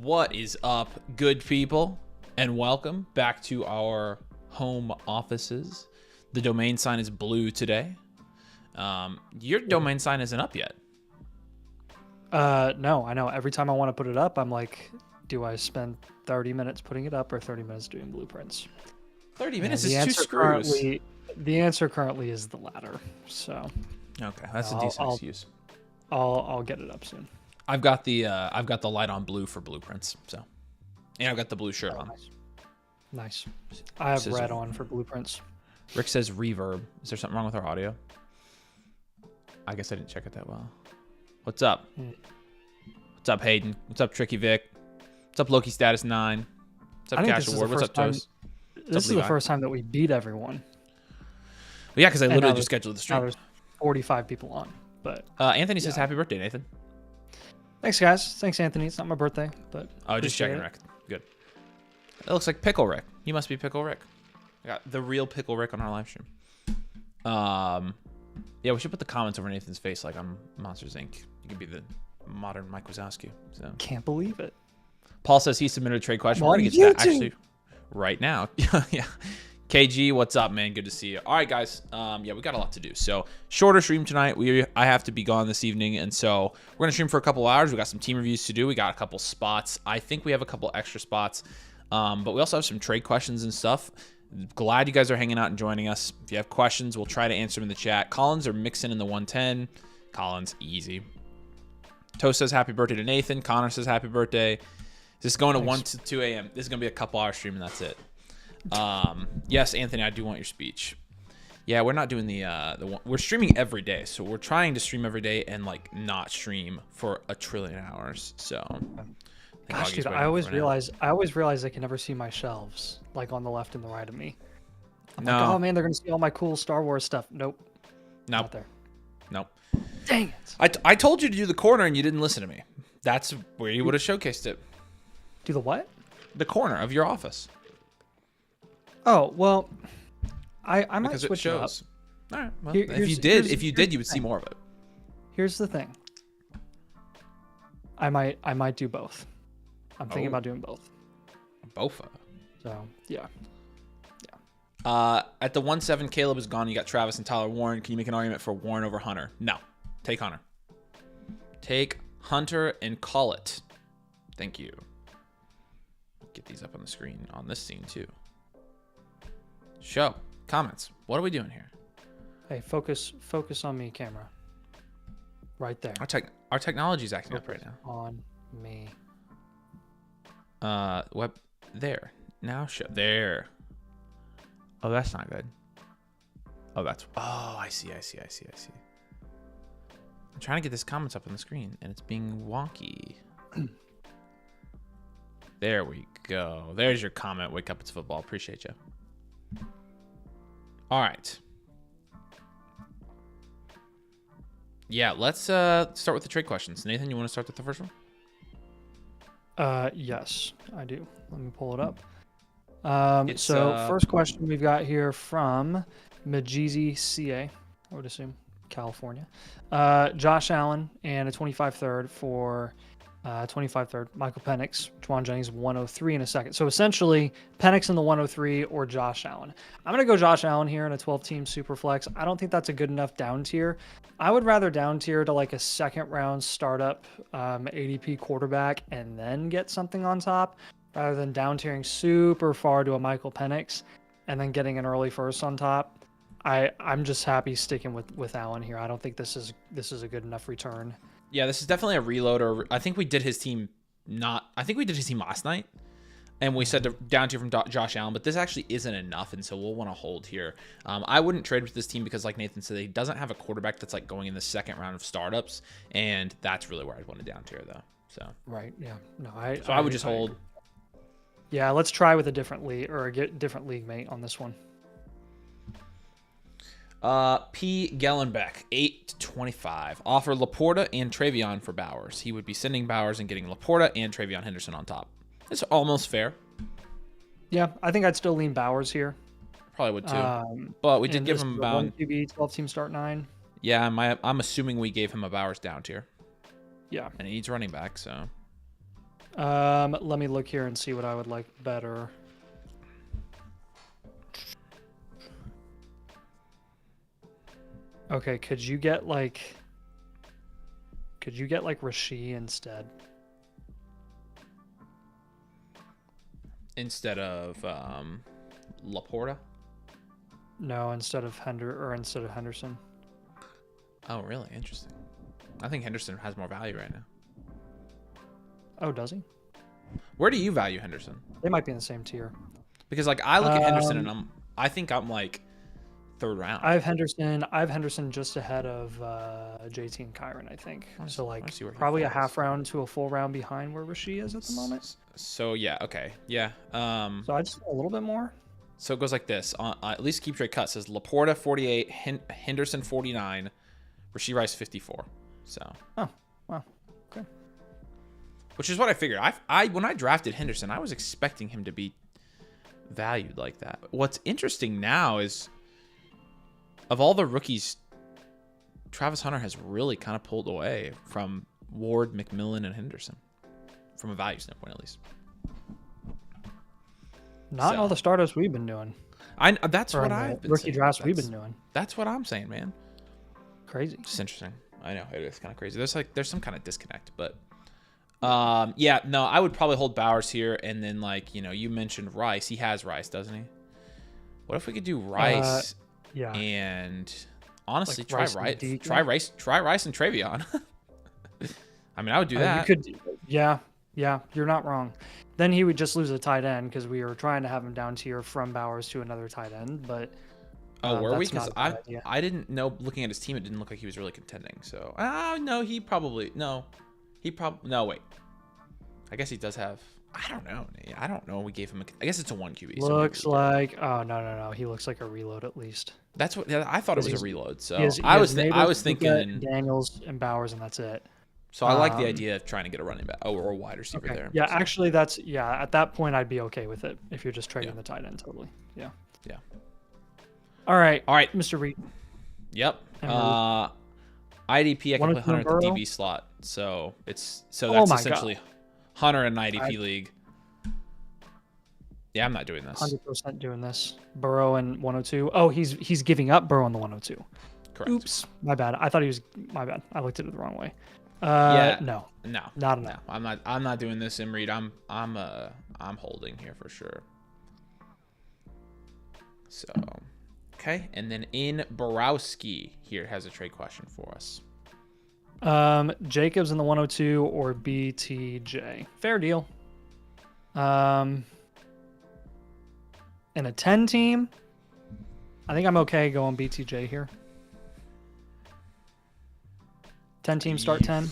What is up, good people? And welcome back to our home offices. The domain sign is blue today. Your domain sign isn't up yet. No, I know. Every time I want to put it up, I'm like, do I spend 30 minutes putting it up or 30 minutes doing blueprints? 30 minutes is two screws. The answer currently is the latter. So okay, that's a decent excuse. I'll get it up soon. I've got the light on blue for blueprints, so, and I've got the blue shirt on. Nice. I have red on for blueprints. Rick says reverb. Is there something wrong with our audio? I guess I didn't check it that well. What's up? What's up, Hayden? What's up, Tricky Vic? What's up, Loki Status 9? What's up, Cash Award? What's up, Toast? This is the first time that we beat everyone. Well, yeah, because I literally just scheduled the stream. Now there's 45 people on. But Anthony says happy birthday, Nathan. Thanks, guys. Thanks, Anthony. It's not my birthday, but just checking, Rick. Good. It looks like Pickle Rick. He must be Pickle Rick. I got the real Pickle Rick on our live stream. Yeah, we should put the comments over Nathan's face like on Monsters Inc. You could be the modern Mike Wazowski. So. Can't believe it. Paul says he submitted a trade question. We're going to get to that actually right now. Yeah. KG, what's up, man? Good to see you. All right, guys. Yeah, we got a lot to do. So, shorter stream tonight. I have to be gone this evening, and so we're going to stream for a couple hours. We got some team reviews to do. We got a couple spots. I think we have a couple extra spots, but we also have some trade questions and stuff. Glad you guys are hanging out and joining us. If you have questions, we'll try to answer them in the chat. Collins are mixing in the 110. Collins, easy. Toast says happy birthday to Nathan. Connor says happy birthday. Is this going to 1 to 2 a.m.? This is going to be a couple hour stream, and that's it. Yes, Anthony, I do want your speech. Yeah, we're not doing the one. We're streaming every day, so we're trying to stream every day and like not stream for a trillion hours. So, gosh, dude, I always realize I can never see my shelves like on the left and the right of me. I'm like, oh man, they're gonna see all my cool Star Wars stuff. Nope. Not there. Nope. Dang it. I told you to do the corner and you didn't listen to me. That's where you would have showcased it. Do the what? The corner of your office. Oh, well, I might switch it up. All right. Well, if you did, you would see more of it. Here's the thing. I might do both. I'm thinking about doing both. Both. So, yeah. At the 1-7, Caleb is gone. You got Travis and Tyler Warren. Can you make an argument for Warren over Hunter? No. Take Hunter. Take Hunter and call it. Thank you. Get these up on the screen on this scene, too. Show comments. What are we doing here? Hey, focus on me, camera. Right there. Our technology is acting up right now. On me. Web there. Now show there. Oh, that's not good. Oh, I see. I'm trying to get this comments up on the screen and it's being wonky. There we go. There's your comment. Wake up, it's football. Appreciate you. All right. Yeah, let's start with the trade questions. Nathan, you want to start with the first one? Yes, I do. Let me pull it up. First question we've got here from Majeezy CA, I would assume, California. Josh Allen and a 25 third for 25 third. Michael Penix, Juwan Jennings 103 in a second. So essentially, Penix in the 103 or Josh Allen. I'm going to go Josh Allen here in a 12-team super flex. I don't think that's a good enough down tier. I would rather down tier to like a second round startup ADP quarterback and then get something on top rather than down tiering super far to a Michael Penix and then getting an early first on top. I'm just happy sticking with Allen here. I don't think this is a good enough return. Yeah, this is definitely a reload. Or I think we did his team last night, and we said to down tier from Josh Allen, but this actually isn't enough, and so we'll want to hold here. I wouldn't trade with this team because, like Nathan said, he doesn't have a quarterback that's like going in the second round of startups, and that's really where I'd want to down tier though. So right, yeah, no, I would just hold. Yeah, let's try with a different league or different league mate on this one. P. Gellenbeck, 8-25. Offer Laporta and Travion for Bowers. He would be sending Bowers and getting Laporta and Travion Henderson on top. It's almost fair. Yeah, I think I'd still lean Bowers here. Probably would too. But we did give him about 1 QB, 12-team start 9. Yeah, I'm assuming we gave him a Bowers down tier. Yeah. And he needs running back, so. Let me look here and see what I would like better. Okay, could you get like Rasheed instead? Instead of Laporta? No, instead of Henderson. Oh, really? Interesting. I think Henderson has more value right now. Oh, does he? Where do you value Henderson? They might be in the same tier. Because like I look at Henderson and I think I'm like third round. I have Henderson just ahead of JT and Kyron, I think. So like probably a half round to a full round behind where Rasheed is at the moment. So yeah, okay, yeah. So I just a little bit more. So it goes like this. At least Keep Trade Cut says Laporta 48, Henderson 49, Rasheed Rice 54. So. Oh, wow. Okay. Which is what I figured. I when I drafted Henderson, I was expecting him to be valued like that. What's interesting now is, of all the rookies, Travis Hunter has really kind of pulled away from Ward, McMillan, and Henderson, from a value standpoint at least. Not in all the startups we've been doing. That's what I've been rookie saying. drafts we've been doing. That's what I'm saying, man. Crazy. It's interesting. I know it is kind of crazy. There's some kind of disconnect, but yeah, no, I would probably hold Bowers here, and then like you mentioned Rice. He has Rice, doesn't he? What if we could do Rice? Yeah. And honestly, like try Rice. try Rice and Travion. I mean, I would do that. You could, yeah, you're not wrong. Then he would just lose a tight end because we were trying to have him down tier from Bowers to another tight end, but. Were we? Because I didn't know. Looking at his team, it didn't look like he was really contending. So, no, no, wait. I guess he does have. I don't know. I don't know. We gave him. I guess it's a 1 QB. Looks like. Oh no. He looks like a reload at least. That's what I thought. It was a reload. So I was thinking Daniels and Bowers, and that's it. So I like the idea of trying to get a running back or a wide receiver there. Yeah, actually, at that point I'd be okay with it if you're just trading the tight end totally. Yeah. Yeah. All right, Mr. Reed. Yep. IDP I can put Hunter at the DB slot, so that's essentially Hunter in an IDP league. Yeah, I'm not doing this. 100% doing this. Burrow and 102. Oh, he's giving up Burrow on the 102. Correct. Oops, my bad. I thought he was. My bad. I looked at it the wrong way. No, not enough. No, I'm not doing this, Imreed. I'm holding here for sure. So. Okay, and then in Borowski here has a trade question for us. Jacobs in the 102 or BTJ. Fair deal. In a 10 team, I think I'm okay going BTJ here. 10 team start 10.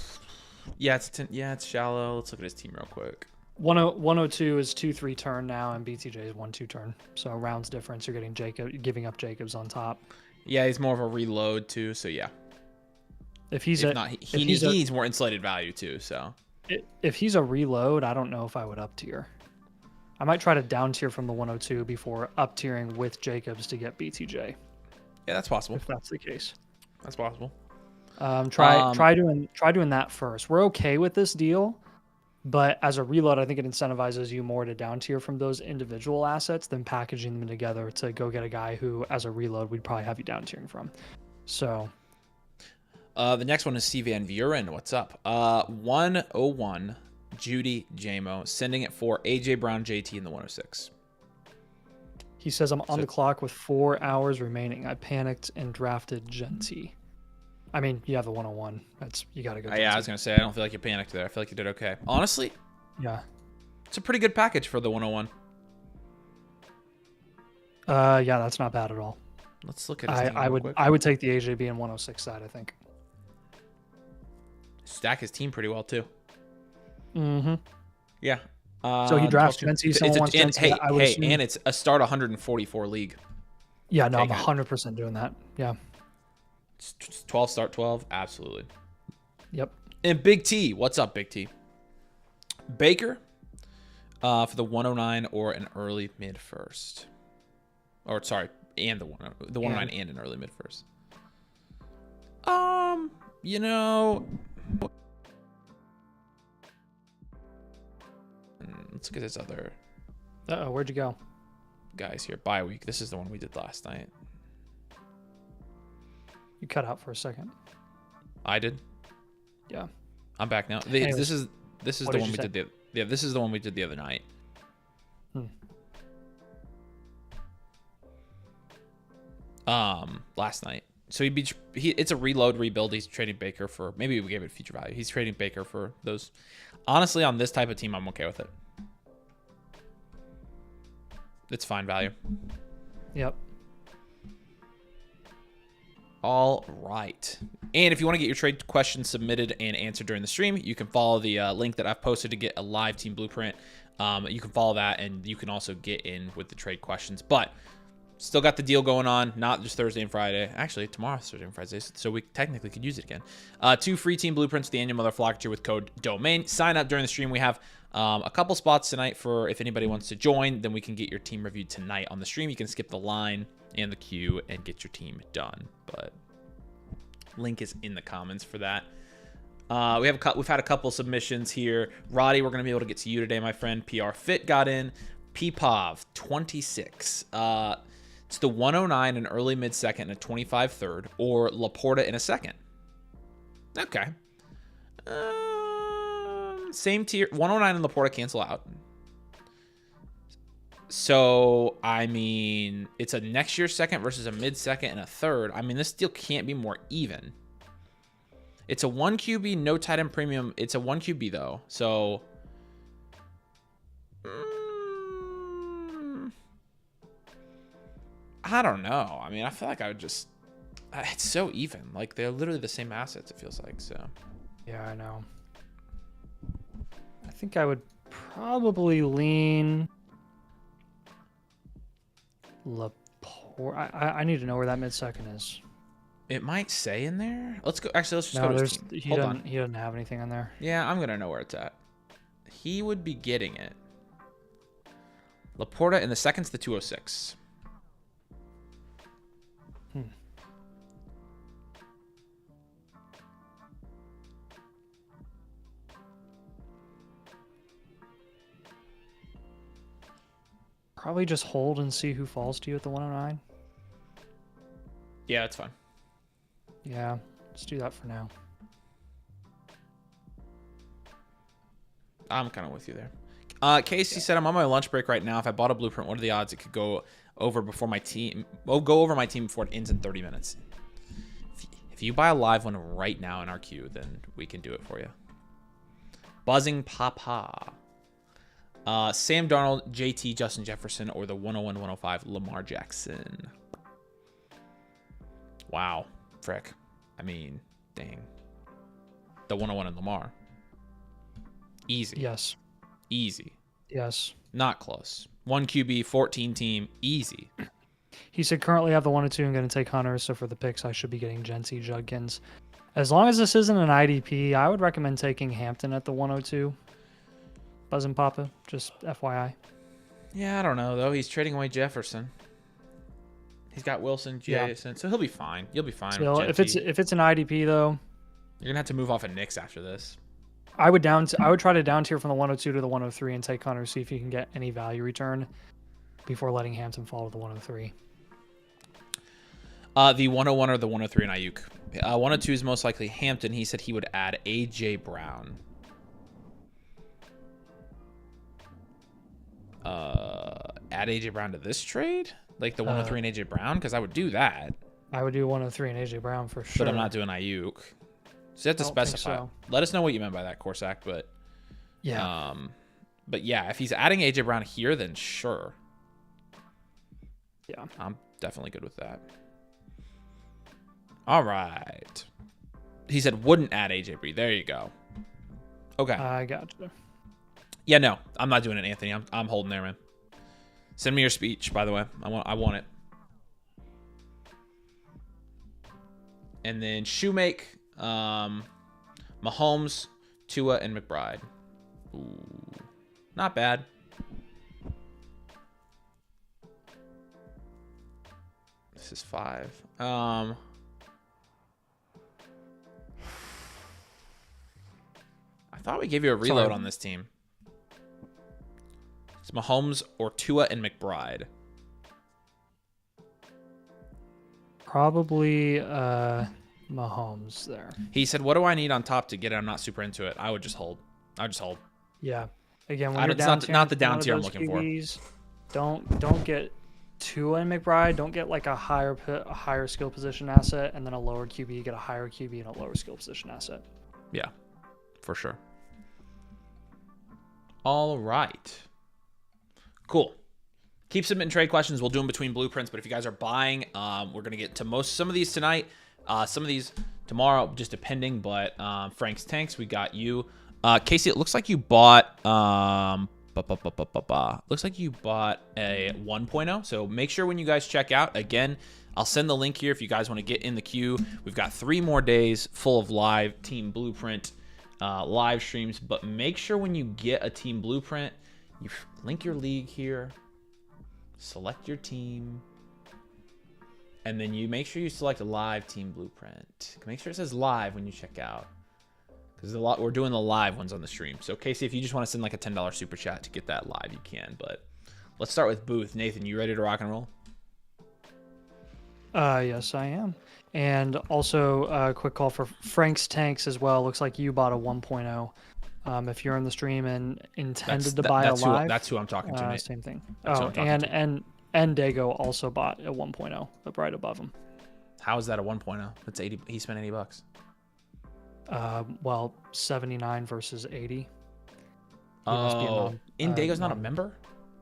Yeah, it's 10. Yeah, it's shallow. Let's look at his team real quick. 102 is 2-3 turn now, and BTJ is 1-2 turn. So rounds difference. You're getting giving up Jacobs on top. Yeah, he's more of a reload too. So yeah. If he needs more insulated value too. So if he's a reload, I don't know if I would up tier. I might try to down tier from the 102 before up tiering with Jacobs to get BTJ. Yeah, that's possible. If that's the case. That's possible. Try doing that first. We're okay with this deal. But as a reload, I think it incentivizes you more to down tier from those individual assets than packaging them together to go get a guy who, as a reload, we'd probably have you down tiering from. So, the next one is C Van Vuren. What's up? 101 Judy JMO sending it for AJ Brown JT in the 106. He says I'm on the clock with 4 hours remaining. I panicked and drafted Genty. I mean, you have the 101. You got to go. Yeah, I was going to say, I don't feel like you panicked there. I feel like you did okay. Honestly, yeah. It's a pretty good package for the 101. Yeah, that's not bad at all. Let's look at his team real quick. I would take the AJB and 106 side, I think. Stack his team pretty well, too. Mm-hmm. Yeah. So he drafts Genty. And it's a start 144 league. Yeah, no, I'm 100% doing that. Yeah. 12 start 12, absolutely. Yep. And Big T, what's up, Big T? Baker for the 109 or an early mid first, or sorry, and the 109 and an early mid first. Let's look at this other Uh-oh, where'd you go? guys here. Bye week. This is the one we did last night. You cut out for a second. I did. Yeah. I'm back now. Anyways, this is the one we did this is the one we did the other night. Last night. So it's a reload rebuild. He's trading Baker for, maybe we gave it future value. He's trading Baker for those. Honestly, on this type of team, I'm okay with it. It's fine value. Yep. All right. And if you want to get your trade questions submitted and answered during the stream, you can follow the link that I've posted to get a live team blueprint. You can follow that, and you can also get in with the trade questions. But still got the deal going on, not just Thursday and Friday. Actually, tomorrow's Thursday and Friday, so we technically could use it again. 2 free team blueprints, the annual Motherflocker tier with code DOMAIN. Sign up during the stream. We have a couple spots tonight for if anybody wants to join, then we can get your team reviewed tonight on the stream. You can skip the line and the queue and get your team done. But link is in the comments for that. We've had a couple submissions here. Roddy, we're gonna be able to get to you today, my friend. PR Fit got in. Peepov 26. It's the 109 in early mid second and a 25 third, or Laporta in a second. Okay. Same tier. 109 and Laporta cancel out. So, I mean, it's a next year second versus a mid second and a third. I mean, this deal can't be more even. It's a 1 QB, no tight end premium. It's a 1 QB, though. So, I don't know. I mean, I feel like I would just... It's so even. Like, they're literally the same assets, it feels like, so... Yeah, I know. I think I would probably lean... Laporte. I need to know where that mid-second is. It might say in there. Let's go. Actually, let's just No, go to his team. He doesn't have anything in there. Yeah, I'm going to know where it's at. He would be getting it. Laporta in the second's the 206. Probably just hold and see who falls to you at the 109. Yeah, that's fine. Yeah, let's do that for now. I'm kind of with you there. Casey said, I'm on my lunch break right now. If I bought a blueprint, what are the odds it could go over before my team? Oh, go over my team before it ends in 30 minutes. If you buy a live one right now in our queue, then we can do it for you. Buzzing Papa. Sam Darnold, JT, Justin Jefferson, or the 101-105 Lamar Jackson. Wow. Frick. I mean, dang. The 101 and Lamar. Easy. Yes. Easy. Yes. Not close. 1 QB, 14 team. Easy. He said, currently I have the 102. I'm going to take Hunter, so for the picks, I should be getting Jency, Judkins. As long as this isn't an IDP, I would recommend taking Hampton at the 102. Buzzin' Papa, just FYI. Yeah, I don't know, though. He's trading away Jefferson. He's got Wilson, Jason, so he'll be fine. You'll be fine. So if it's an IDP, though, you're gonna have to move off of Knicks after this. I would try to down tier from the 102 to the 103 and take Hunter, see if you can get any value return before letting Hampton fall to the 103. The 101 or the 103 in Ayuk. 102 is most likely Hampton. He said he would add AJ Brown. Add AJ Brown to this trade? Like the 103 and AJ Brown? Because I would do that. I would do 103 and AJ Brown for sure. But I'm not doing Ayuk. So you have to specify. So. Let us know what you meant by that, Corsac. But yeah. But yeah, if he's adding AJ Brown here, then sure. Yeah. I'm definitely good with that. All right. He said wouldn't add AJ Brown. There you go. Okay. I got you. Yeah, no, I'm not doing it, Anthony. I'm holding there, man. Send me your speech, by the way. I want it. And then Shoemake, Mahomes, Tua, and McBride. Ooh, not bad. This is 5. I thought we gave you a reload on this team. It's Mahomes or Tua and McBride. Probably Mahomes there. He said, "What do I need on top to get it? I'm not super into it. I would just hold. I would just hold." Yeah. Again, when I you're don't, down it's tier, not the down one of tier I'm those looking QBs, don't get Tua and McBride. Don't get like a higher skill position asset and then a lower QB. Get a higher QB and a lower skill position asset. for. Yeah, for sure. All right. Cool. Keep submitting trade questions. We'll do them between blueprints. But if you guys are buying, we're gonna get to some of these tonight, some of these tomorrow, just depending. But Frank's Tanks, we got you. Casey, it looks like you bought looks like you bought a 1.0. So make sure when you guys check out, again, I'll send the link here if you guys want to get in the queue. We've got 3 more days full of live team blueprint live streams. But make sure when you get a team blueprint, you link your league here, select your team, and then you make sure you select a live team blueprint. Make sure it says live when you check out, because we're doing the live ones on the stream. So Casey, if you just want to send like a $10 super chat to get that live, you can. But let's start with Booth. Nathan, you ready to rock and roll? Yes, I am. And also a quick call for Frank's Tanks as well. Looks like you bought a 1.0. If you're in the stream and intended to buy a live, that's who I'm talking to, Nate. Same thing. And Dago also bought a 1.0, but right above him. How is that a 1.0? That's 80. He spent $80. Well, 79 versus 80. Oh, Dago's not a member?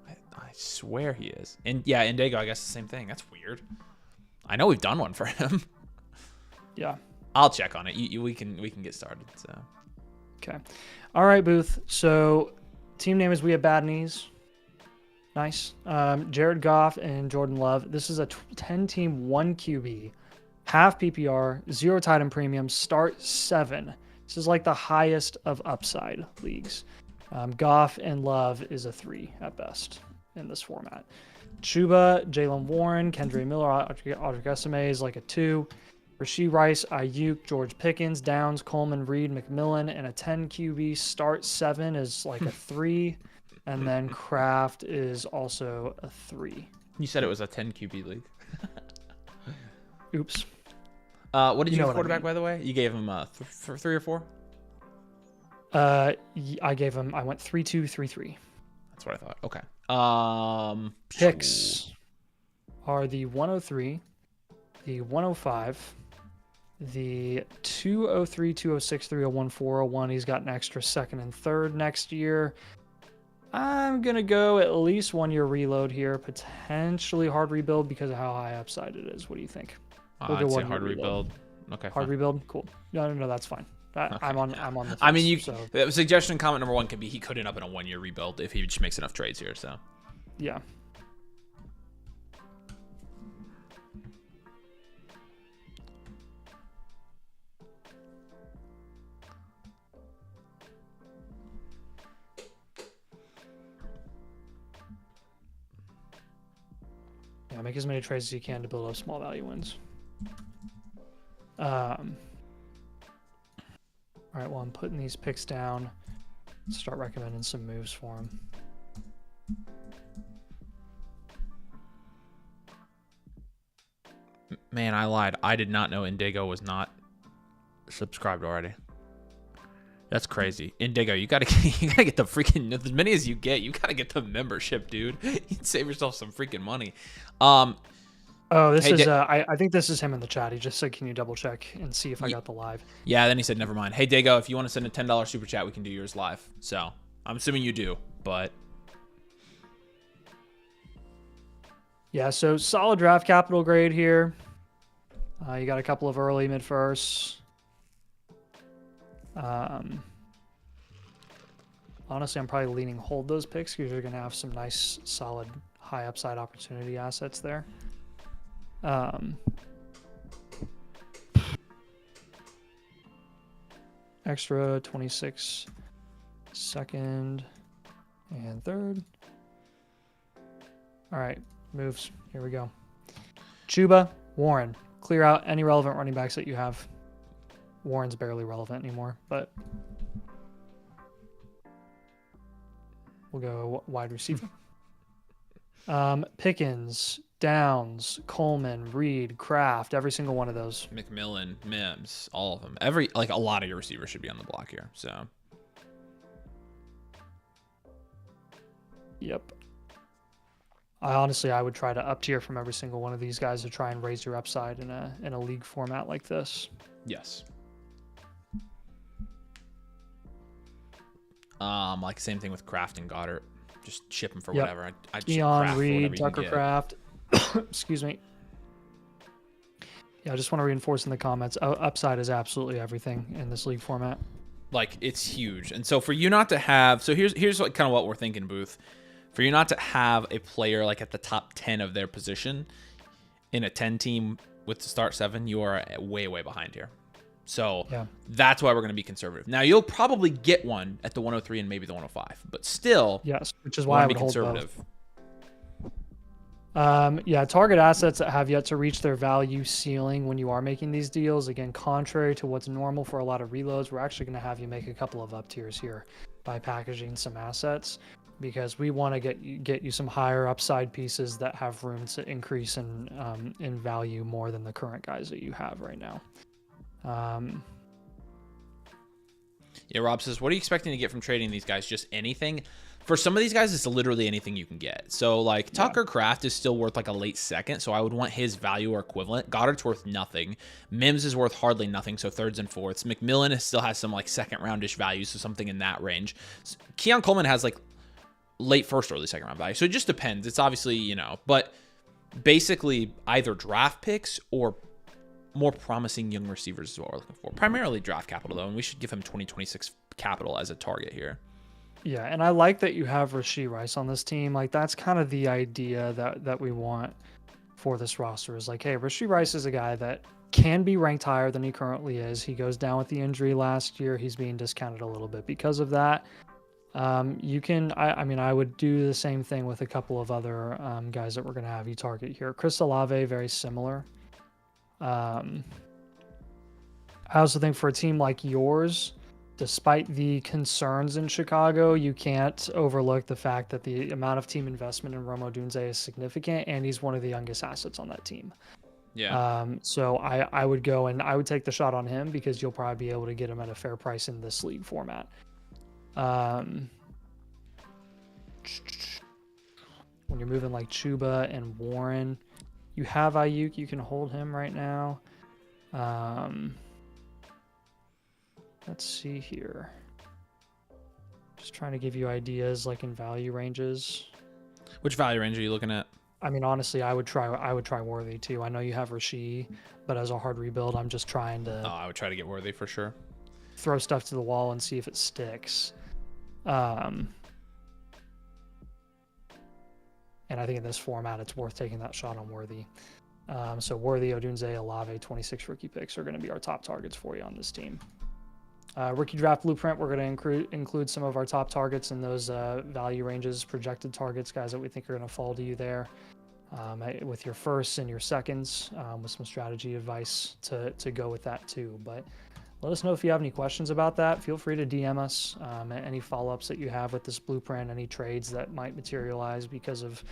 I swear he is. And yeah, Dago, I guess the same thing. That's weird. I know we've done one for him. Yeah. I'll check on it. We can get started. So. Okay. All right, Booth. So team name is We Have Bad Knees. Nice. Jared Goff and Jordan Love. This is a 10-team, 1 QB, half PPR, 0 tight end premium, start 7. This is like the highest of upside leagues. Goff and Love is a 3 at best in this format. Chuba, Jalen Warren, Kendra Miller, Audric Esime is like a 2. Rashee Rice, Ayuk, George Pickens, Downs, Coleman, Reed, McMillan, and a 10 QB start 7 is like a 3. And then Kraft is also a 3. You said it was a 10 QB league. Oops. What did you give quarterback, by the way? You gave him 3 or 4? I went 3-2, 3-3. That's what I thought. Okay. Picks are the 103, the 105, the 203, 206, 301, 401. He's got an extra 2nd and 3rd next year. I'm going to go at least 1 year reload here, potentially hard rebuild because of how high upside it is. What do you think? We'll go hard rebuild. Okay. Hard rebuild? Cool. No, that's fine. Okay. I'm on the fence, I mean, the suggestion comment number 1 could be he could end up in a 1 year rebuild if he just makes enough trades here. So, yeah. Yeah, make as many trades as you can to build up small value wins. All right, well, I'm putting these picks down. Start recommending some moves for him. Man, I lied. I did not know Indigo was not subscribed already. That's crazy. Indigo, you gotta get the freaking, as many as you get, you gotta get the membership, dude. You'd save yourself some freaking money. This is I think this is him in the chat. He just said, can you double check and see if I got the live? Yeah, then he said, never mind. Hey, Dago, if you want to send a $10 super chat, we can do yours live. So I'm assuming you do, but. Yeah, so solid draft capital grade here. You got a couple of early mid firsts. Honestly, I'm probably leaning hold those picks because you're going to have some nice, solid, high upside opportunity assets there. Extra 26 2nd and 3rd. All right, moves. Here we go. Chuba, Warren. Clear out any relevant running backs that you have. Warren's barely relevant anymore, but We'll go wide receiver. Pickens, Downs, Coleman, Reed, Kraft, every single one of those. McMillan, Mims, all of them. A lot of your receivers should be on the block here. So. Yep. I would try to up tier from every single one of these guys to try and raise your upside in a league format like this. Yes. Like same thing with Kraft and Goddard. Just ship them for whatever. I'd Keon, Reed, Tucker Kraft. Excuse me. Yeah, I just want to reinforce in the comments. Upside is absolutely everything in this league format. Like, it's huge. And so for you not to have, so here's what, kind of what we're thinking, Booth. For you not to have a player like at the top 10 of their position in a 10 team with the start 7, you are way, way behind here. So that's why we're going to be conservative. Now, you'll probably get one at the 103 and maybe the 105, but still, yes, which is why I would hold both. Target assets that have yet to reach their value ceiling when you are making these deals. Again, contrary to what's normal for a lot of reloads, we're actually going to have you make a couple of up tiers here by packaging some assets, because we want to get you some higher upside pieces that have room to increase in value more than the current guys that you have right now. Yeah, Rob says, what are you expecting to get from trading these guys? Just anything? For some of these guys, it's literally anything you can get. So, like, Tucker Kraft is still worth, like, a late second, so I would want his value or equivalent. Goddard's worth nothing. Mims is worth hardly nothing, so thirds and fourths. McMillan still has some, like, second-roundish value, so something in that range. Keon Coleman has, like, late first or early second-round value, so it just depends. It's obviously, but basically either draft picks or more promising young receivers is what we're looking for. Primarily draft capital, though, and we should give him 2026 capital as a target here. Yeah, and I like that you have Rashee Rice on this team. Like, that's kind of the idea that we want for this roster is like, hey, Rashee Rice is a guy that can be ranked higher than he currently is. He goes down with the injury last year. He's being discounted a little bit because of that. I would do the same thing with a couple of other guys that we're going to have you target here. Chris Olave, very similar. I also think for a team like yours, despite the concerns in Chicago, you can't overlook the fact that the amount of team investment in Rome Odunze is significant, and he's one of the youngest assets on that team. Yeah. So I would go and I would take the shot on him because you'll probably be able to get him at a fair price in this league format. When you're moving like Chuba and Warren, you have Ayuk, you can hold him right now. Let's see here. Just trying to give you ideas like in value ranges. Which value range are you looking at? I mean, honestly, I would try Worthy too. I know you have Rashee, but as a hard rebuild, I'm just trying to. Oh, I would try to get Worthy for sure. Throw stuff to the wall and see if it sticks. And I think in this format, it's worth taking that shot on Worthy. So Worthy, Odunze, Olave, 26 rookie picks are going to be our top targets for you on this team. Rookie draft blueprint, we're going to include some of our top targets in those value ranges, projected targets, guys that we think are going to fall to you there with your firsts and your seconds, with some strategy advice to go with that too. But let us know if you have any questions about that. Feel free to DM us any follow-ups that you have with this blueprint, any trades that might materialize because of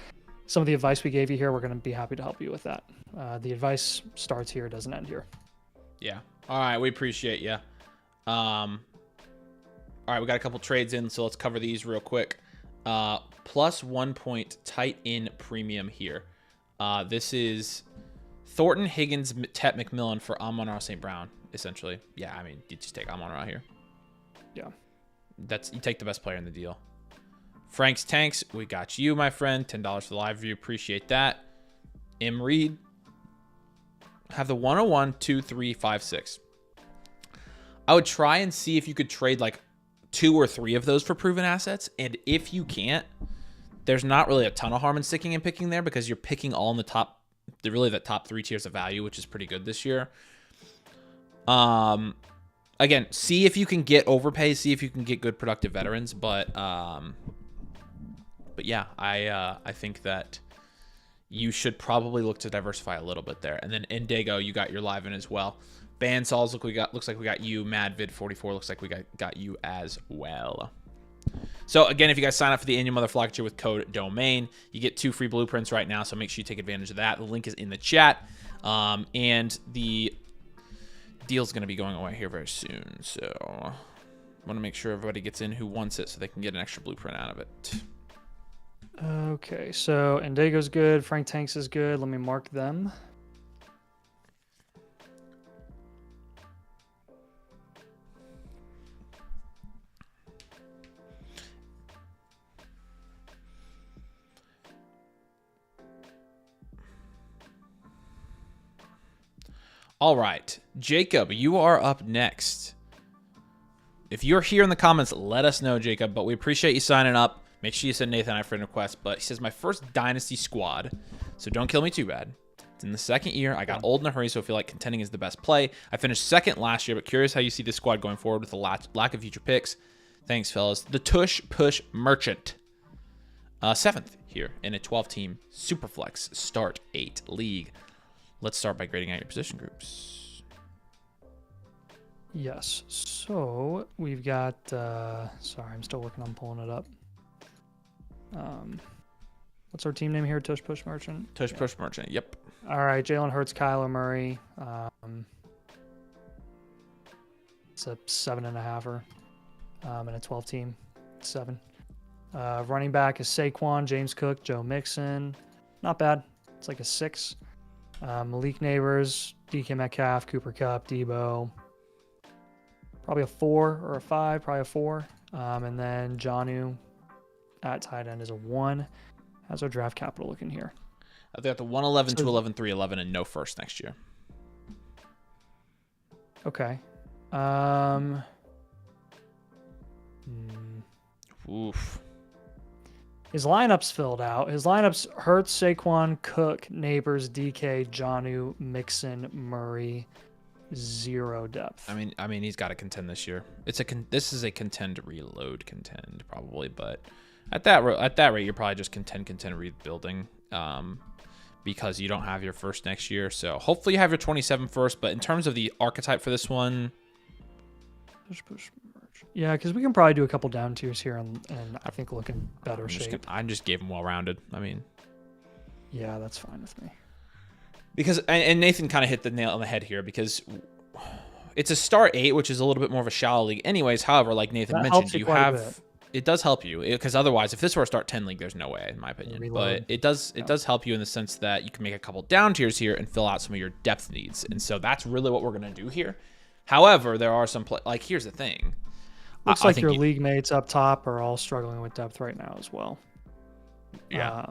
some of the advice we gave you here. We're going to be happy to help you with that. The advice starts here, doesn't end here. Yeah. All right. We appreciate you. All right. We got a couple trades in, so let's cover these real quick. Plus 1 point tight end premium here. This is Thornton, Higgins, Tet McMillan for Amon-Ra St. Brown. Essentially, yeah. I mean, you just take Amon-Ra here. Yeah, you take the best player in the deal. Frank's Tanks, we got you, my friend. $10 for the live view, appreciate that. M Reed, have the 101, 2, 3, 5, 6. I would try and see if you could trade like 2 or 3 of those for proven assets, and if you can't, there's not really a ton of harm in sticking and picking there because you're picking all in the top, the top 3 tiers of value, which is pretty good this year. Again, see if you can get overpay, see if you can get good productive veterans, but yeah, I think that you should probably look to diversify a little bit there. And then Indigo, you got your live in as well. Bandsaws, looks like we got you. Madvid44 looks like we got you as well. So again, if you guys sign up for the annual Motherflocker tier with code DOMAIN, you get 2 free blueprints right now. So make sure you take advantage of that. The link is in the chat. And the deal's going to be going away here very soon. So I want to make sure everybody gets in who wants it so they can get an extra blueprint out of it. Okay, so Endego's good. Frank Tanks is good. Let me mark them. All right, Jacob, you are up next. If you're here in the comments, let us know, Jacob, but we appreciate you signing up. Make sure you send Nathan a friend request, but he says, my first Dynasty squad, so don't kill me too bad. It's in the second year. I got old in a hurry, so I feel like contending is the best play. I finished second last year, but curious how you see this squad going forward with the lack of future picks. Thanks, fellas. The Tush Push Merchant. 7th here in a 12-team Superflex Start 8 league. Let's start by grading out your position groups. Yes. So we've got, sorry, I'm still working on pulling it up. What's our team name here? Tush Push Merchant? Tush Push Merchant, yep. All right, Jalen Hurts, Kyler Murray. It's a 7.5er in a 12-team, 7. Running back is Saquon, James Cook, Joe Mixon. Not bad. It's like a 6. Malik Neighbors, DK Metcalf, Cooper Kupp, Debo. Probably a 4 or a 5, probably a 4. And then Jonnu at tight end is a 1. How's our draft capital looking here? I've got the 111, 211, 311, and no first next year. Okay. Oof. His lineup's filled out. His lineup's Hurts, Saquon, Cook, Neighbors, DK, Jonnu, Mixon, Murray. 0 depth. I mean, he's got to contend this year. This is a contend reload contend probably, but at that rate, you're probably just contend rebuilding, because you don't have your first next year. So hopefully you have your 27 first. But in terms of the archetype for this one, push. Yeah, because we can probably do a couple down tiers here, and I think look in better shape. I just gave him well-rounded. I mean, yeah, that's fine with me. Because and Nathan kind of hit the nail on the head here, because it's a start 8, which is a little bit more of a shallow league. Anyways, however, like Nathan mentioned, it does help you, because otherwise, if this were a start 10 league, there's no way, in my opinion. Reload. But it does help you in the sense that you can make a couple down tiers here and fill out some of your depth needs, and so that's really what we're gonna do here. However, there are some like here's the thing. Looks like your league mates up top are all struggling with depth right now as well. Yeah.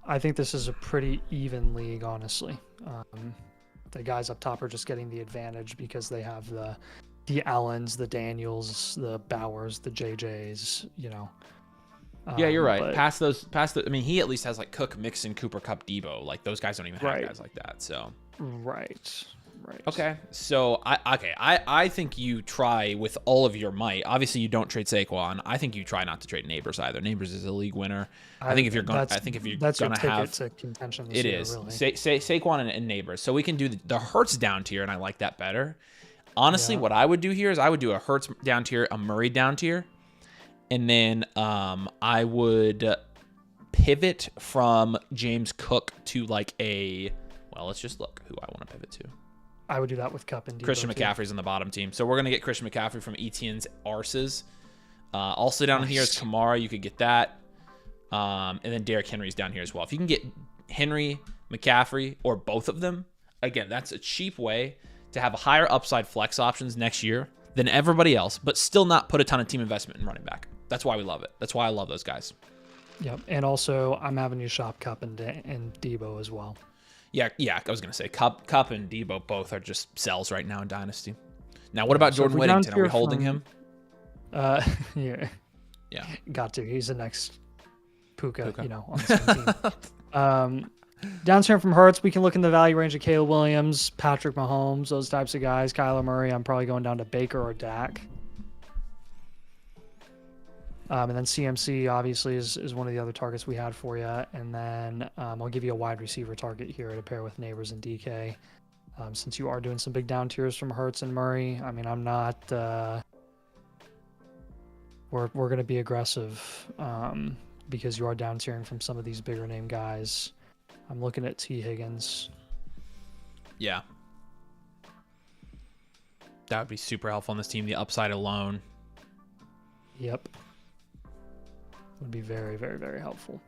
I think this is a pretty even league, honestly. The guys up top are just getting the advantage because they have the Allens, the Daniels, the Bowers, the JJs, you know. Yeah, you're right. I mean, he at least has like Cook, Mixon, Cooper Kupp, Debo. Like those guys don't even have guys like that. So. Right. Okay, so I think you try with all of your might. Obviously, you don't trade Saquon. I think you try not to trade Neighbors either. Neighbors is a league winner. I think if you're going, that's your ticket to contention this year, is. Really. Saquon and Neighbors. So we can do the Hurts down tier, and I like that better. Honestly, what I would do here is I would do a Hurts down tier, a Murray down tier, and then I would pivot from James Cook to like a. Well, let's just look who I want to pivot to. I would do that with Kupp and Debo Christian McCaffrey's on the bottom team. So we're going to get Christian McCaffrey from Etienne's Arses. Also down here is Kamara. You could get that. And then Derrick Henry's down here as well. If you can get Henry, McCaffrey, or both of them, again, that's a cheap way to have a higher upside flex options next year than everybody else, but still not put a ton of team investment in running back. That's why we love it. That's why I love those guys. Yep. And also, I'm having you shop Kupp and Debo as well. Yeah, I was going to say Kupp and Debo both are just sells right now in Dynasty. Now, what about Jordan Whittington? Are we holding him? Yeah. Got to. He's the next Puka. You know, on the same team. Downstream from Hurts, we can look in the value range of Caleb Williams, Patrick Mahomes, those types of guys. Kyler Murray, I'm probably going down to Baker or Dak. And then CMC obviously is one of the other targets we had for you. And then I'll give you a wide receiver target here to pair with Neighbors and DK. Since you are doing some big down tiers from Hurts and Murray, I mean, I'm not we're going to be aggressive because you are down tiering from some of these bigger name guys. I'm looking at T. Higgins. Yeah. That would be super helpful on this team. The upside alone. Yep. Would be very, very, very helpful.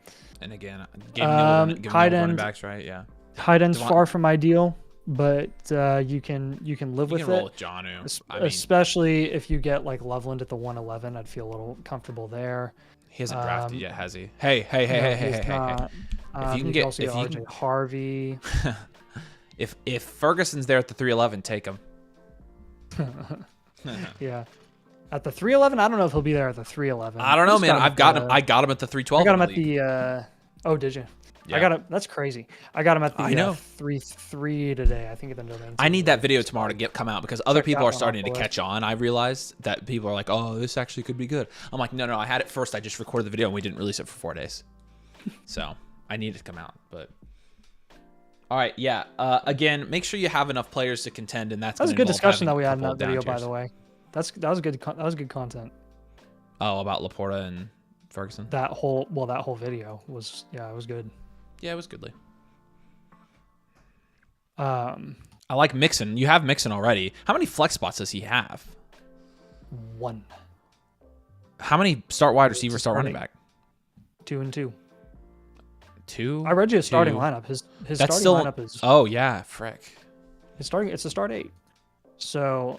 And again, give running backs, right? Yeah. Tight end's far from ideal, but you can live with it. Roll with Jonnu. Especially if you get like Loveland at the 111, I'd feel a little comfortable there. He hasn't drafted yet, has he? Hey. If you can get RJ Harvey. if Ferguson's there at the 311, take him. Yeah. At the 311, I don't know if he'll be there at the 311. I don't know, man. I got him at the 312. I got him at the oh, did you? Yeah. I got him. That's crazy. I got him at the 3-3 today. I think at the domain. I need that video tomorrow to come out because other people are starting to catch on. I realized that people are like, "Oh, this actually could be good." I'm like, "No, I had it first. I just recorded the video and we didn't release it for 4 days." So I need it to come out. But all right, yeah. Again, make sure you have enough players to contend, and that's a good discussion that we had in that video, by the way. That was good. That was good content. Oh, about Laporta and Ferguson. That whole video was it was good. Yeah, it was goodly. I like Mixon. You have Mixon already. How many flex spots does he have? 1. How many start wide receiver, start running back? 2 and 2. 2. I read you a starting lineup. His starting lineup is. Oh yeah, frick. It's a start 8. So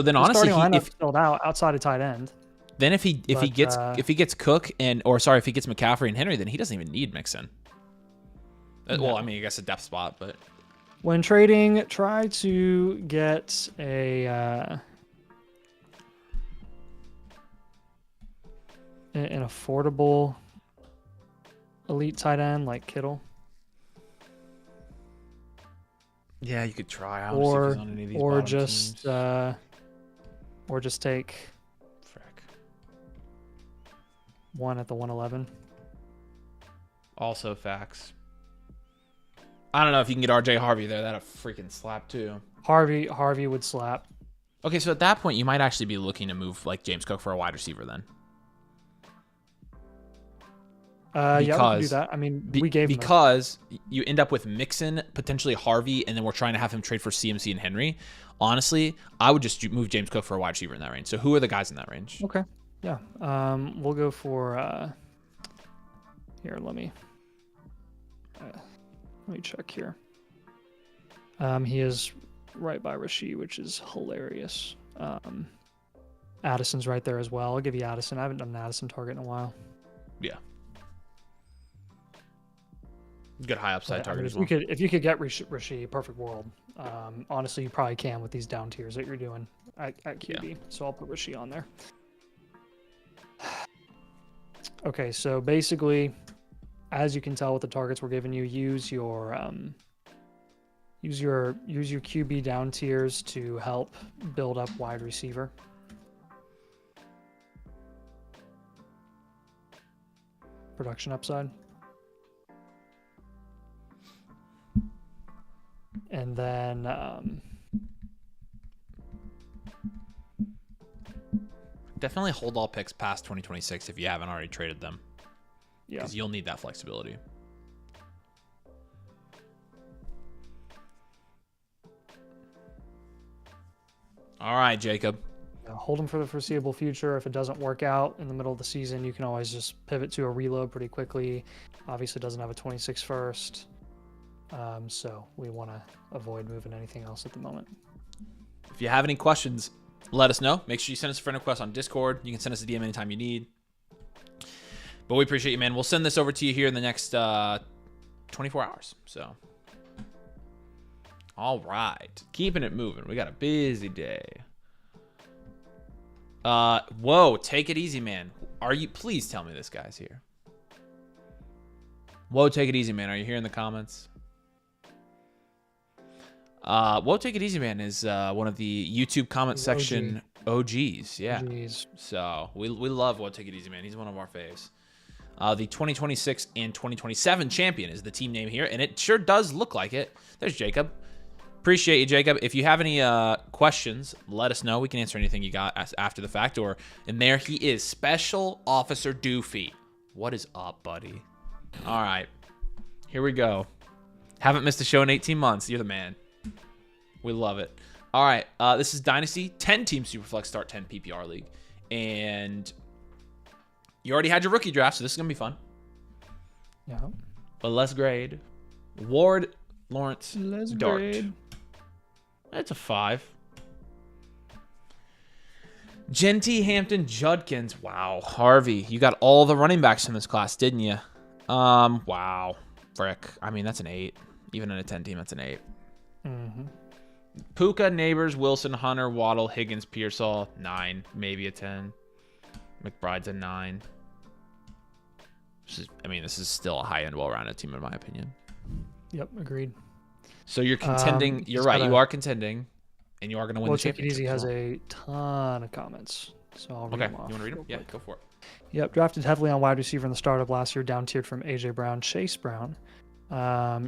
then honestly, if filled out outside of tight end. Then if he gets Cook if he gets McCaffrey and Henry, then he doesn't even need Mixon. No. Well, I mean, I guess a depth spot, but when trading, try to get an affordable elite tight end like Kittle. Yeah, you could try. Or just take one at the 111. Also facts. I don't know if you can get RJ Harvey there. That'd freaking slap too. Harvey would slap. Okay, so at that point, you might actually be looking to move like James Cook for a wide receiver then. Yeah, we can do that. I mean, we gave because you end up with Mixon, potentially Harvey, and then we're trying to have him trade for CMC and Henry. Honestly, I would just move James Cook for a wide receiver in that range. So who are the guys in that range? Okay, yeah, we'll go for here. Let me check here. He is right by Rashid, which is hilarious. Addison's right there as well. I'll give you Addison. I haven't done an Addison target in a while. Yeah. Good high upside target as well. If you could get Rashid, perfect world. Honestly, you probably can with these down tiers that you're doing at QB. Yeah. So I'll put Rashid on there. Okay, so basically, as you can tell with the targets we're giving you, use your QB down tiers to help build up wide receiver. Production upside. And then definitely hold all picks past 2026 if you haven't already traded them. Yeah. Because you'll need that flexibility. All right, Jacob. Hold them for the foreseeable future. If it doesn't work out in the middle of the season, you can always just pivot to a reload pretty quickly. Obviously, doesn't have a 26 first. So we want to avoid moving anything else at the moment. If you have any questions, let us know. Make sure you send us a friend request on Discord. You can send us a DM anytime you need. But we appreciate you, man. We'll send this over to you here in the next 24 hours. So, all right. Keeping it moving. We got a busy day. Whoa, take it easy, man. Please tell me this guy's here. Whoa, take it easy, man. Are you here in the comments? Whoa, take it easy, man is one of the YouTube comment section OGs. Yeah. OGs. So we love Whoa, take it easy, man. He's one of our faves. The 2026 and 2027 champion is the team name here, and it sure does look like it. There's Jacob. Appreciate you, Jacob. If you have any questions, let us know. We can answer anything you got after the fact. Or and there he is, Special Officer Doofy. What is up, buddy? All right, here we go. Haven't missed a show in 18 months. You're the man. We love it. All right, this is Dynasty 10-team Superflex Start 10 PPR League, and you already had your rookie draft, so this is gonna be fun. Yeah. But let's grade. Ward, Lawrence, Dart. Grade. That's a 5. Genty, Hampton, Judkins. Wow. Harvey, you got all the running backs in this class, didn't you? Wow. Frick. I mean, that's an 8. Even in a 10 team, that's an 8. Mm-hmm. Puka, Neighbors, Wilson, Hunter, Waddle, Higgins, Pearsall, 9. Maybe a 10. McBride's a 9. This is still a high-end, well-rounded team, in my opinion. Yep, agreed. So you're contending. You're right. You are contending, and you are going to win the championship. Take It Easy has a ton of comments, so I'll read them off. You want to read them? Yeah, go for it. Yep, drafted heavily on wide receiver in the startup last year, down tiered from A.J. Brown, Chase Brown.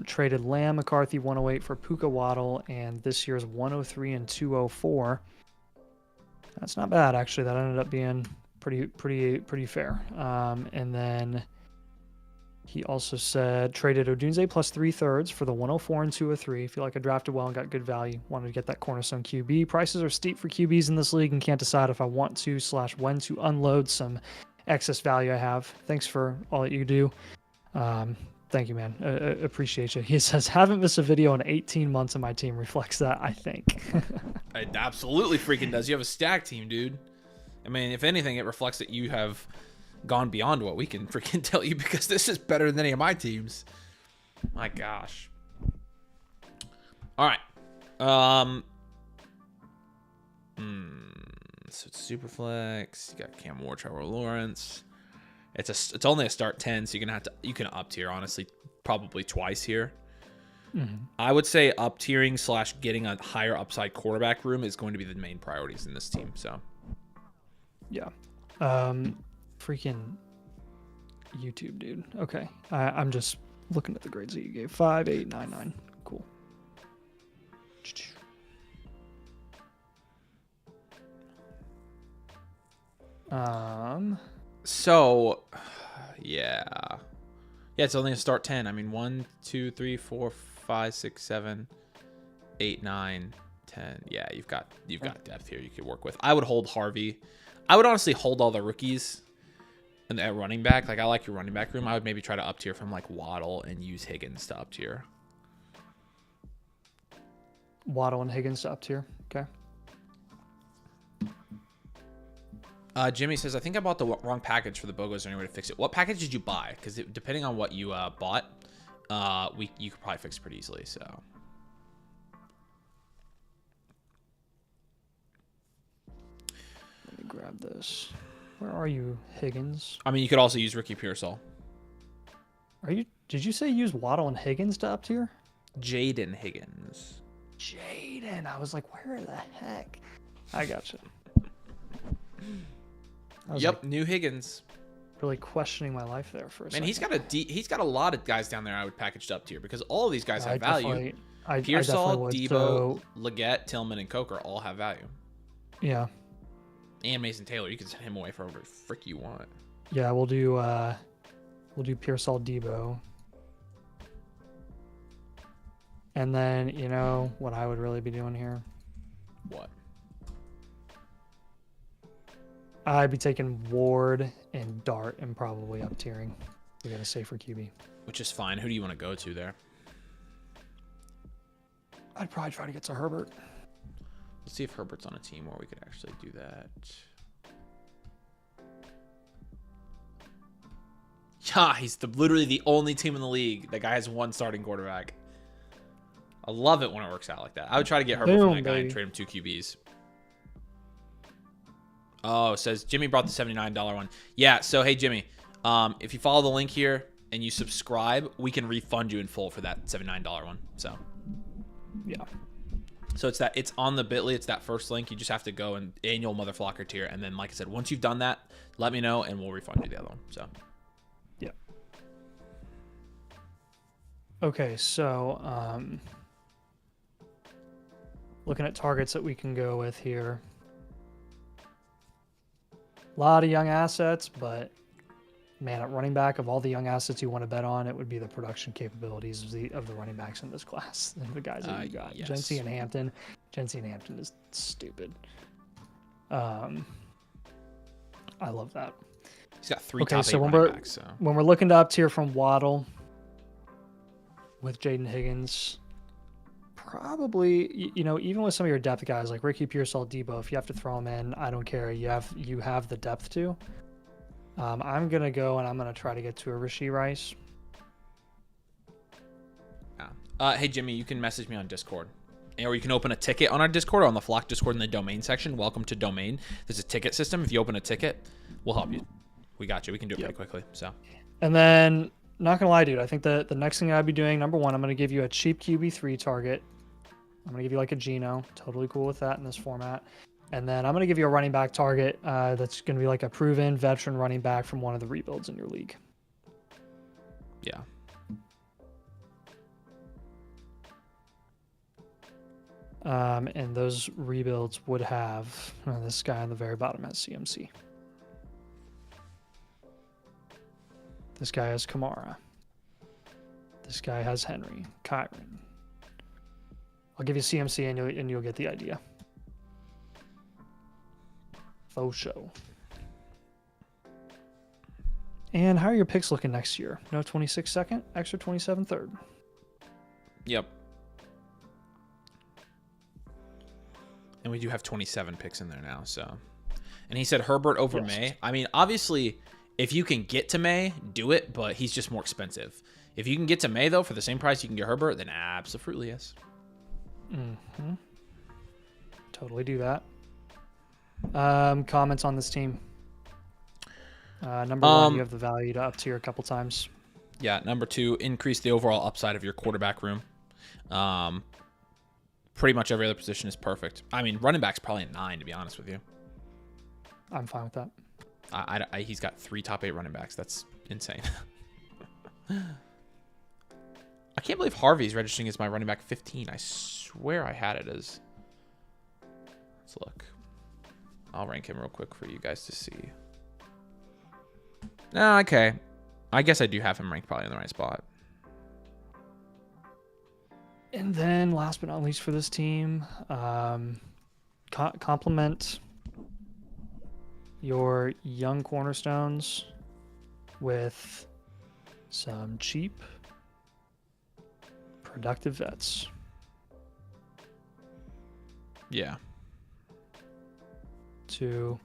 Traded Lamb, McCarthy 108 for Puka, Waddle, and this year's 103 and 204. That's not bad, actually. That ended up being pretty fair. And then he also said traded Odunze plus 3/3 for the 104 and 203. Feel like I drafted well and got good value. Wanted to get that cornerstone QB. Prices are steep for QBs in this league and can't decide if I want to / when to unload some excess value I have. Thanks for all that you do. Thank you, man. Appreciate you. He says, haven't missed a video in 18 months and my team reflects that, I think. It absolutely freaking does. You have a stack team, dude. I mean, if anything, it reflects that you have gone beyond what we can freaking tell you, because this is better than any of my teams. My gosh. All right. So it's Superflex. You got Cam Ward, Trevor Lawrence. It's only a start 10, so you can up tier, honestly, probably twice here. Mm-hmm. I would say up tiering / getting a higher upside quarterback room is going to be the main priorities in this team. So yeah. Freaking YouTube, dude. Okay. I'm just looking at the grades that you gave. 5, 8, 9, 9. Cool. So, yeah, it's only a start 10. I mean, 1, 2, 3, 4, 5, 6, 7, 8, 9, 10. Yeah, you've got depth here you could work with. I would hold Harvey. I would honestly hold all the rookies and at running back. Like, I like your running back room. I would maybe try to up tier from like Waddle and use Higgins to up tier. Waddle and Higgins to up tier. Okay. Jimmy says, I think I bought the wrong package for the BOGO. Is there any way to fix it? What package did you buy? Because depending on what you bought, you could probably fix it pretty easily. So. Let me grab this. Where are you, Higgins? I mean, you could also use Ricky Pearsall. Did you say use Waddle and Higgins to up tier? Jaden Higgins. Jaden. I was like, where the heck? I gotcha. Yep, new Higgins. Really questioning my life there for a second. Man, he's got a lot of guys down there I would package up tier, because all of these guys have value. Pearsall, Debo, Leggett, Tillman, and Coker all have value. Yeah. And Mason Taylor, you can send him away for whatever frick you want. Yeah, we'll do Pearsall, Debo. And then, you know what I would really be doing here? What? I'd be taking Ward and Dart and probably up tiering. We got a safer QB. Which is fine. Who do you want to go to there? I'd probably try to get to Herbert. Let's see if Herbert's on a team where we could actually do that. Yeah, he's literally the only team in the league. The guy has one starting quarterback. I love it when it works out like that. I would try to get Herbert from that guy and trade him 2 QBs. Oh, it says Jimmy brought the $79 one. Yeah, so hey, Jimmy, if you follow the link here and you subscribe, we can refund you in full for that $79 one. So, yeah. So it's on the bit.ly. It's that first link. You just have to go and annual Motherflocker tier. And then, like I said, once you've done that, let me know and we'll refund you the other one. So, yeah. Okay, so Looking at targets that we can go with here. A lot of young assets, but man, at running back, of all the young assets you want to bet on, it would be the production capabilities of the running backs in this class and the guys that you got. Yes. Jency and Hampton. Jency and Hampton is stupid. I love that. He's got 3 top 8 running backs. So when we're looking to up tier from Waddle with Jaden Higgins, probably, you know, even with some of your depth guys like Ricky Pearsall, Debo, if you have to throw them in, I don't care. You have the depth to. I'm gonna go and I'm gonna try to get to a Rashee Rice. Hey Jimmy, you can message me on Discord, or you can open a ticket on our Discord or on the Flock Discord in the domain section. Welcome to domain. There's a ticket system. If you open a ticket, we'll help you. We got you. We can do it pretty quickly. So, and then not gonna lie, dude, I think the next thing I'd be doing, number one, I'm gonna give you a cheap QB3 target. I'm gonna give you like a Geno. Totally cool with that in this format. And then I'm going to give you a running back target that's going to be like a proven veteran running back from one of the rebuilds in your league. Yeah. And those rebuilds would have this guy on the very bottom has CMC. This guy has Kamara. This guy has Henry, Kyron. I'll give you CMC and you'll get the idea. Faux show. And how are your picks looking next year? No 26 second, extra 27 third. Yep. And we do have 27 picks in there now, so. And he said Herbert over May. I mean, obviously, if you can get to May, do it, but he's just more expensive. If you can get to May, though, for the same price you can get Herbert, then absolutely yes. Mm-hmm. Totally do that. Comments on this team. Number one, you have the value to up tier a couple times. Yeah, number 2, increase the overall upside of your quarterback room. Pretty much every other position is perfect. I mean, running back's probably a 9, to be honest with you. I'm fine with that. He's got 3 top 8 running backs. That's insane. I can't believe Harvey's registering as my running back 15. I swear I had it as. Let's look. I'll rank him real quick for you guys to see. No, okay. I guess I do have him ranked probably in the right spot. And then last but not least for this team, complement your young cornerstones with some cheap, productive vets. Yeah. To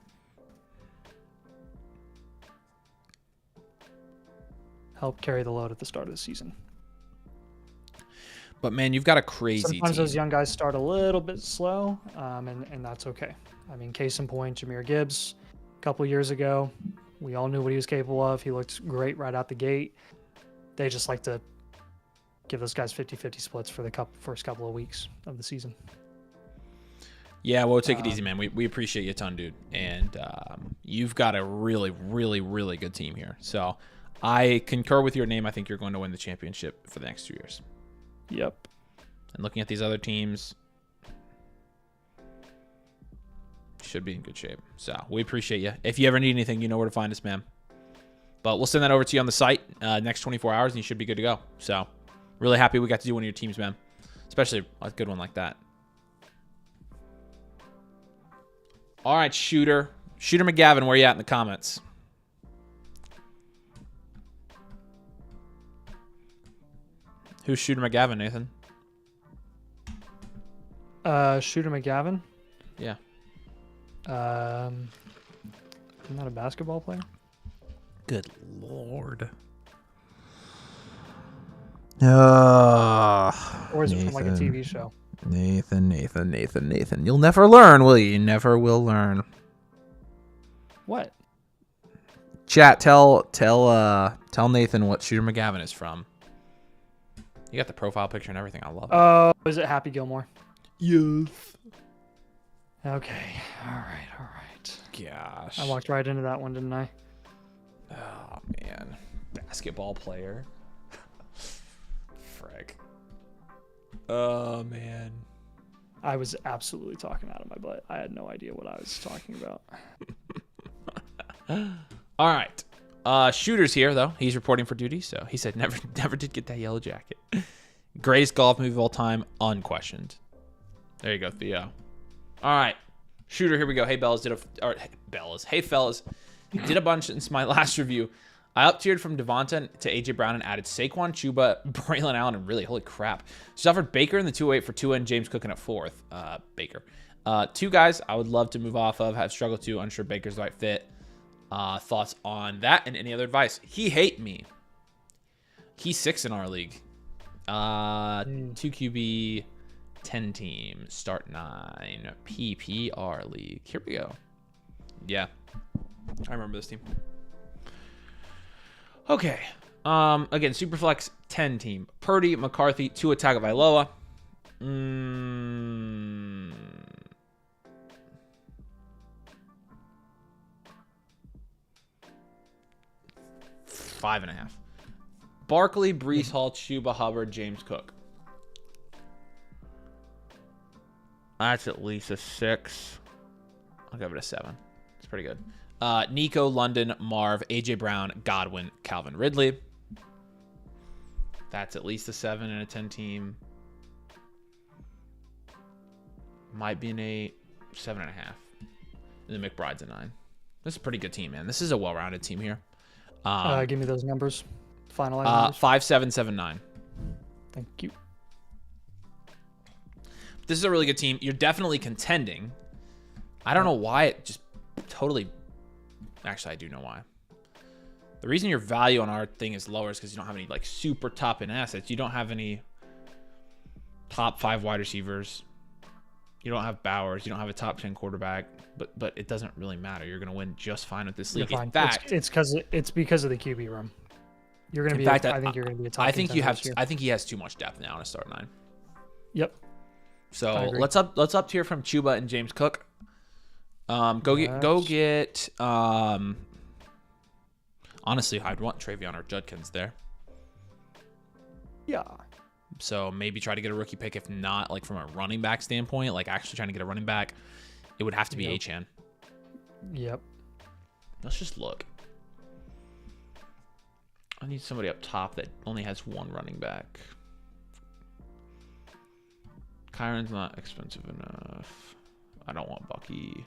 help carry the load at the start of the season. But man, you've got a crazy Sometimes team. those young guys start a little bit slow, and that's okay. I mean, case in point, Jahmyr Gibbs, a couple years ago, we all knew what he was capable of. He looked great right out the gate. They just like to give those guys 50-50 splits for the first couple of weeks of the season. Yeah, well, take it easy, man. We appreciate you a ton, dude. And you've got a really, really, really good team here. So I concur with your name. I think you're going to win the championship for the next 2 years. Yep. And looking at these other teams, should be in good shape. So we appreciate you. If you ever need anything, you know where to find us, man. But we'll send that over to you on the site next 24 hours, and you should be good to go. So really happy we got to do one of your teams, man. Especially a good one like that. All right, Shooter McGavin, where you at in the comments? Who's Shooter McGavin, Nathan? Shooter McGavin? Yeah. I'm not a basketball player. Good Lord. Or is it from like a TV show? Nathan. You'll never learn, will you? You never will learn. What? Chat, tell Nathan what Shooter McGavin is from. You got the profile picture and everything. I love it. Oh, is it Happy Gilmore? Yes. Okay. All right. Gosh. I walked right into that one, didn't I? Oh, man. Basketball player. Frick. Oh, man. I was absolutely talking out of my butt. I had no idea what I was talking about. All right. Shooter's here, though. He's reporting for duty, so he said never did get that yellow jacket. Greatest golf move of all time, unquestioned. There you go, Theo. All right. Shooter, here we go. Hey, Hey, fellas. Did a bunch since my last review. I up-tiered from Devonta to A.J. Brown and added Saquon, Chuba, Braylon Allen, and really, holy crap. Just offered Baker in the 208 for Tua and James Cook in at 4th. Baker. 2 guys I would love to move off of. Have struggled to. Unsure Baker's the right fit. Thoughts on that and any other advice? He hate me. He's 6 in our league. 2 QB, 10 team, start 9, PPR league. Here we go. Yeah, I remember this team. Okay. Again, Superflex 10 team. Purdy, McCarthy, Tua Tagovailoa. 5.5. Barkley, Breece Hall, Chuba Hubbard, James Cook. That's at least a 6. I'll give it a 7. It's pretty good. Nico, London, Marv, AJ Brown, Godwin, Calvin Ridley. That's at least a 7 and a 10 team. Might be an 8, 7.5. And then McBride's a 9. This is a pretty good team, man. This is a well-rounded team here. Give me those numbers. Finalize numbers. 5, 7, 7, 9. Thank you. This is a really good team. You're definitely contending. I don't know why it just totally... Actually, I do know why. The reason your value on our thing is lower is because you don't have any like super top-end assets. You don't have any top 5 wide receivers. You don't have Bowers. You don't have a top 10 quarterback. But it doesn't really matter. You're going to win just fine with this league. In fact, it's because of the QB room. You're going to be. I think you're going to be a top. I think you have. I think he has too much depth now in a start 9. Yep. So let's up tier from Chuba and James Cook. Go get. Honestly, I'd want Travion or Judkins there. Yeah. So maybe try to get a rookie pick. If not, like from a running back standpoint, like actually trying to get a running back, it would have to be Achane. Yep. Let's just look. I need somebody up top that only has 1 running back. Kyron's not expensive enough. I don't want Bucky.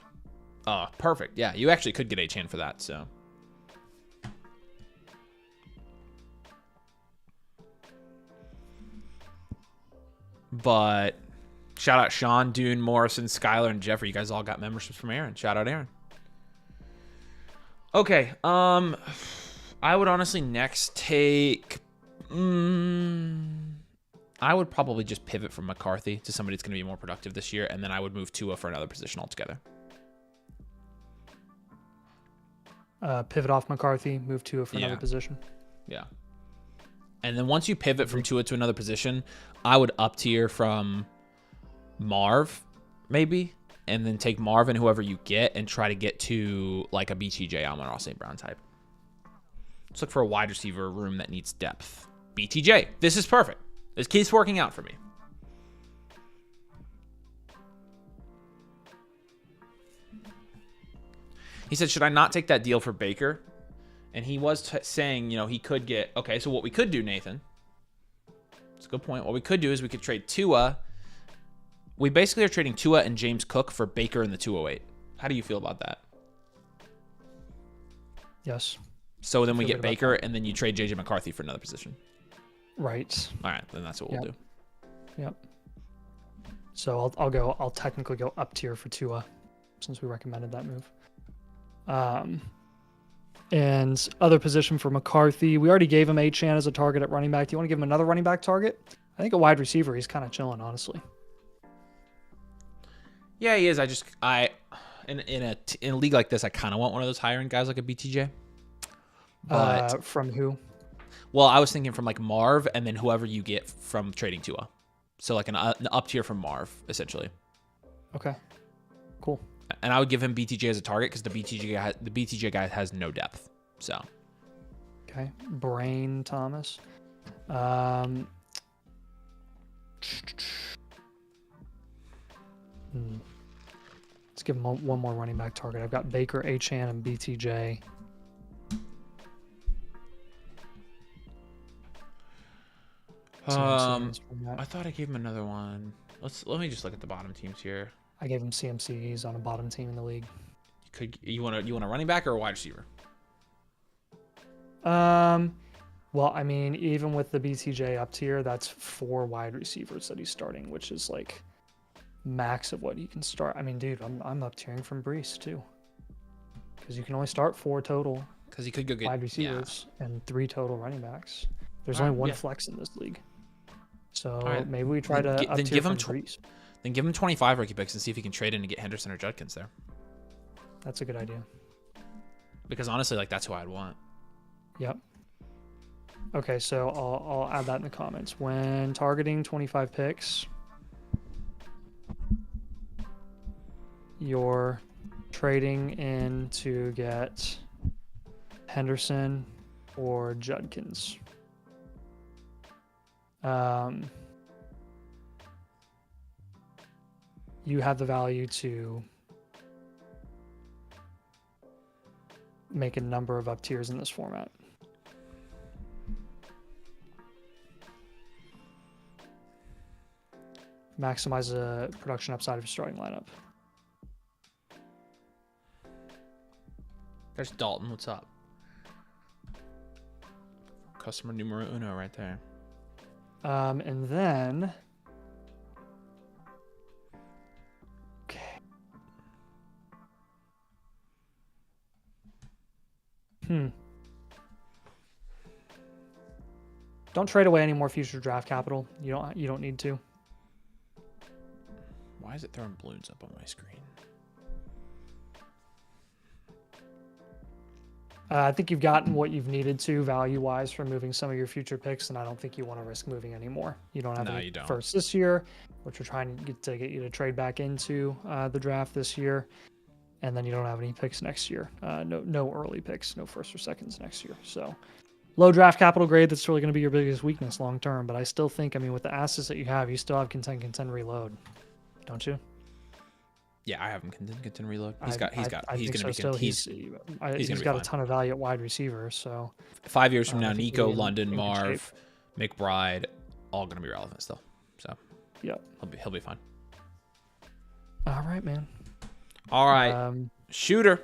Oh, perfect. Yeah, you actually could get Achane for that, so. But shout out Sean, Dune, Morrison, Skylar, and Jeffrey. You guys all got memberships from Aaron. Shout out Aaron. Okay. I would honestly next take. I would probably just pivot from McCarthy to somebody that's going to be more productive this year, and then I would move Tua for another position altogether. Pivot off McCarthy, move Tua for another position. Yeah. And then once you pivot from Tua to another position, I would up tier from Marv, maybe, and then take Marv and whoever you get and try to get to like a BTJ Amon-Ra St. Brown type. Let's look for a wide receiver room that needs depth. BTJ. This is perfect. This keeps working out for me. He said, should I not take that deal for Baker? And he was saying, he could get... Okay, so what we could do, Nathan... That's a good point. What we could do is we could trade Tua. We basically are trading Tua and James Cook for Baker in the 208. How do you feel about that? Yes. So then we get Baker, and then you trade JJ McCarthy for another position. Right. All right, then that's what we'll do. Yep. So I'll technically go up tier for Tua, since we recommended that move. And other position for McCarthy, we already gave him Achane as a target at running back. Do you want to give him another running back target? I think a wide receiver, he's kind of chilling, honestly. Yeah, he is. In a league like this, I kind of want one of those higher end guys like a BTJ. But from who? Well, I was thinking from like Marv, and then whoever you get from trading Tua. So like an up tier from Marv, essentially. Okay. Cool. And I would give him BTJ as a target because the BTJ guy has no depth. So. Okay. Brain Thomas. Let's give him one more running back target. I've got Baker, Achane, and BTJ. I thought I gave him another one. Let me just look at the bottom teams here. I gave him CMCs on a bottom team in the league. You want a running back or a wide receiver? Well, I mean, even with the BTJ up tier, that's 4 wide receivers that he's starting, which is like max of what he can start. I mean, dude, I'm up tiering from Brees too, because you can only start 4 total. Because he could go get wide receivers and 3 total running backs. There's only 1 flex in this league, so maybe we try to up tier from Brees. Then give him 25 rookie picks and see if he can trade in and get Henderson or Judkins there. That's a good idea. Because honestly, like that's who I'd want. Yep. Okay, so I'll add that in the comments. When targeting 25 picks, you're trading in to get Henderson or Judkins. You have the value to make a number of up tiers in this format. Maximize the production upside of your starting lineup. There's Dalton. What's up? Customer numero uno right there. And then... Okay. Don't trade away any more future draft capital. You don't need to. Why is it throwing balloons up on my screen? I think you've gotten what you've needed to value-wise for moving some of your future picks, and I don't think you want to risk moving anymore. You don't have any first this year, which we're trying to get you to trade back into the draft this year, and then you don't have any picks next year. No early picks, no first or seconds next year. So low draft capital grade, that's really going to be your biggest weakness long term. But I still think, I mean, with the assets that you have, you still have contend reload, don't you? Yeah, I have him contend reload. He's got a ton of value at wide receiver. So 5 years from now, Nico, London, Marv, McBride, all going to be relevant still. So yeah, he'll be fine. All right, man. All right, Shooter,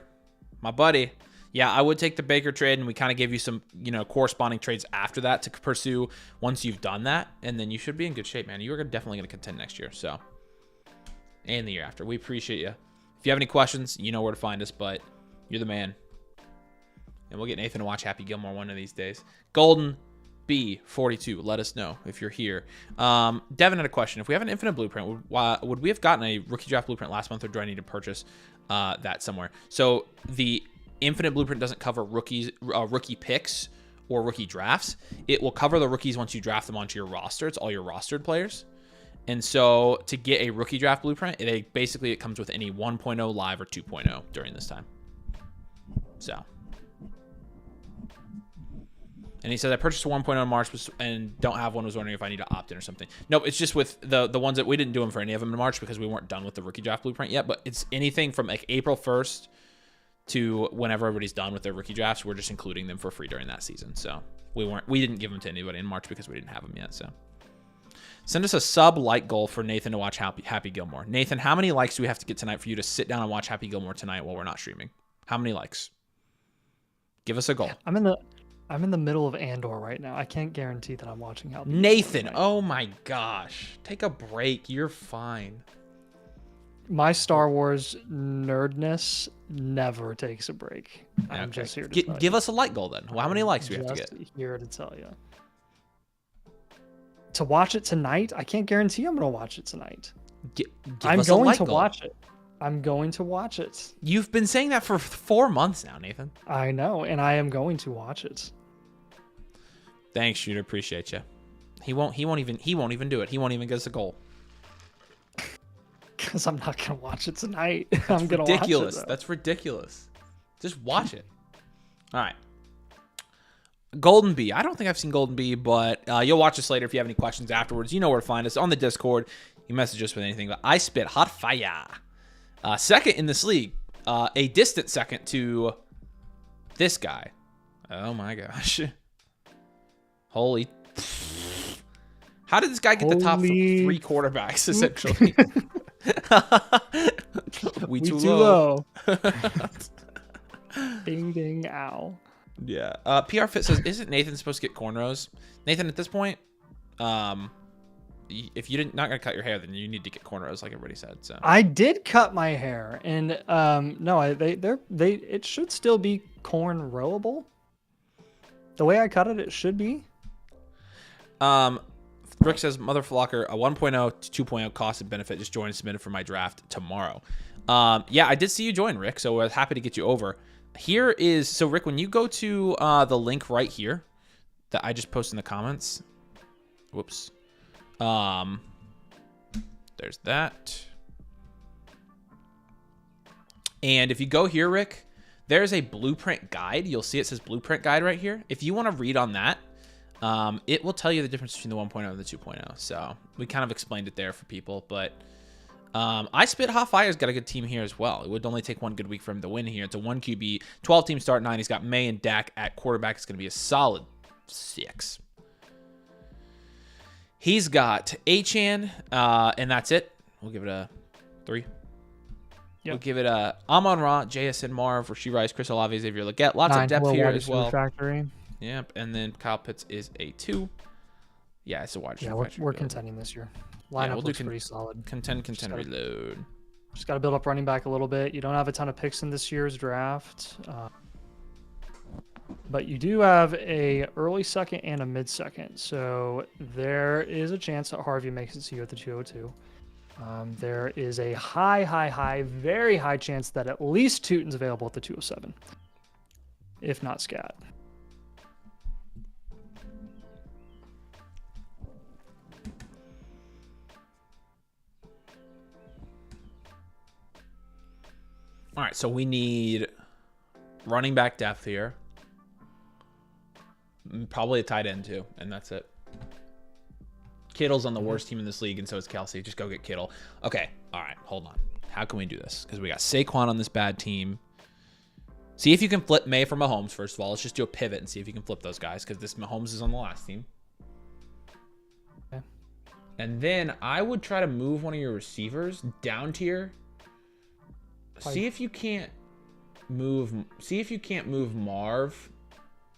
my buddy. Yeah, I would take the Baker trade, and we kind of gave you some, corresponding trades after that to pursue once you've done that, and then you should be in good shape, man. You are definitely going to contend next year, so. And the year after. We appreciate you. If you have any questions, you know where to find us, but you're the man. And we'll get Nathan to watch Happy Gilmore one of these days. Golden B42, let us know if you're here. Devin had a question. If we have an infinite blueprint, would we have gotten a rookie draft blueprint last month, or do I need to purchase that somewhere? So the infinite blueprint doesn't cover rookie picks or rookie drafts. It will cover the rookies once you draft them onto your roster. It's all your rostered players. And so to get a rookie draft blueprint, it comes with any 1.0 live or 2.0 during this time. So. And he says, I purchased a 1.0 in March and don't have one. Was wondering if I need to opt in or something. Nope, it's just with the ones that we didn't do them for any of them in March because we weren't done with the rookie draft blueprint yet. But it's anything from like April 1st to whenever everybody's done with their rookie drafts. We're just including them for free during that season. So we didn't give them to anybody in March because we didn't have them yet. So. Send us a sub-like goal for Nathan to watch Happy Gilmore. Nathan, how many likes do we have to get tonight for you to sit down and watch Happy Gilmore tonight while we're not streaming? How many likes? Give us a goal. I'm in the middle of Andor right now. I can't guarantee that I'm watching Happy Nathan, Gilmore oh my gosh. Take a break. You're fine. My Star Wars nerdness never takes a break. I'm just here to give us a like goal then. Well, how many likes do we have to get? Here to tell you. To watch it tonight, I can't guarantee I'm going to watch it tonight. I'm going to watch it. I'm going to watch it. You've been saying that for 4 months now, Nathan. I know, and I am going to watch it. Thanks, Shooter. Appreciate you. He won't even do it. He won't even get us a goal. Because I'm not going to watch it tonight. I'm going to watch it. That's ridiculous. Just watch it. All right. Golden Bee. I don't think I've seen Golden Bee, but you'll watch this later if you have any questions afterwards. You know where to find us on the Discord. you message us with anything. But I spit hot fire. Second in this league, a distant second to this guy. Oh my gosh. Holy. How did this guy get the top 3 quarterbacks, essentially? we too low. Ding, ding, ow. Yeah. PR Fit says, isn't Nathan supposed to get cornrows? Nathan, at this point, if you not gonna cut your hair, then you need to get cornrows, like everybody said. So I did cut my hair, and no, it should still be cornrowable. The way I cut it, it should be. Rick says, Motherflocker, a 1.0 to 2.0 cost and benefit. Just join and submit it for my draft tomorrow. Yeah, I did see you join, Rick, so I was happy to get you over. Here is, so Rick, when you go to the link right here that I just posted in the comments, whoops. There's that. And if you go here, Rick, there's a blueprint guide. You'll see it says blueprint guide right here. If you want to read on that, it will tell you the difference between the 1.0 and the 2.0. So we kind of explained it there for people, but I Spit Hot Fire's got a good team here as well. It would only take one good week for him to win here. It's a 1 QB, 12 team start 9. He's got May and Dak at quarterback. It's going to be a solid 6. He's got Achan, and that's it. We'll give it a 3. Yep. We'll give it a Amon-Ra, JSN Marv, Rasheed Rice, Chris Olave, Xavier Legette. Lots of depth here as well. Factory. Yep, and then Kyle Pitts is a 2. Yeah, it's a wide receiver. Yeah, we're contending this year. Lineup looks pretty solid. Contend, reload. Just got to build up running back a little bit. You don't have a ton of picks in this year's draft, but you do have a early second and a mid second. So there is a chance that Harvey makes it to you at the 202. There is a very high chance that at least Tootin's available at the 207, if not Scat. All right, so we need running back depth here. Probably a tight end too, and that's it. Kittle's on the worst team in this league, and so is Kelsey. Just go get Kittle. Okay, all right, hold on. How can we do this? Because we got Saquon on this bad team. See if you can flip May for Mahomes, first of all. Let's just do a pivot and see if you can flip those guys, because this Mahomes is on the last team. Okay. And then I would try to move one of your receivers down tier. See if you can't move. See if you can't move Marv.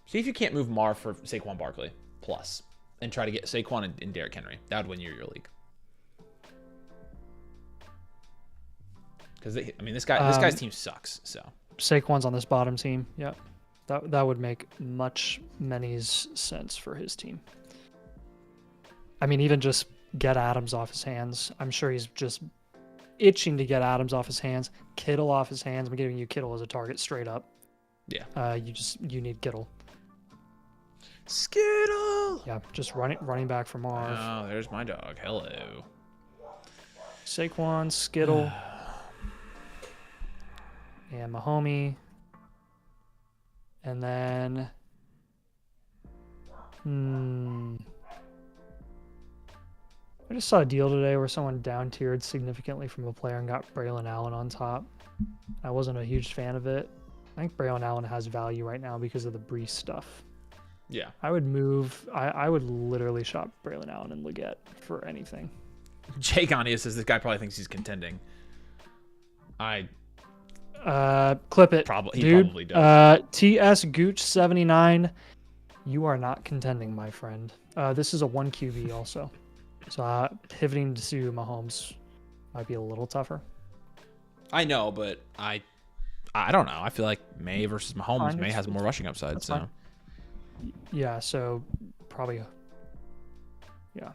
See if you can't move Marv for Saquon Barkley plus, and try to get Saquon and Derrick Henry. That would win you your league. Because I mean, this guy's team sucks. So Saquon's on this bottom team. Yep, that would make many's sense for his team. I mean, even just get Adams off his hands. I'm sure he's just itching to get Adams off his hands, Kittle off his hands. I'm giving you Kittle as a target straight up. Yeah. You need Kittle. Skittle. Yeah, just running back for Marv. Oh, there's my dog. Hello. Saquon, Skittle, and Mahomie, and then I just saw a deal today where someone down-tiered significantly from a player and got Braylon Allen on top. I wasn't a huge fan of it. I think Braylon Allen has value right now because of the Brees stuff. Yeah. I would move. I would literally shop Braylon Allen and Legette for anything. Jake Ania says this guy probably thinks he's contending. Clip it. Probably, dude. He probably does. TS Gooch 79. You are not contending, my friend. This is a 1 QB also. So pivoting to Mahomes might be a little tougher. I know, but I don't know. I feel like May versus Mahomes. Fine, May has more rushing upside. So fine. Yeah, so probably yeah.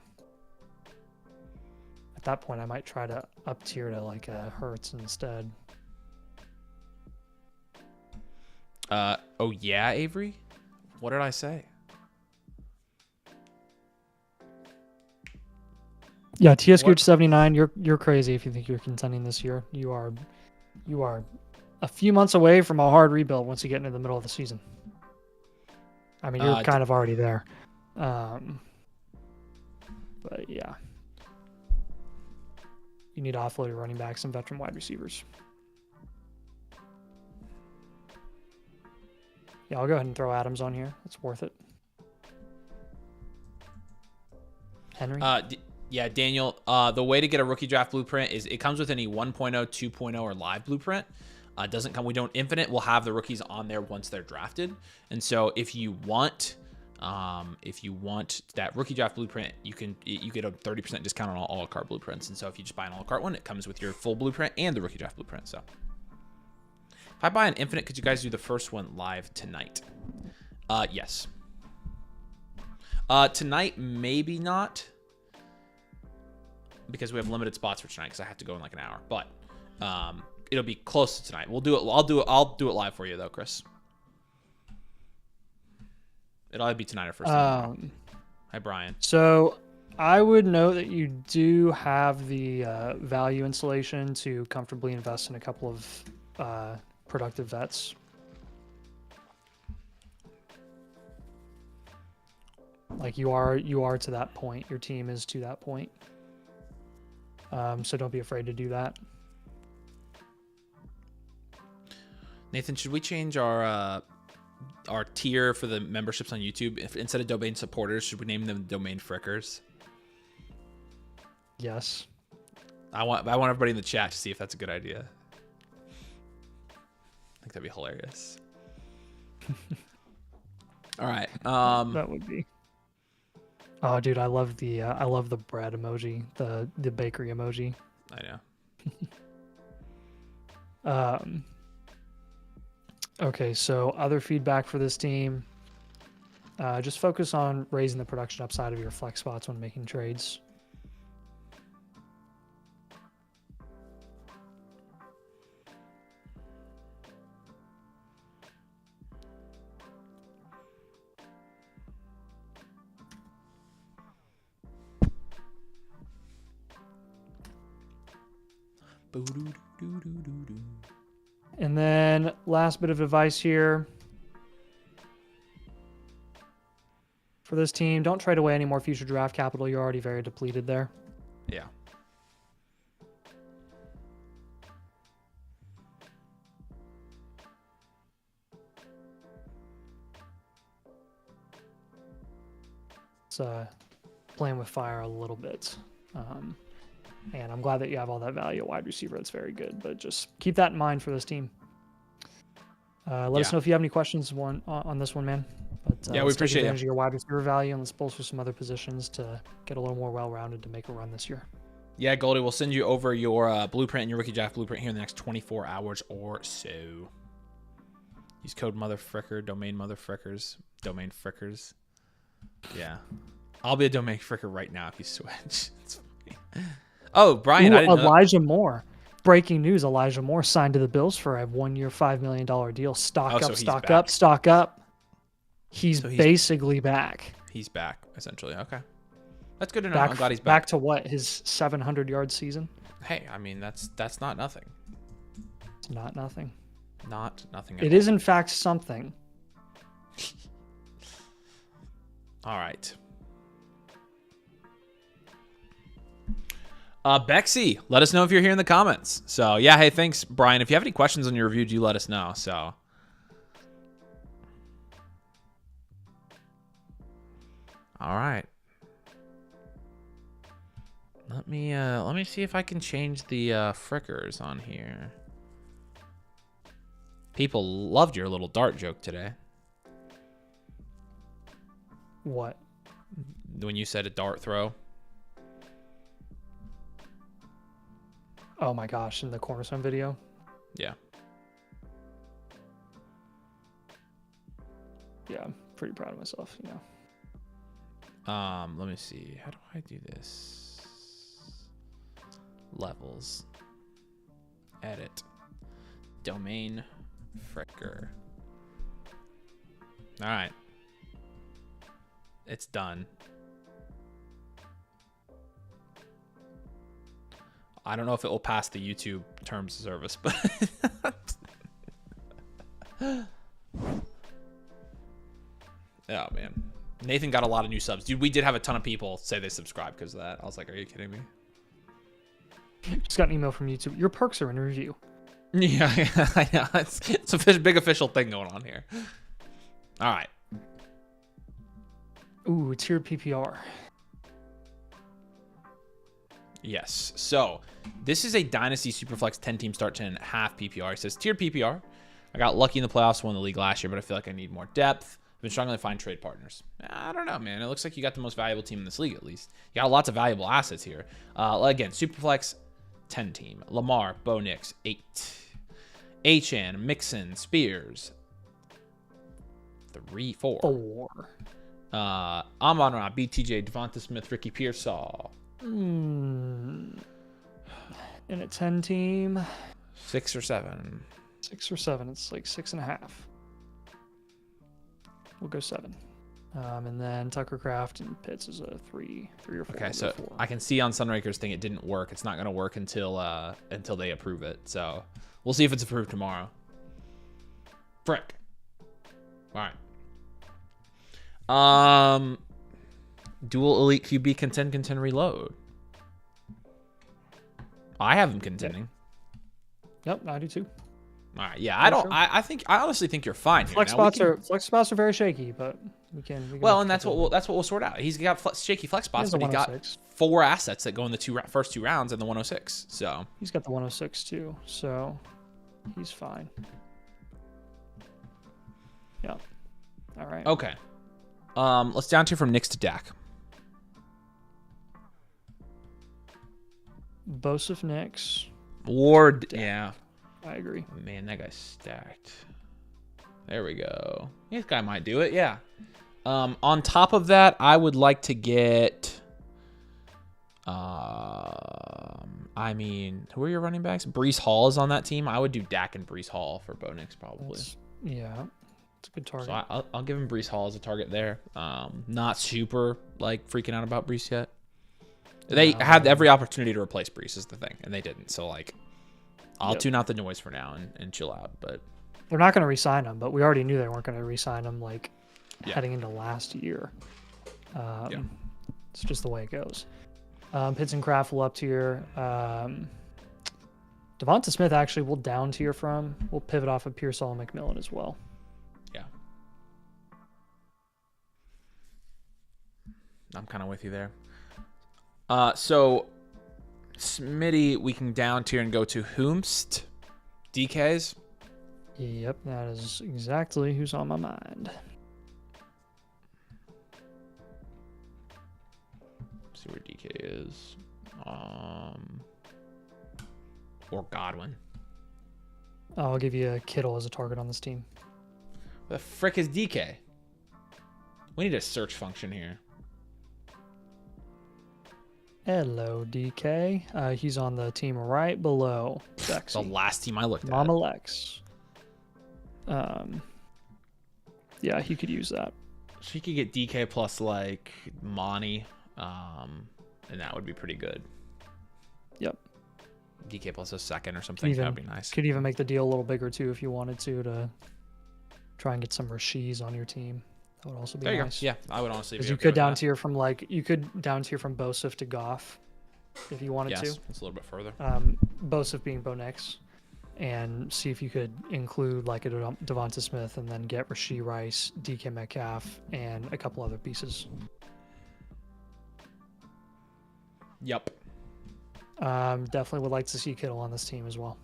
At that point, I might try to up tier to like a Hurts instead. Oh yeah, Avery. What did I say? Yeah, TS Gooch 79. You're crazy if you think you're contending this year. You are a few months away from a hard rebuild once you get into the middle of the season. I mean, you're kind of already there. But yeah. you need to offload your running backs and veteran wide receivers. Yeah, I'll go ahead and throw Adams on here. It's worth it. Henry? Yeah, Daniel, the way to get a rookie draft blueprint is it comes with any 1.0, 2.0, or live blueprint. Doesn't come, we don't infinite. We'll have the rookies on there once they're drafted. And so if you want that rookie draft blueprint, you get a 30% discount on all a la carte blueprints. And so if you just buy an a la carte one, it comes with your full blueprint and the rookie draft blueprint. So if I buy an infinite, could you guys do the first one live tonight? Yes. Tonight, maybe not, because we have limited spots for tonight because I have to go in like an hour, but it'll be close to tonight. We'll do it. I'll do it live for you though, Chris. It'll either be tonight or first thing tomorrow. Hi, Brian. So I would note that you do have the value insulation to comfortably invest in a couple of productive vets. Like you are to that point. Your team is to that point. So don't be afraid to do that. Nathan, should we change our tier for the memberships on YouTube? If instead of domain supporters, should we name them domain frickers? Yes. I want everybody in the chat to see if that's a good idea. I think that'd be hilarious. All right. That would be. Oh, dude, I love the bread emoji, the bakery emoji. I know. Okay, so other feedback for this team. Just focus on raising the production upside of your flex spots when making trades. And then last bit of advice here for this team, don't trade away any more future draft capital. You're already very depleted there. Yeah. It's playing with fire a little bit. And I'm glad that you have all that value at wide receiver. That's very good. But just keep that in mind for this team. Let us know if you have any questions on this one, man. But, yeah, we appreciate it. Your wide receiver value, and let's bolster some other positions to get a little more well-rounded to make a run this year. Yeah, Goldie, we'll send you over your blueprint and your rookie draft blueprint here in the next 24 hours or so. Use code Motherfricker, domain Motherfrickers, domain frickers. Yeah. I'll be a domain fricker right now if you switch. Oh, Brian, I didn't know. Elijah Moore. Breaking news, Elijah Moore signed to the Bills for a 1-year, $5 million deal. Stock up. He's basically back. He's back, essentially. Okay. That's good to know. I'm glad he's back. Back to what? His 700-yard season? Hey, I mean, that's not nothing. It's not nothing. Not nothing at all. It is, in fact, something. All right. Bexy, let us know if you're here in the comments. So, yeah, hey, thanks, Brian. If you have any questions on your review, do let us know. So, all right. Let me see if I can change the frickers on here. People loved your little dart joke today. What? When you said a dart throw. Oh my gosh, in the Cornerstone video? Yeah. Yeah, I'm pretty proud of myself, you know. Let me see. How do I do this? Levels. Edit. Domain fricker. All right. It's done. I don't know if it will pass the YouTube terms of service, but oh man, Nathan got a lot of new subs, dude. We did have a ton of people say they subscribed because of that. I was like, are you kidding me? Just got an email from YouTube. Your perks are in review. Yeah, I know. It's a big official thing going on here. All right. Ooh, tiered PPR. Yes. So this is a Dynasty Superflex 10-team start 10.5 PPR. It says tiered PPR. I got lucky in the playoffs, won the league last year, but I feel like I need more depth. I've been struggling to find trade partners. I don't know, man. It looks like you got the most valuable team in this league, at least. You got lots of valuable assets here. Again, Superflex 10-team. Lamar, Bo Nix, 8. Achan, Mixon, Spears, 4. 4. Amon-Ra, BTJ, Devonta Smith, Ricky Pearsall. In a 10-team. 6 or 7. 6 or 7. It's like 6.5. We'll go 7. And then Tucker Craft and Pitts is a 3 or 4. Okay, so 4. I can see on Sunraker's thing it didn't work. It's not going to work until they approve it. So we'll see if it's approved tomorrow. Frick. All right. Dual Elite QB contend reload. I have him contending. Yep, I do too. All right, yeah, I honestly think you're fine here. Flex spots are very shaky, but we can well, and that's what we'll sort out. He's got shaky flex spots, but he got 4 assets that go in the first 2 rounds and the 106. So he's got the 106 too, so he's fine. Yeah. All right. Okay. Let's down tier from Knicks to Dak. Bosif Knicks. Ward, yeah. I agree. Man, that guy's stacked. There we go. This guy might do it, yeah. On top of that, I would like to get... I mean, who are your running backs? Breece Hall is on that team. I would do Dak and Breece Hall for Bo Nix, probably. Yeah, it's a good target. So I'll give him Breece Hall as a target there. Not super, like, freaking out about Breece yet. They had every opportunity to replace Breece is the thing, and they didn't. So, like, I'll tune out the noise for now and chill out. But they're not going to re-sign him, but we already knew they weren't going to re-sign him, like, heading into last year. It's just the way it goes. Pitts and Kraft will up tier. Devonta Smith, actually, we'll down tier from. We'll pivot off of Pearsall and McMillan as well. Yeah. I'm kind of with you there. So, Smitty, we can down tier and go to Whomst. DKs? Yep, that is exactly who's on my mind. See where DK is. Or Godwin. I'll give you a Kittle as a target on this team. The frick is DK? We need a search function here. Hello, DK. He's on the team right below Sexy. The last team I looked at. Mama Lex. Yeah, he could use that. So he could get DK plus, like, Monty. And that would be pretty good. Yep. DK plus a second or something. That would be nice. Could even make the deal a little bigger, too, if you wanted to try and get some Rashees on your team. That would also be nice. Yeah, I would honestly. Because you could down tier from Bosif to Goff, if you wanted to. Yes, it's a little bit further. Bosif being Bo Nix, and see if you could include like a Devonta Smith and then get Rashee Rice, DK Metcalf, and a couple other pieces. Yep. Definitely would like to see Kittle on this team as well.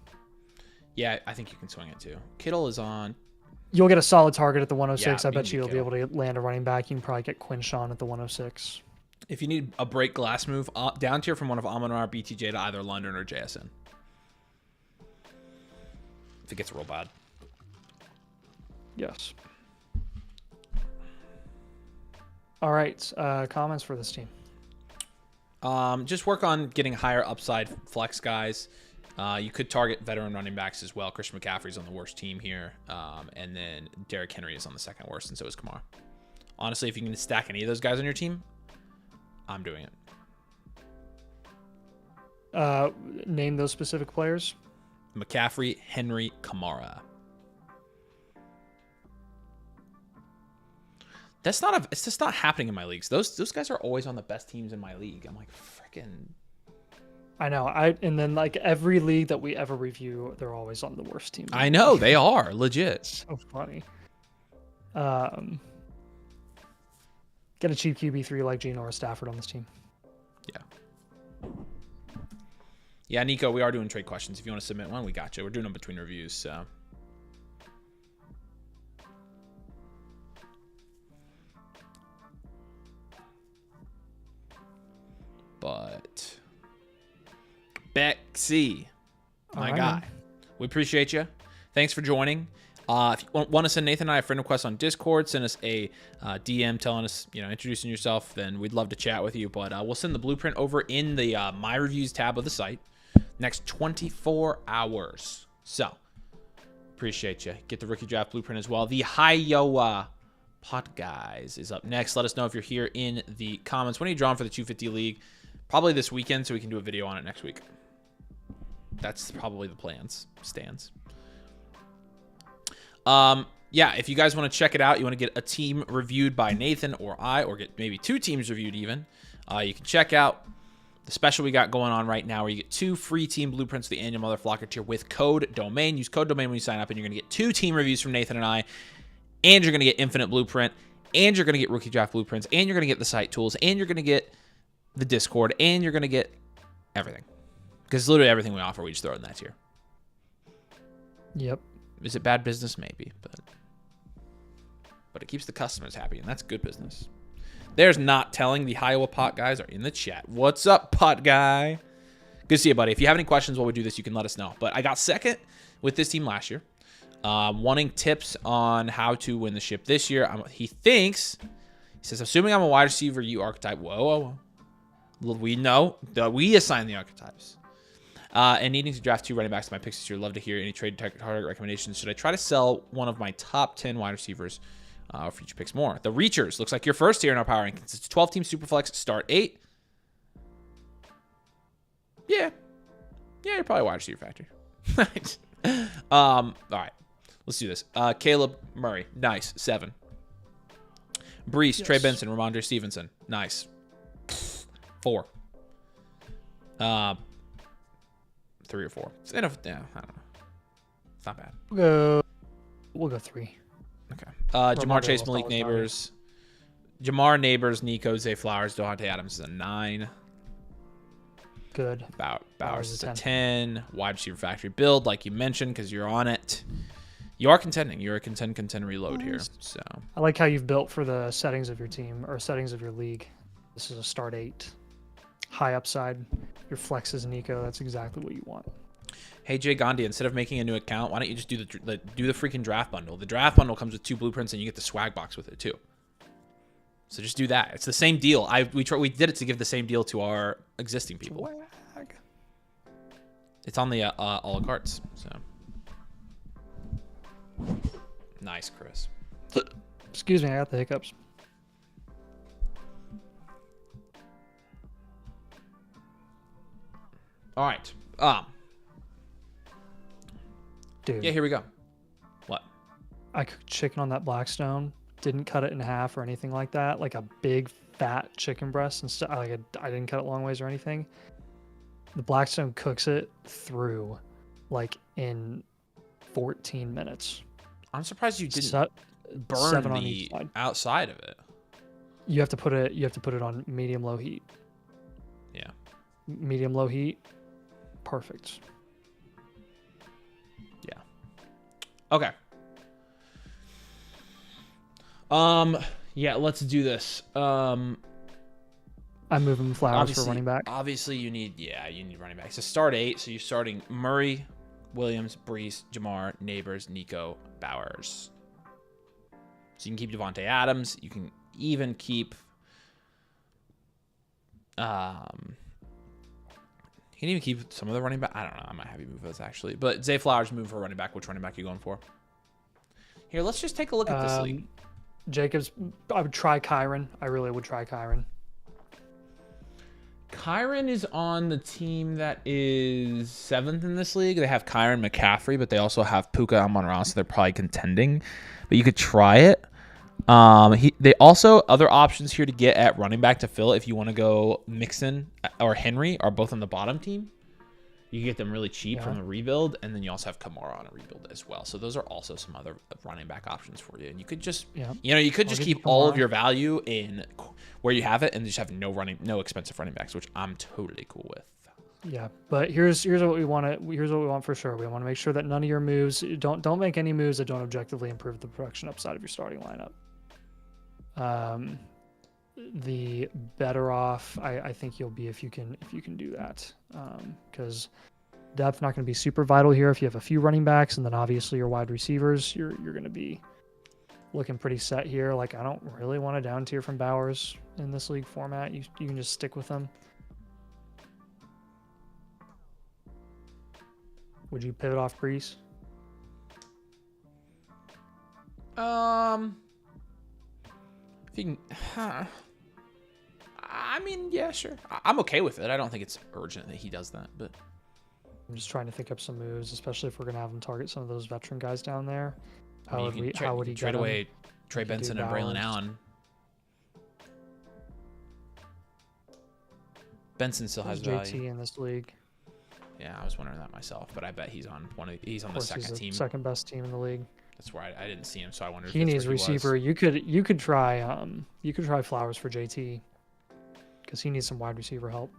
Yeah, I think you can swing it too. Kittle is on. You'll get a solid target at the 106. Yeah, I bet you'll be able to land a running back. You can probably get Quinshawn at the 106. If you need a break glass move, down tier from one of Amon-Ra, BTJ to either London or JSN. If it gets real bad. Yes. All right. Comments for this team. Just work on getting higher upside flex guys. You could target veteran running backs as well. Christian McCaffrey's on the worst team here. And then Derrick Henry is on the second worst, and so is Kamara. Honestly, if you can stack any of those guys on your team, I'm doing it. Name those specific players. McCaffrey, Henry, Kamara. It's just not happening in my leagues. Those guys are always on the best teams in my league. I'm like, freaking I know. And then like every league that we ever review, they're always on the worst team. I know they are legit. So funny. Get a cheap QB3 like Geno or Stafford on this team. Yeah. Yeah, Nico, we are doing trade questions. If you want to submit one, we got you. We're doing them between reviews, so. But Bexy, my guy, we appreciate you. Thanks for joining. If you want to send Nathan and I a friend request on Discord, send us a DM telling us, introducing yourself, then we'd love to chat with you. But we'll send the blueprint over in the My Reviews tab of the site next 24 hours. So, appreciate you. Get the rookie draft blueprint as well. The Iowa Pot Guys is up next. Let us know if you're here in the comments. When are you drawing for the 250 League? Probably this weekend, so we can do a video on it next week. That's probably the stands. Yeah, if you guys want to check it out, you want to get a team reviewed by Nathan or I, or get maybe 2 teams reviewed even, you can check out the special we got going on right now where you get 2 free team blueprints for the annual Motherflocker tier with code DOMAIN. Use code DOMAIN when you sign up, and you're going to get 2 team reviews from Nathan and I, and you're going to get infinite blueprint, and you're going to get rookie draft blueprints, and you're going to get the site tools, and you're going to get the Discord, and you're going to get everything. Because literally everything we offer, we just throw in that tier. Yep. Is it bad business? Maybe, but it keeps the customers happy, and that's good business. There's Not Telling. The Iowa Pot Guys are in the chat. What's up, Pot Guy? Good to see you, buddy. If you have any questions while we do this, you can let us know. But I got second with this team last year. Wanting tips on how to win the ship this year. He says, assuming I'm a wide receiver, you archetype. Whoa. We know that we assign the archetypes. And needing to draft 2 running backs to my picks this year. Love to hear any trade target recommendations. Should I try to sell one of my top 10 wide receivers or future picks more? The Reachers looks like your first tier in our power rankings. It's 12-team Superflex, start 8. Yeah, you're probably wide receiver factory. All right, let's do this. Caleb Murray, nice, 7. Brees, yes. Trey Benson, Ramondre Stevenson, nice, 4. 3 or 4. It's enough. Yeah, I don't know. It's not bad. We'll go 3. Okay. Jamar Chase, Malik Neighbors. Jamar Neighbors, Nico, Zay Flowers, Devontae Adams is a 9. Good. Bowers is a 10. Wide receiver factory build, like you mentioned, because you're on it. You are contending. You're a contend reload here. So I like how you've built for the settings of your team or settings of your league. This is a start 8. High upside. Your flex is Nico. That's exactly what you want. Hey Jay Gandhi, instead of making a new account, why don't you just do the freaking draft bundle? The draft bundle comes with 2 blueprints, and you get the swag box with it too. So just do that. It's the same deal. We did it to give the same deal to our existing people. Swag. It's on the a la cartes. So nice, Chris. Excuse me, I got the hiccups. All right. Dude. Yeah, here we go. What? I cooked chicken on that Blackstone. Didn't cut it in half or anything like that. Like a big fat chicken breast and stuff. I didn't cut it long ways or anything. The Blackstone cooks it through like in 14 minutes. I'm surprised you didn't burn the outside of it. You have to put it on medium low heat. Yeah. Medium low heat. Perfect. Yeah. Okay. Yeah, let's do this. I'm moving Flowers for running back. Obviously you need running backs. So start 8, so you're starting Murray, Williams, Brees, Jamar, Neighbors, Nico, Bowers. So you can keep Devontae Adams, you can even keep you can even keep some of the running back. I don't know. I might have you move those actually. But Zay Flowers move for running back. Which running back are you going for? Here, let's just take a look at this league. Jacobs, I would try Kyron. I really would try Kyron. Kyron is on the team that is 7th in this league. They have Kyron McCaffrey, but they also have Puka Amon-Ra, so they're probably contending. But you could try it. They also other options here to get at running back to fill if you want to go Mixon or Henry are both on the bottom team. You can get them really cheap from the rebuild, and then you also have Kamara on a rebuild as well. So those are also some other running back options for you. And you could just, you could just keep all of your value in where you have it, and just have no expensive running backs, which I'm totally cool with. Yeah, but here's what we want to here's what we want for sure. We want to make sure that none of your moves don't make any moves that don't objectively improve the production upside of your starting lineup. The better off I think you'll be if you can do that, because depth not going to be super vital here. If you have a few running backs and then obviously your wide receivers, you're going to be looking pretty set here. Like, I don't really want to down tier from Bowers in this league format. You can just stick with them. Would you pivot off Brees? If you can, I mean, yeah, sure. I'm okay with it. I don't think it's urgent that he does that, but I'm just trying to think up some moves, especially if we're gonna have him target some of those veteran guys down there. How would he trade away Trey Benson and Braylon Allen? Benson still has JT value in this league. Yeah, I was wondering that myself, but I bet he's on the second team. Second best team in the league. That's where I didn't see him, so I wondered. He needs receiver. You could try Flowers for JT, because he needs some wide receiver help.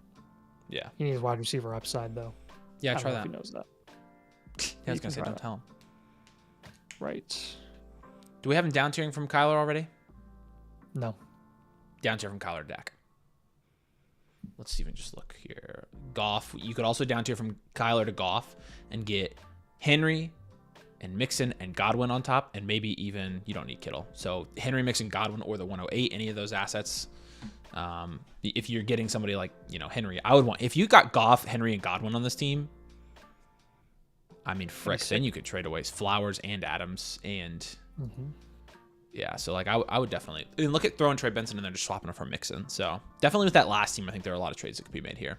Yeah. He needs wide receiver upside though. Yeah, try that. If he knows that. Yeah, I was gonna say, don't tell him. Right. Do we have him down tiering from Kyler already? No. Down tier from Kyler to Dak. Let's even just look here. Goff. You could also down tier from Kyler to Goff and get Henry and Mixon and Godwin on top, and maybe even you don't need Kittle. So Henry, Mixon, Godwin, or the 108, any of those assets. If you're getting somebody like Henry, I would want, if you got Goff, Henry, and Godwin on this team. I mean, frick, then you could trade away Flowers and Adams and. Yeah, so like I would definitely look at throwing Trey Benson and then just swapping him for Mixon. So definitely with that last team, I think there are a lot of trades that could be made here.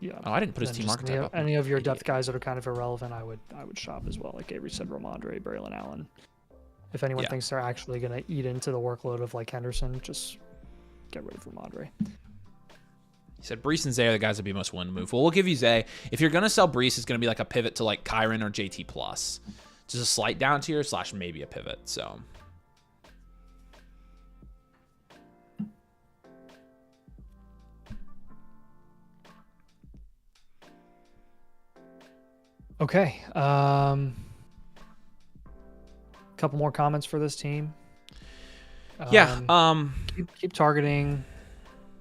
Yeah. Oh, I didn't put his team archetype up. Any of your depth guys that are kind of irrelevant, I would shop as well. Like Avery said, Ramondre, Braylon Allen. If anyone thinks they're actually going to eat into the workload of like Henderson, just get rid of Ramondre. He said Brees and Zay are the guys that be most win move. Well, we'll give you Zay. If you're going to sell Brees, it's going to be like a pivot to like Kyron or JT plus. Just a slight down tier / maybe a pivot. So. Okay. Couple more comments for this team. Keep targeting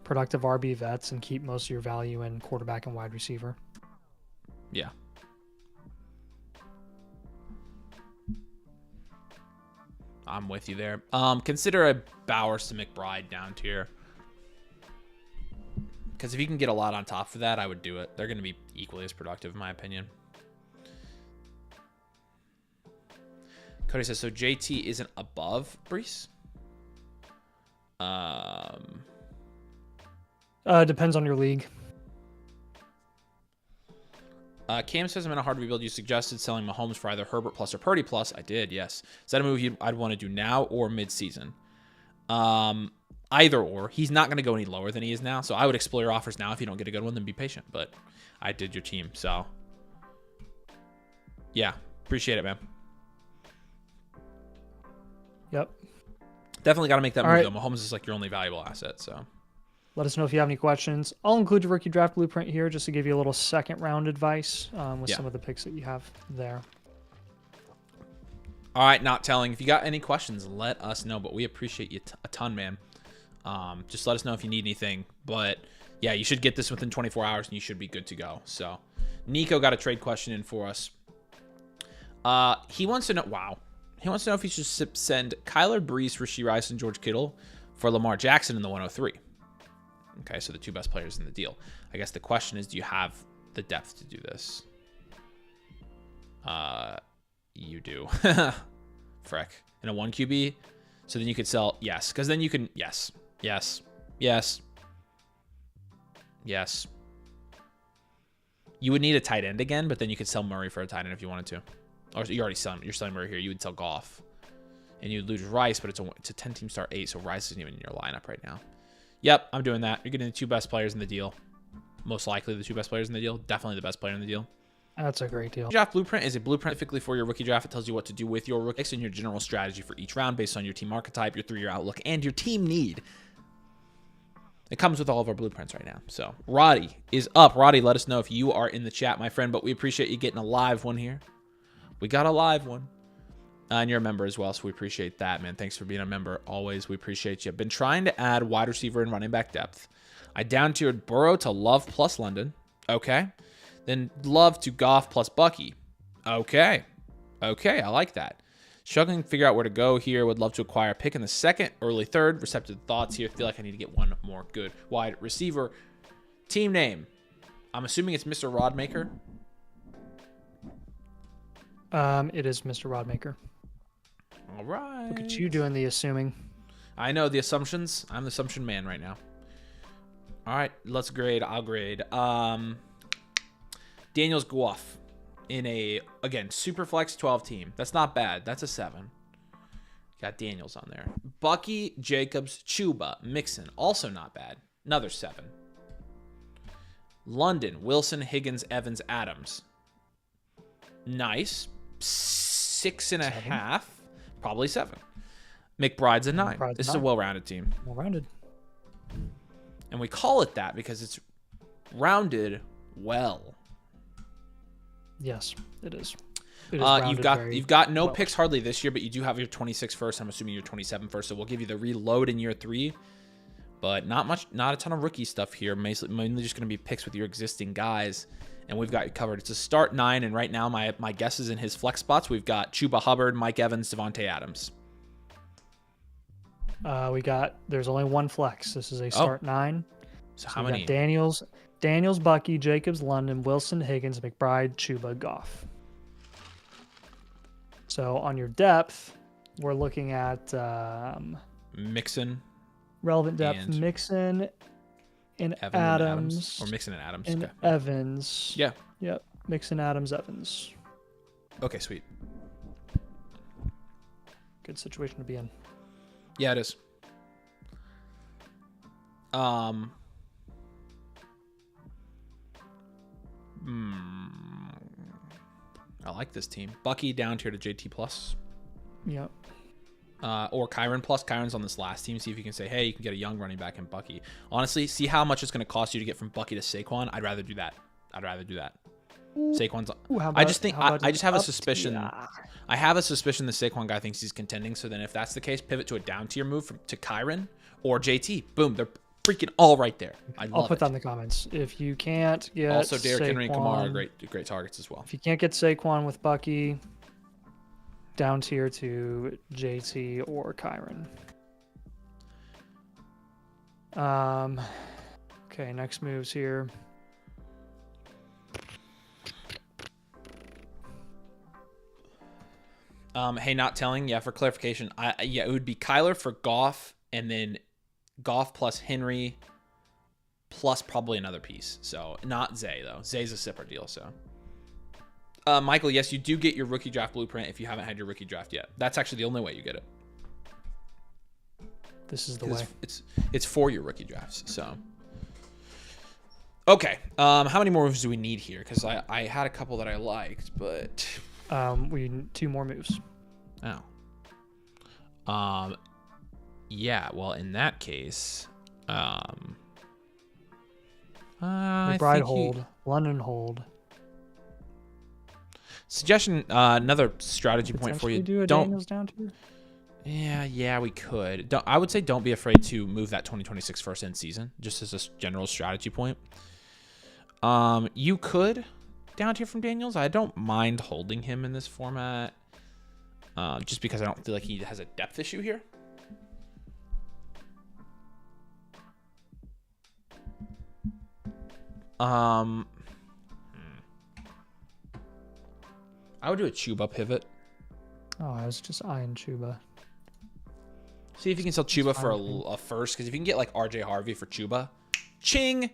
productive RB vets and keep most of your value in quarterback and wide receiver. Yeah. I'm with you there. Consider a Bowers to McBride down tier. Because if you can get a lot on top of that, I would do it. They're going to be equally as productive, in my opinion. Cody says, so JT isn't above Brees? Depends on your league. Cam says, I'm in a hard rebuild. You suggested selling Mahomes for either Herbert plus or Purdy plus. I did, yes. Is that a move I'd want to do now or mid-season? Either or. He's not going to go any lower than he is now, so I would explore your offers now. If you don't get a good one, then be patient. But I did your team, so yeah, appreciate it, man. Yep. Definitely got to make that move, though. Mahomes is like your only valuable asset, so. Let us know if you have any questions. I'll include your rookie draft blueprint here just to give you a little second round advice with some of the picks that you have there. All right, not telling. If you got any questions, let us know. But we appreciate you a ton, man. Just let us know if you need anything. But yeah, you should get this within 24 hours and you should be good to go. So Nico got a trade question in for us. He wants to know. Wow. He wants to know if he should send Kyler Brees, Rashee Rice, and George Kittle for Lamar Jackson in the 103. Okay, so the two best players in the deal. I guess the question is, do you have the depth to do this? You do. Frick. In a 1 QB? So then you could sell, yes. Because then you can, yes. You would need a tight end again, but then you could sell Murray for a tight end if you wanted to. Or you're already selling Murray here. You would sell Goff. and you lose Rice, but it's a 10-team start 8, so Rice isn't even in your lineup right now. Yep, I'm doing that. You're getting the 2 best players in the deal. Most likely the 2 best players in the deal. Definitely the best player in the deal. That's a great deal. Draft Blueprint is a blueprint specifically for your rookie draft. It tells you what to do with your rookies and your general strategy for each round based on your team archetype, your 3-year outlook, and your team need. It comes with all of our blueprints right now. So Roddy is up. Roddy, let us know if you are in the chat, my friend, but we appreciate you getting a live one here. We got a live one. And you're a member as well, so we appreciate that, man. Thanks for being a member. Always, we appreciate you. Been trying to add wide receiver and running back depth. I down-tiered Burrow to Love plus London. Okay. Then Love to Goff plus Bucky. Okay. Okay, I like that. Struggling to figure out where to go here. Would love to acquire a pick in the 2nd, early 3rd. Receptive thoughts here. Feel like I need to get one more good wide receiver. Team name. I'm assuming it's Mr. Rodmaker. It is Mr. Rodmaker. All right. Look at you doing the assuming. I know the assumptions. I'm the assumption man right now. All right, let's grade. I'll grade. Daniels Goff in a, again, super flex 12 team. That's not bad. That's a 7. Got Daniels on there. Bucky, Jacobs, Chuba, Mixon. Also not bad. Another 7. London, Wilson, Higgins, Evans, Adams. Nice. 6.5. Probably 7. McBride's a 9. This is a well-rounded team. Well-rounded. And we call it that because it's rounded well. Yes, it is. You've got no picks hardly this year, but you do have your 26 first. I'm assuming your 27 first, so we'll give you the reload in year 3. But not a ton of rookie stuff here. Mainly just going to be picks with your existing guys, and we've got you covered. It's a start 9, and right now my guess is in his flex spots. We've got Chuba Hubbard, Mike Evans, Devontae Adams. There's only one flex. This is a start 9. So how many? Daniels, Bucky, Jacobs, London, Wilson, Higgins, McBride, Chuba, Goff. So on your depth, we're looking at Mixon. Relevant depth, Mixon and Adams. Or Mixon and Adams. And okay. Evans. Yeah. Yep. Mixon, Adams, Evans. Okay, sweet. Good situation to be in. Yeah, it is. I like this team. Bucky down tier to JT plus. Yep. Or Kyron plus. Kyron's on this last team. See if you can say, hey, you can get a young running back in Bucky. Honestly, see how much it's going to cost you to get from Bucky to Saquon. I'd rather do that. Saquon's. I just have a suspicion. I have a suspicion the Saquon guy thinks he's contending. So then if that's the case, pivot to a down tier move to Kyron or JT. Boom. They're freaking all right there. I'll put that in the comments. If you can't get also Derrick Henry and Kamara are great targets as well. If you can't get Saquon with Bucky, down tier to JT or Kyron. Okay, next moves here. Hey, not telling. Yeah, for clarification, it would be Kyler for Goff, and then Goff plus Henry plus probably another piece. So not Zay though. Zay's a separate deal. So Michael, yes, you do get your rookie draft blueprint if you haven't had your rookie draft yet. That's actually the only way you get it. This is the way. It's for your rookie drafts. So okay, how many more moves do we need here? Because I had a couple that I liked, but we need 2 more moves. Oh. Yeah, well, in that case, McBride hold, London hold. Suggestion, another strategy point for you. Do a Daniels down tier? Yeah, we could. I would say don't be afraid to move that 2026 first in season, just as a general strategy point. You could down tier from Daniels. I don't mind holding him in this format, just because I don't feel like he has a depth issue here. I would do a Chuba pivot. Oh, I was just eyeing Chuba. See if you can sell Chuba for a first, because if you can get like RJ Harvey for Chuba, ching.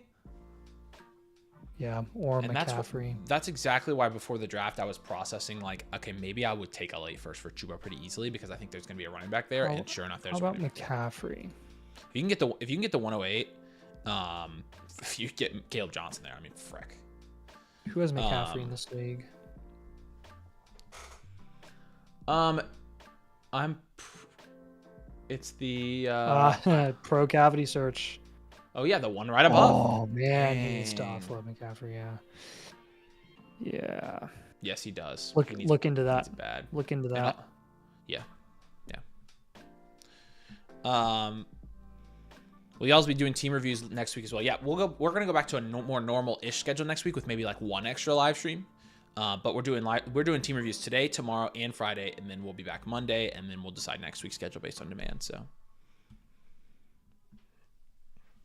Yeah, or And McCaffrey. that's exactly why before the draft I was processing like, okay, maybe I would take a late first for Chuba pretty easily because I think there's going to be a running back there, and sure enough, there's. How about McCaffrey? If you can get the 108, if you get Caleb Johnson there, I mean, frick. Who has McCaffrey in this league? It's the Pro Cavity Search. Oh yeah, the one right above. Oh man, he needs to offload McCaffrey. Yeah. Yes, he does. Look into that. Bad. Look into that. Yeah. We'll also be doing team reviews next week as well. Yeah, we're gonna go back to a more normal-ish schedule next week with maybe like one extra live stream. But we're doing team reviews today, tomorrow, and Friday, and then we'll be back Monday, and then we'll decide next week's schedule based on demand. So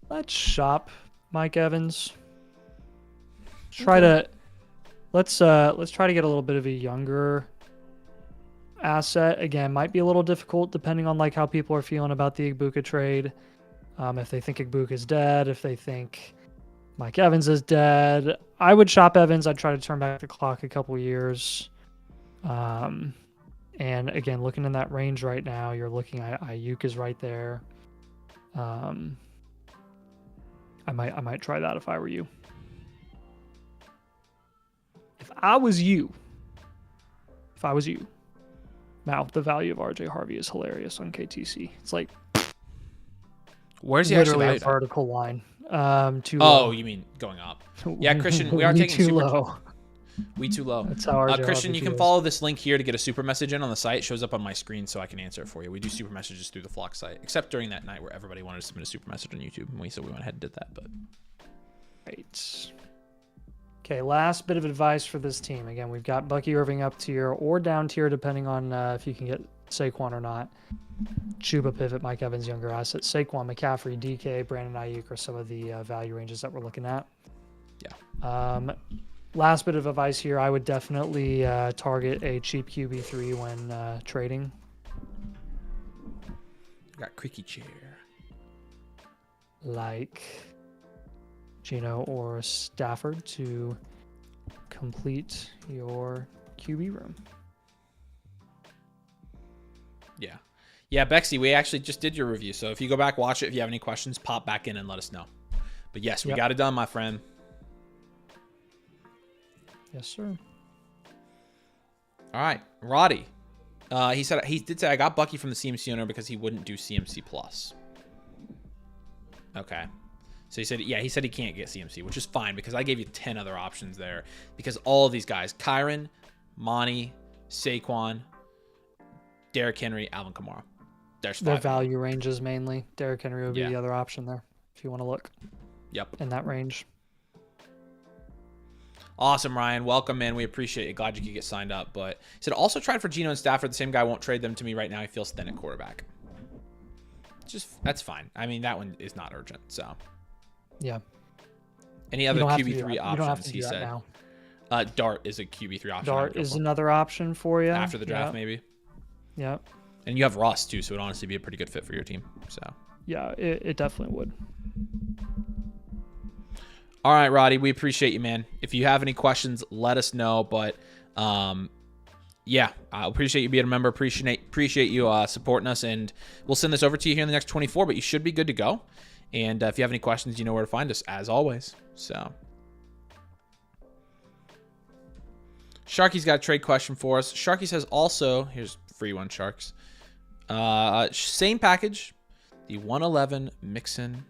let's shop Mike Evans. Let's try to get a little bit of a younger asset. Again, might be a little difficult depending on like how people are feeling about the Igbuka trade. If they think Igbuka is dead, if they think Mike Evans is dead, I would shop Evans. I'd try to turn back the clock a couple years. And again, looking in that range right now, you're looking at Ayuk is right there. I might try that if I were you. If I was you. Now, the value of RJ Harvey is hilarious on KTC. It's like where's he literally actually a vertical line. Too low. low. You mean going up? Yeah, Christian, we are taking too super low. We too low. That's how RJ Christian, Harvey you can feels. follow this link here to get a super message in on the site. It shows up on my screen so I can answer it for you. We do super messages through the Flock site, except during that night where everybody wanted to submit a super message on YouTube, and so we went ahead and did that. But right. Okay, last bit of advice for this team. Again, we've got Bucky Irving up tier or down tier, depending on if you can get Saquon or not. Chuba pivot, Mike Evans, younger asset. Saquon, McCaffrey, DK, Brandon Ayuk are some of the value ranges that we're looking at. Yeah. Last bit of advice here, I would definitely target a cheap QB3 when trading. Got creaky chair. Like Gino or Stafford to complete your QB room. Yeah. Yeah, Bexy, we actually just did your review. So if you go back, watch it. If you have any questions, pop back in and let us know. But yes, we got it done, my friend. Yes, sir. All right. Roddy. He did say I got Bucky from the CMC owner because he wouldn't do CMC plus. Okay. So he said he can't get CMC, which is fine because I gave you 10 other options there because all of these guys, Kyron, Monty, Saquon, Derrick Henry, Alvin Kamara. Their value ranges mainly. Derrick Henry would be the other option there if you want to look. Yep. In that range. Awesome, Ryan. Welcome, man. We appreciate it. Glad you could get signed up. But he said also tried for Geno and Stafford. The same guy won't trade them to me right now. He feels thin at quarterback. That's fine. I mean, that one is not urgent. So yeah. Any other QB3 options? He said. Now. Dart is a QB3 option. Dart is another option for you after the draft, maybe. Yep. And you have Ross too, so it would honestly be a pretty good fit for your team. So yeah, it definitely would. All right, Roddy, we appreciate you, man. If you have any questions, let us know. But yeah, I appreciate you being a member. Appreciate you supporting us, and we'll send this over to you here in the next 24. But you should be good to go. And if you have any questions, you know where to find us, as always. So Sharky's got a trade question for us. Sharky says also, here's a free one, Sharks. Same package, the 111 Mixon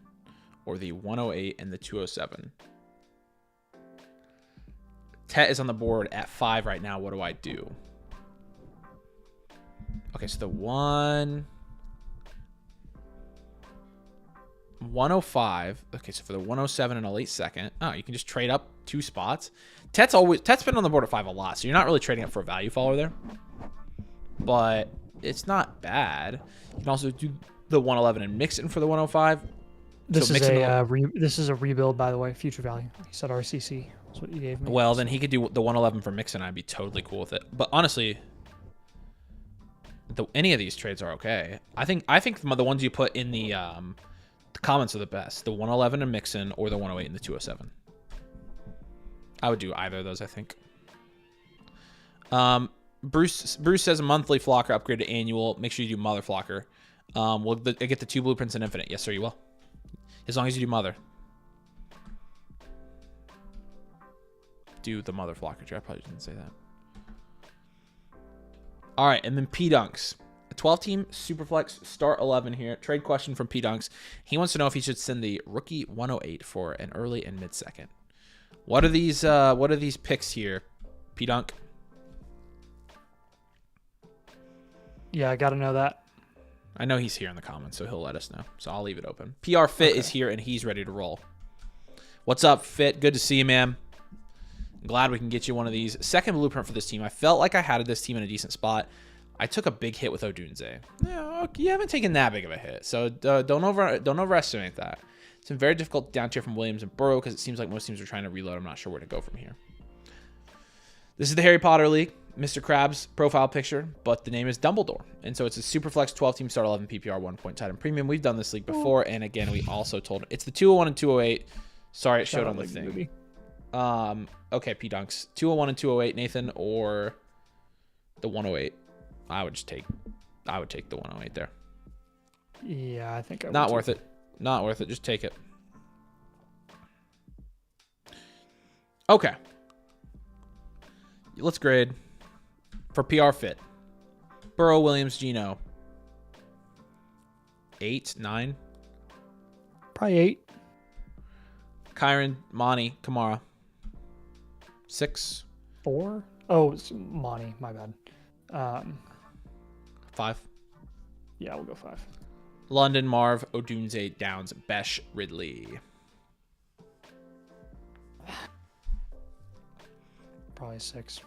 or the 108 and the 207. Tet is on the board at 5 right now. What do I do? Okay, so the 105. Okay, so for the 107 and a late second. Oh, you can just trade up 2 spots. Tet's been on the board at 5 a lot, so you're not really trading up for a value follower there. But it's not bad. You can also do the 111 and Mixon for the 105. This is a rebuild, by the way. Future value. He said RCC. That's what you gave me. Well, then he could do the 111 for Mixon. I'd be totally cool with it. But honestly, any of these trades are okay. I think the ones you put in the comments are the best. The 111 and Mixon or the 108 and the 207. I would do either of those, I think. Bruce says a monthly flocker upgrade to annual. Make sure you do Motherflocker. We'll get the 2 blueprints in infinite. Yes, sir, you will. As long as you do Mother. Do the Motherflocker. I probably didn't say that. All right, and then P-Dunks. A 12-team Superflex start 11 here. Trade question from P-Dunks. He wants to know if he should send the rookie 108 for an early and mid-second. What are these picks here, P-Dunk? Yeah, I got to know that. I know he's here in the comments, so he'll let us know. So I'll leave it open. PR Fit is here, and he's ready to roll. What's up, Fit? Good to see you, man. I'm glad we can get you one of these. Second blueprint for this team. I felt like I had this team in a decent spot. I took a big hit with Odunze. Yeah, you haven't taken that big of a hit, so don't overestimate that. It's been very difficult down tier from Williams and Burrow because it seems like most teams are trying to reload. I'm not sure where to go from here. This is the Harry Potter League, Mr. Krabs profile picture, but the name is Dumbledore. And so it's a Superflex 12-team start 11 PPR 1-point tight end premium. We've done this league before, and again, we also told it's the 201 and 208. Sorry, it showed on the thing. Okay, P-Dunks. 201 and 208, Nathan, or the 108. I would take the 108 there. Yeah, I think I would. Not worth it. Not worth it. Just take it. Okay. Let's grade for PR Fit. Burrow, Williams, Geno. 8, 9. Probably 8. Kyron, Monty, Kamara. 6. 4. Oh, it's Monty. My bad. 5. Yeah, we'll go 5. London, Marv, Odunze, Downs, Besh, Ridley. Probably 6.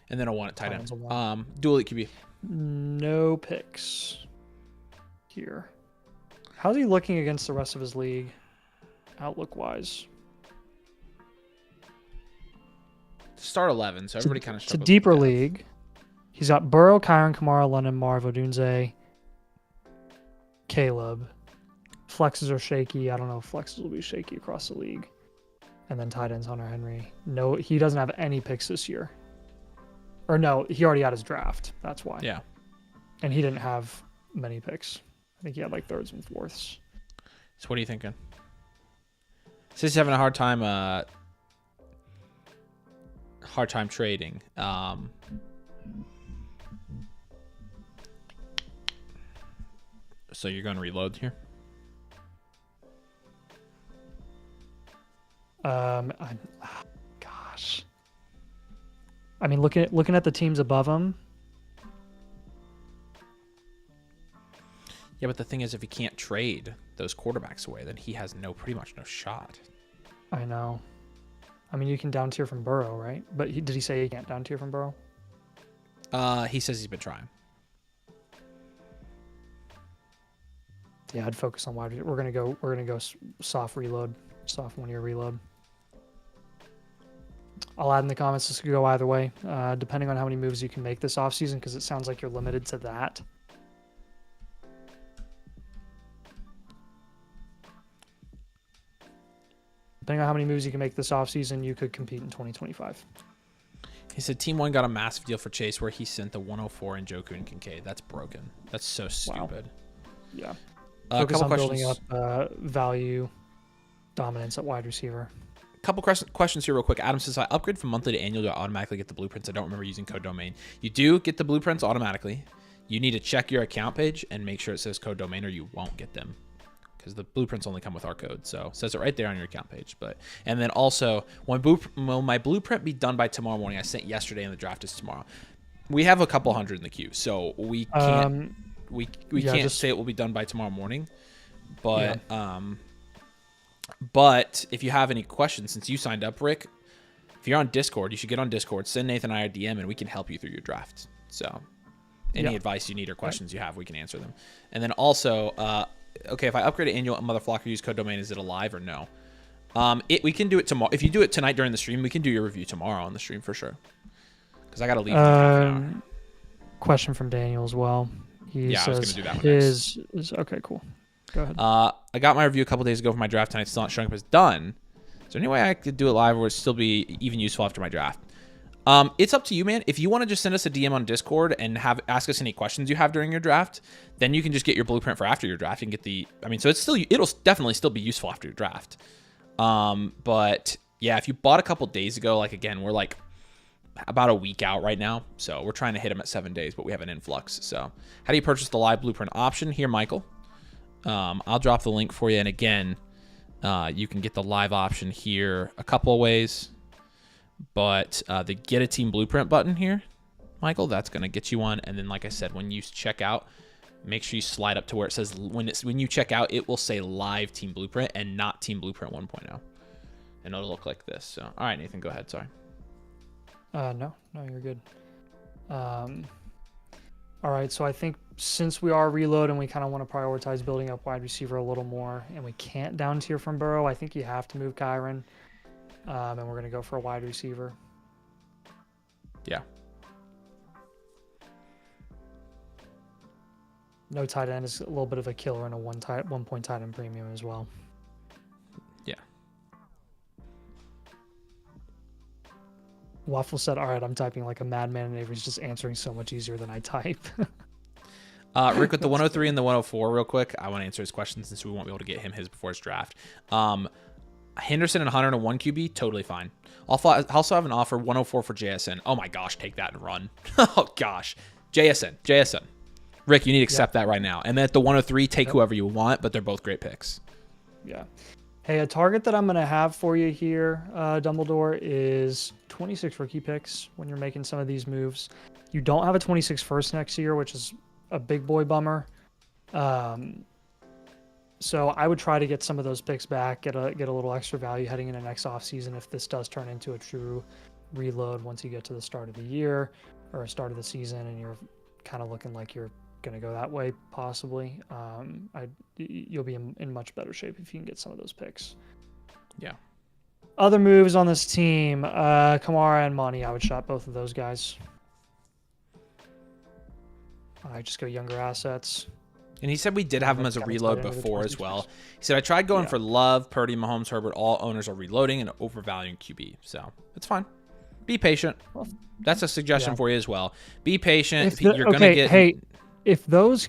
And then a 1 at tight end. Dual elite QB. No picks here. How's he looking against the rest of his league, outlook-wise? Start 11, so everybody kind of struggles. It's a deeper league. He's got Burrow, Kyron, Kamara, London, Marv, Odunze, Caleb. Flexes are shaky. I don't know if flexes will be shaky across the league. And then tight ends, Hunter Henry. No, he doesn't have any picks this year. Or no, he already had his draft. That's why. Yeah. And he didn't have many picks. I think he had like thirds and fourths. So what are you thinking? Since he's having a hard time trading. So you're going to reload here? Gosh. I mean, looking at the teams above him. Yeah, but the thing is, if he can't trade those quarterbacks away, then he has pretty much no shot. I know. I mean, you can down tier from Burrow, right? But did he say he can't down tier from Burrow? He says he's been trying. Yeah, I'd focus on wide. We're gonna go soft reload, soft 1 year reload. I'll add in the comments. This could go either way, depending on how many moves you can make this offseason, because it sounds like you're limited to that. Depending on how many moves you can make this offseason, you could compete in 2025. He said Team 1 got a massive deal for Chase where he sent the 104 in Njoku and Kincaid. That's broken. That's so stupid. Wow. Yeah. A Focus couple on questions. Building up value dominance at wide receiver. Couple questions here real quick. Adam says, I upgrade from monthly to annual to automatically get the blueprints. I don't remember using code domain. You do get the blueprints automatically. You need to check your account page and make sure it says code domain or you won't get them, because the blueprints only come with our code. So it says it right there on your account page. And then also, will my blueprint be done by tomorrow morning? I sent yesterday and the draft is tomorrow. We have a couple hundred in the queue, so we can't can't say it will be done by tomorrow morning. But but if you have any questions, since you signed up, Rick, if you're on Discord, you should get on Discord, send Nathan and I a DM, and we can help you through your draft. So any advice you need or questions you have, we can answer them. And then also, okay, if I upgrade to annual and Motherflocker use code domain, is it alive or no? We can do it tomorrow. If you do it tonight during the stream, we can do your review tomorrow on the stream for sure. Because I got to leave in half an hour. Question from Daniel as well. He says I was going to do that one next. Okay, cool. Go ahead. I got my review a couple days ago for my draft, and it's still not showing up as done. Is there any way I could do it live or it still be even useful after my draft? It's up to you, man. If you want to just send us a DM on Discord and ask us any questions you have during your draft, then you can just get your blueprint for after your draft and get the. I mean, so it'll definitely still be useful after your draft. But yeah, if you bought a couple days ago, like again, we're like about a week out right now, so we're trying to hit them at 7 days, but we have an influx. So how do you purchase the live blueprint option? Here, Michael. I'll drop the link for you, and again, you can get the live option here a couple of ways. But the get a team blueprint button here, Michael, that's going to get you one. And then, like I said, when you check out, make sure you slide up to where it says when you check out, it will say live team blueprint and not team blueprint 1.0. And it'll look like this. So, all right, Nathan, go ahead. Sorry. No, you're good. All right, so I think since we are reloading, we kind of want to prioritize building up wide receiver a little more, and we can't down tier from Burrow. I think you have to move Kyron. And we're going to go for a wide receiver. Yeah. No tight end is a little bit of a killer and a one point tight end premium as well. Yeah. Waffle said, all right, I'm typing like a madman, and Avery's just answering so much easier than I type. Rick, with the 103 and the 104 real quick, I want to answer his questions since we won't be able to get him his before his draft. Henderson and Hunter and a 1 QB, totally fine. I'll also have an offer 104 for JSN. Oh my gosh, take that and run. Oh gosh. JSN. Rick, you need to accept that right now. And then at the 103, take whoever you want, but they're both great picks. Yeah. Hey, a target that I'm going to have for you here, Dumbledore, is 26 rookie picks when you're making some of these moves. You don't have a 26 first next year, which is a big boy bummer. So I would try to get some of those picks back, get a little extra value heading into next offseason if this does turn into a true reload once you get to the start of the year or start of the season and you're kind of looking like you're going to go that way possibly. You'll be in much better shape if you can get some of those picks. Yeah. Other moves on this team, Kamara and Monty, I would shop both of those guys. I just go younger assets. And he said we did have him as a reload before as well. He said, I tried going for Love, Purdy, Mahomes, Herbert. All owners are reloading and overvaluing QB. So it's fine. Be patient. That's a suggestion for you as well. Be patient. You're going to get... Hey, if those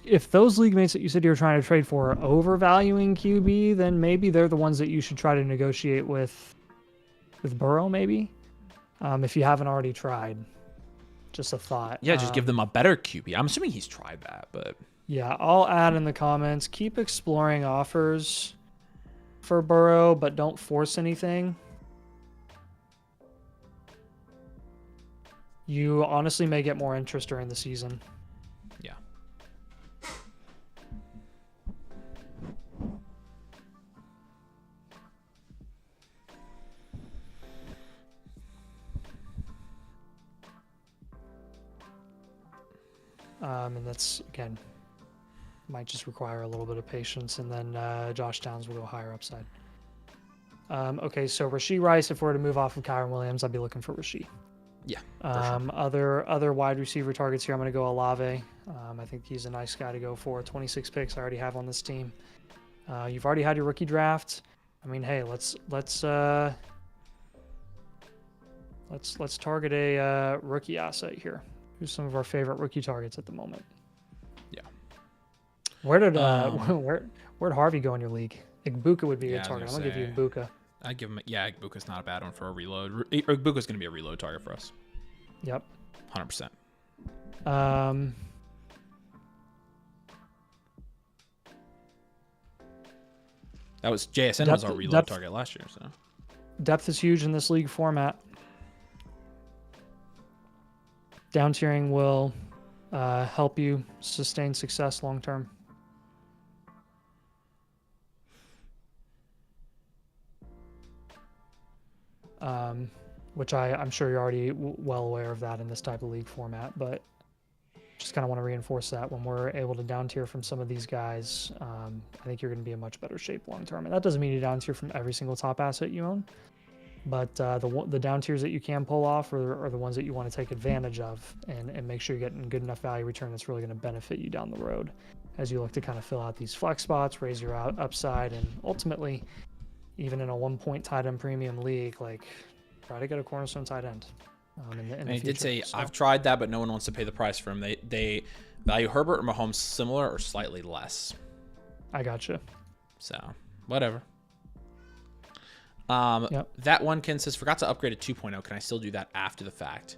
league mates that you said you were trying to trade for are overvaluing QB, then maybe they're the ones that you should try to negotiate with Burrow, maybe. If you haven't already tried. Just a thought. Yeah, just give them a better QB. I'm assuming he's tried that, but... Yeah, I'll add in the comments, keep exploring offers for Burrow, but don't force anything. You honestly may get more interest during the season. Yeah. And that's, again... might just require a little bit of patience, and then Josh Downs will go higher upside. Okay, so Rashee Rice, if we're to move off of Kyron Williams, I'd be looking for Rashee. Yeah. Sure. Other wide receiver targets here, I'm going to go Olave. I think he's a nice guy to go for. 26 picks I already have on this team. You've already had your rookie draft. I mean, hey, let's target a rookie asset here. Who's some of our favorite rookie targets at the moment? Where'd Harvey go in your league? Igbuka would be a target. I'm gonna give you Igbuka. I give him. Yeah, Igbuka's not a bad one for a reload. Igbuka's gonna be a reload target for us. Yep. 100%. That was JSN was our reload target last year. So depth is huge in this league format. Down tiering will help you sustain success long term. Which I'm sure you're already well aware of that in this type of league format, but just kind of want to reinforce that when we're able to down tier from some of these guys, I think you're going to be in much better shape long term. And that doesn't mean you down tier from every single top asset you own, But the down tiers that you can pull off are the ones that you want to take advantage of and make sure you're getting good enough value return that's really going to benefit you down the road as you look to kind of fill out these flex spots, raise your upside, and ultimately, even in a 1-point tight end premium league, like try to get a cornerstone tight end. And he did say, I've tried that, but no one wants to pay the price for him. They value Herbert or Mahomes similar or slightly less. I gotcha. So, whatever. Yep. That one Ken says, forgot to upgrade to 2.0. Can I still do that after the fact?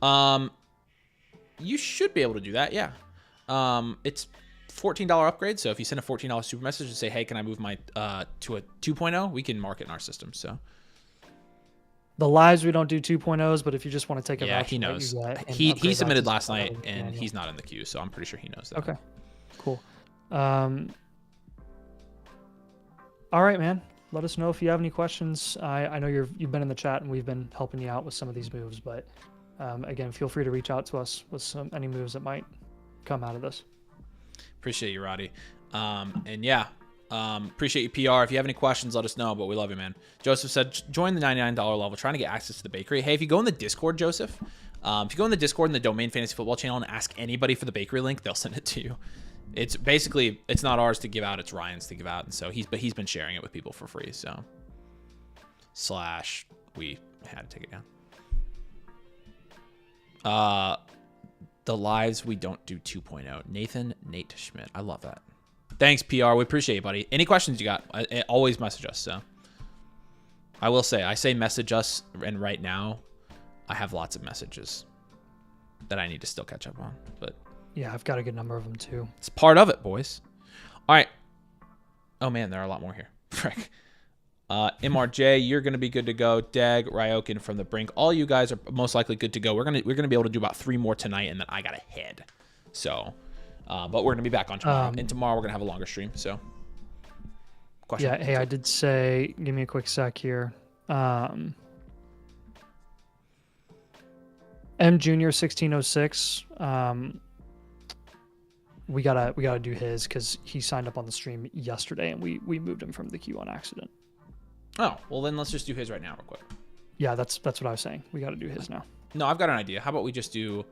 You should be able to do that, yeah. It's $14 upgrade, so if you send a $14 super message and say, hey, can I move my to a 2.0, we can mark it in our system. So the lives we don't do 2.0s, but if you just want to take a yeah, he knows. He submitted last night and he's not in the queue, so I'm pretty sure he knows that. Okay, cool. All right, man. Let us know if you have any questions. I know you've been in the chat and we've been helping you out with some of these moves, but again, feel free to reach out to us with any moves that might come out of this. Appreciate you, Roddy. And yeah, appreciate you, PR. If you have any questions, let us know, but we love you, man. Joseph said, join the $99 level, trying to get access to the bakery. Hey, if you go in the Discord, Joseph, if you go in the Discord in the Domain Fantasy Football channel and ask anybody for the bakery link, they'll send it to you. It's basically, it's not ours to give out, it's Ryan's to give out. And so he's been sharing it with people for free. So / we had to take it down. The lives we don't do 2.0. Nate Schmidt. I love that. Thanks, PR. We appreciate it, buddy. Any questions you got, always message us. So I will say, I say message us, and right now I have lots of messages that I need to still catch up on. But yeah, I've got a good number of them too. It's part of it, boys. All right. Oh man, there are a lot more here. Frick. MRJ, you're gonna be good to go. Dag, Ryokin from the brink. All you guys are most likely good to go. We're gonna be able to do about 3 more tonight, and then I gotta head. So, but we're gonna be back on tomorrow, and tomorrow we're gonna have a longer stream. So, question. Yeah. Hey, I did say. Give me a quick sec here. M Junior 1606. We gotta do his because he signed up on the stream yesterday, and we moved him from the queue on accident. Oh, well then let's just do his right now real quick. Yeah, that's what I was saying. We got to do his now. No, I've got an idea. How about we just do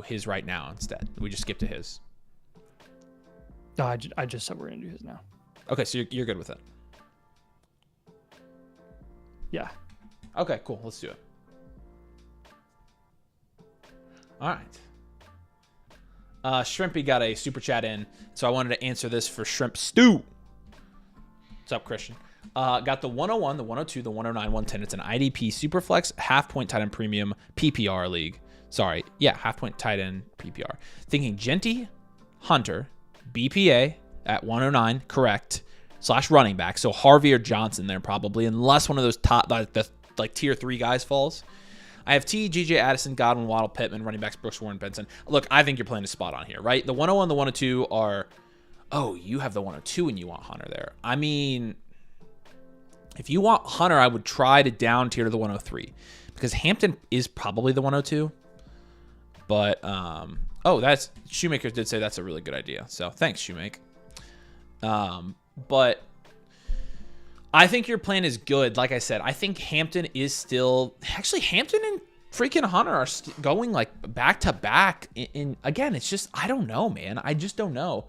his right now instead? We just skip to his. No, I just said we're going to do his now. Okay, so you're good with it. Yeah. Okay, cool. Let's do it. All right. Shrimpy got a super chat in, so I wanted to answer this for Shrimp Stew. What's up, Christian? Got the 101, the 102, the 109, 110. It's an IDP Superflex half-point tight end premium PPR league. Sorry. Yeah, half-point tight end PPR. Thinking Genty, Hunter, BPA at 109, correct, / running back. So Harvey or Johnson there probably, unless one of those top, like tier 3 guys falls. I have GJ Addison, Godwin, Waddle, Pittman, running backs, Brooks, Warren, Benson. Look, I think you're playing a spot on here, right? The 101, the 102 are... Oh, you have the 102 and you want Hunter there. I mean, if you want Hunter, I would try to down tier to the 103 because Hampton is probably the 102. But, oh, that's Shoemaker did say that's a really good idea. So thanks, Shoemaker. But I think your plan is good. Like I said, I think Hampton is still actually Hampton and freaking Hunter are going like back to back. In again, it's just, I don't know, man. I just don't know.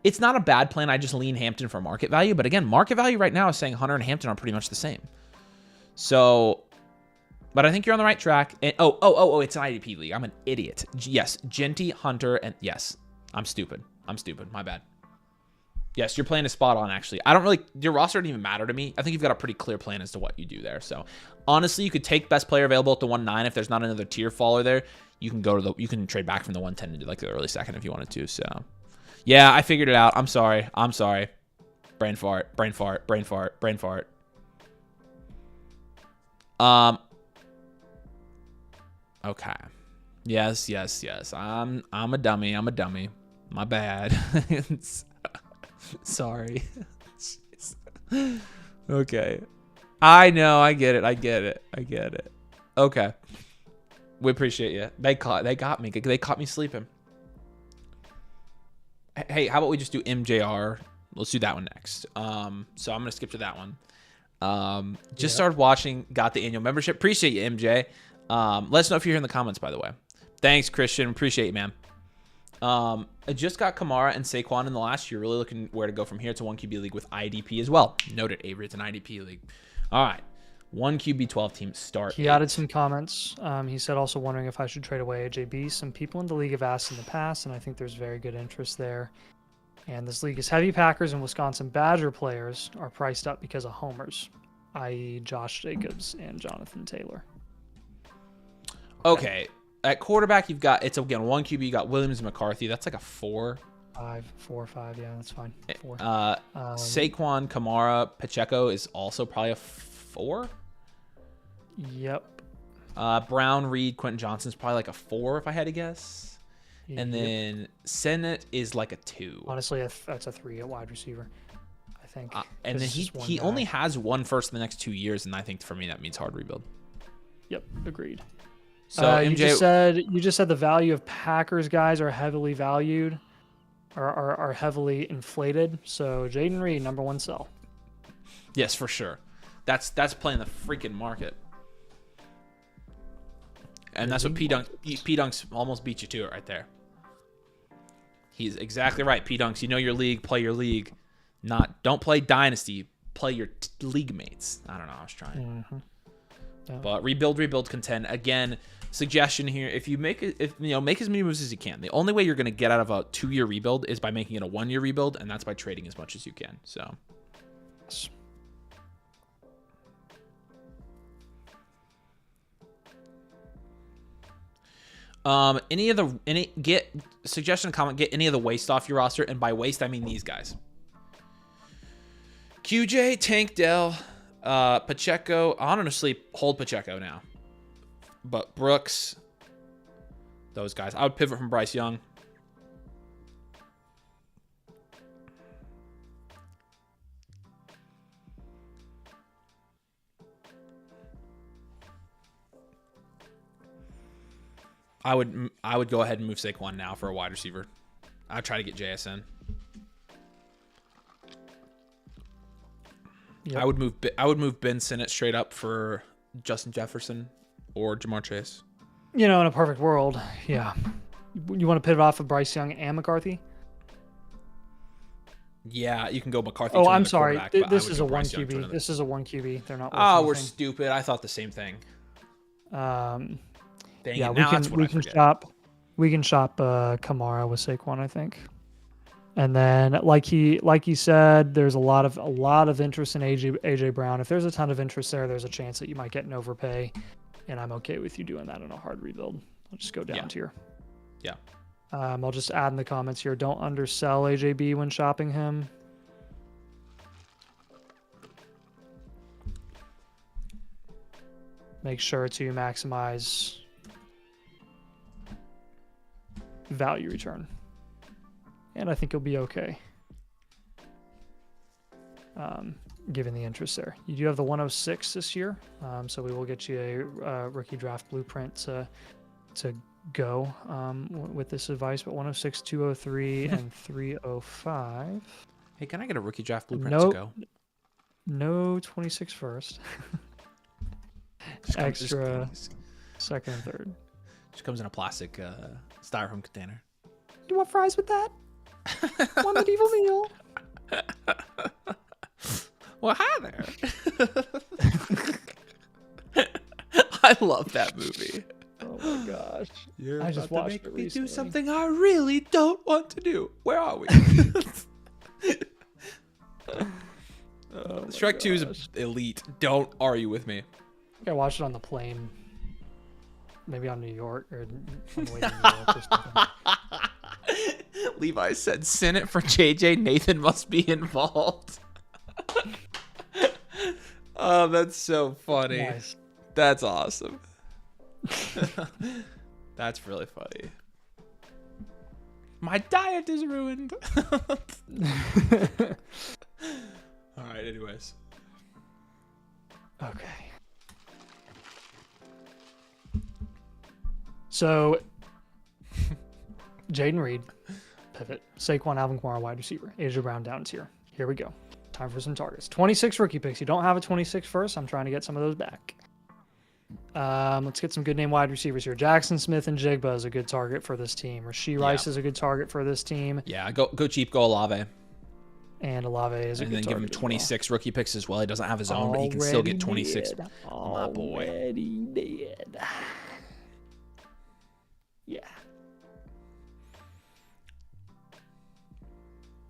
It's not a bad plan. I just lean Hampton for market value. But again, market value right now is saying Hunter and Hampton are pretty much the same. So, but I think you're on the right track. And oh, it's an IDP league. I'm an idiot. Yes, Genty, Hunter, and yes, I'm stupid. My bad. Yes, your plan is spot on, actually. I don't really, your roster doesn't even matter to me. I think you've got a pretty clear plan as to what you do there. So, honestly, you could take best player available at the 1-9. If there's not another tier faller there, you can go to you can trade back from the 110 into like the early second if you wanted to. So, yeah, I figured it out. I'm sorry. Brain fart. Okay. Yes. I'm a dummy. My bad. Sorry. Okay. I know. I get it. Okay. We appreciate you. They got me. They caught me sleeping. Hey, how about we just do MJR? Let's do that one next. So I'm going to skip to that one. Just started watching, got the annual membership. Appreciate you, MJ. Let us know if you're here in the comments, by the way. Thanks, Christian. Appreciate you, man. I just got Kamara and Saquon in the last year. Really looking where to go from here. It's a 1 QB league with IDP as well. Noted, Avery, it's an IDP league. All right. 1 QB 12 team start. He added some comments. He said also wondering if I should trade away AJB. Some people in the league have asked in the past, and I think there's very good interest there. And this league is heavy. Packers and Wisconsin Badger players are priced up because of homers, i.e. Josh Jacobs and Jonathan Taylor. Okay. At quarterback, you've got, it's again 1 QB. You got Williams and McCarthy. That's like a 4. 4 or 5. Yeah, that's fine. 4. Saquon, Kamara, Pacheco is also probably a 4. Yep. Brown, Reed, Quentin Johnson's probably like a 4 if I had to guess. And then Sennett is like a 2. Honestly, that's a 3 at wide receiver, I think. And then he only has 1 first in the next 2 years, and I think for me that means hard rebuild. Yep, agreed. So MJ, you just said the value of Packers guys are heavily valued, are heavily inflated. So Jaden Reed, number 1 sell. Yes, for sure. That's playing the freaking market. And that's what P-Dunks almost beat you to it right there. He's exactly right. P-Dunks, you know your league, play your league. Don't play Dynasty, play your league mates. I don't know, I was trying. Yeah. But rebuild, contend. Again, suggestion here, if you make make as many moves as you can. The only way you're going to get out of a 2-year rebuild is by making it a 1-year rebuild, and that's by trading as much as you can. So get suggestion, comment, get any of the waste off your roster, and by waste I mean these guys: QJ, Tank Dell, Pacheco. Honestly, hold Pacheco now, but Brooks, those guys. I would pivot from Bryce Young. I would go ahead and move Saquon now for a wide receiver. I'd try to get JSN. Yep. I would move Ben Sinnott straight up for Justin Jefferson or Jamar Chase. In a perfect world, yeah. You want to pivot off of Bryce Young and McCarthy? Yeah, you can go McCarthy. Oh, I'm sorry. This is a 1 QB. This is a 1 QB. They're not. Oh, we're stupid. I thought the same thing. Yeah, we can shop Kamara with Saquon, I think. And then like he said, there's a lot of interest in AJ Brown. If there's a ton of interest there's a chance that you might get an overpay, and I'm okay with you doing that in a hard rebuild. I'll just go down tier. Yeah. I'll just add in the comments here, don't undersell AJB when shopping him. Make sure to maximize value return, and I think you'll be okay given the interest there. You do have the 106 this year, so we will get you a rookie draft blueprint to go with this advice. But 106, 203, and 305. Hey, can I get a rookie draft blueprint to go? No 26 first. Extra second and third. Just comes in a plastic styrofoam container. You want fries with that? One medieval meal. Well, hi there. I love that movie. Oh my gosh. I just watched it recently. Do something I really don't want to do. Where are we? Shrek 2 is elite. Don't argue with me. I think I watched it on the plane. Maybe on New York or on the way to New York or something. Levi said, Senate for JJ. Nathan must be involved. Oh, that's so funny. Nice. That's awesome. That's really funny. My diet is ruined. All right, anyways. Okay. So, Jaden Reed, pivot. Saquon, Alvin Kamara, wide receiver. AJ Brown down tier. Here we go. Time for some targets. 26 rookie picks. You don't have a 26 first. I'm trying to get some of those back. Let's get some good name wide receivers here. Jackson Smith and Jigba is a good target for this team. Rasheed Rice is a good target for this team. Yeah, go cheap, go Olave. And Olave is a good target. And then give him 26 rookie picks as well. He doesn't have his own, but he can still get 26. My boy. Already dead. Yeah.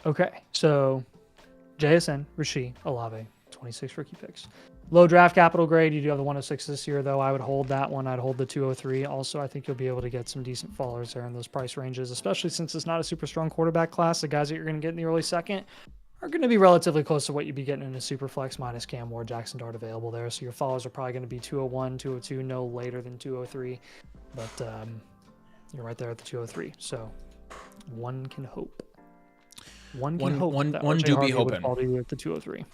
Okay, so JSN, Rasheed, Olave, 26 rookie picks. Low draft capital grade. You do have the 106 this year, though. I would hold that one. I'd hold the 203. Also, I think you'll be able to get some decent followers there in those price ranges, especially since it's not a super strong quarterback class. The guys that you're going to get in the early second are going to be relatively close to what you'd be getting in a super flex minus Cam Ward, Jackson Dart available there. So your followers are probably going to be 201, 202, no later than 203. But you're right there at the 203. So one can hope. One do be hoping. Fall to you at the 203.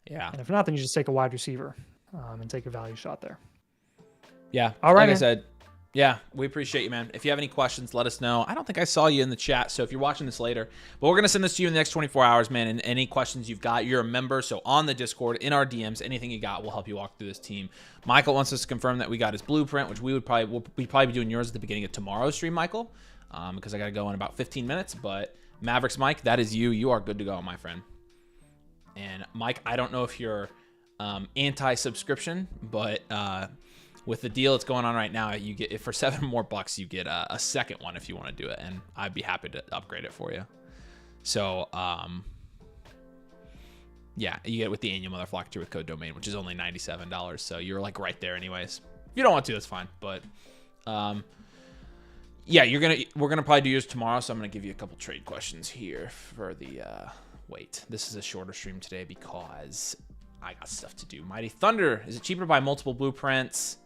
Yeah. And if not, then you just take a wide receiver and take a value shot there. Yeah. All right. Like I said, yeah, we appreciate you, man. If you have any questions, let us know. I don't think I saw you in the chat, so if you're watching this later, but we're going to send this to you in the next 24 hours, man. And any questions you've got, you're a member, so on the Discord, in our DMs, anything you got, we'll help you walk through this team. Michael wants us to confirm that we got his blueprint, which we'll probably be doing yours at the beginning of tomorrow's stream, Michael, because I got to go in about 15 minutes. But Mavericks Mike, that is you. You are good to go, my friend. And Mike, I don't know if you're anti-subscription, but with the deal that's going on right now, you get for $7 more, you get a second one if you want to do it, and I'd be happy to upgrade it for you. So, yeah, you get it with the annual Motherflocker with code domain, which is only $97. So you're like right there, anyways. If you don't want to, that's fine. But yeah, we're gonna probably do yours tomorrow. So I'm gonna give you a couple trade questions here for the. Wait, this is a shorter stream today because I got stuff to do. Mighty Thunder, is it cheaper to buy multiple blueprints?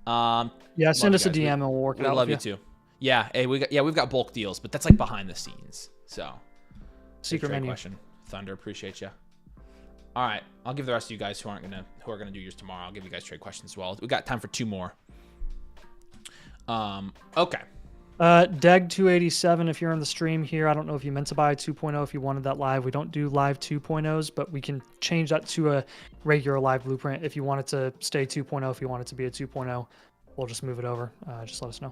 Yeah, send us a DM and we'll work it out. We love you too. Yeah, hey, we've got bulk deals, but that's like behind the scenes. So secret menu question. Thunder, appreciate you. All right, I'll give the rest of you guys who are gonna do yours tomorrow. I'll give you guys trade questions as well. We got time for 2 more. Okay. Deg 287, if you're in the stream here, I don't know if you meant to buy a 2.0 if you wanted that live. We don't do live 2.0s, but we can change that to a regular live blueprint. If you want it to stay 2.0, if you want it to be a 2.0, we'll just move it over. Just let us know.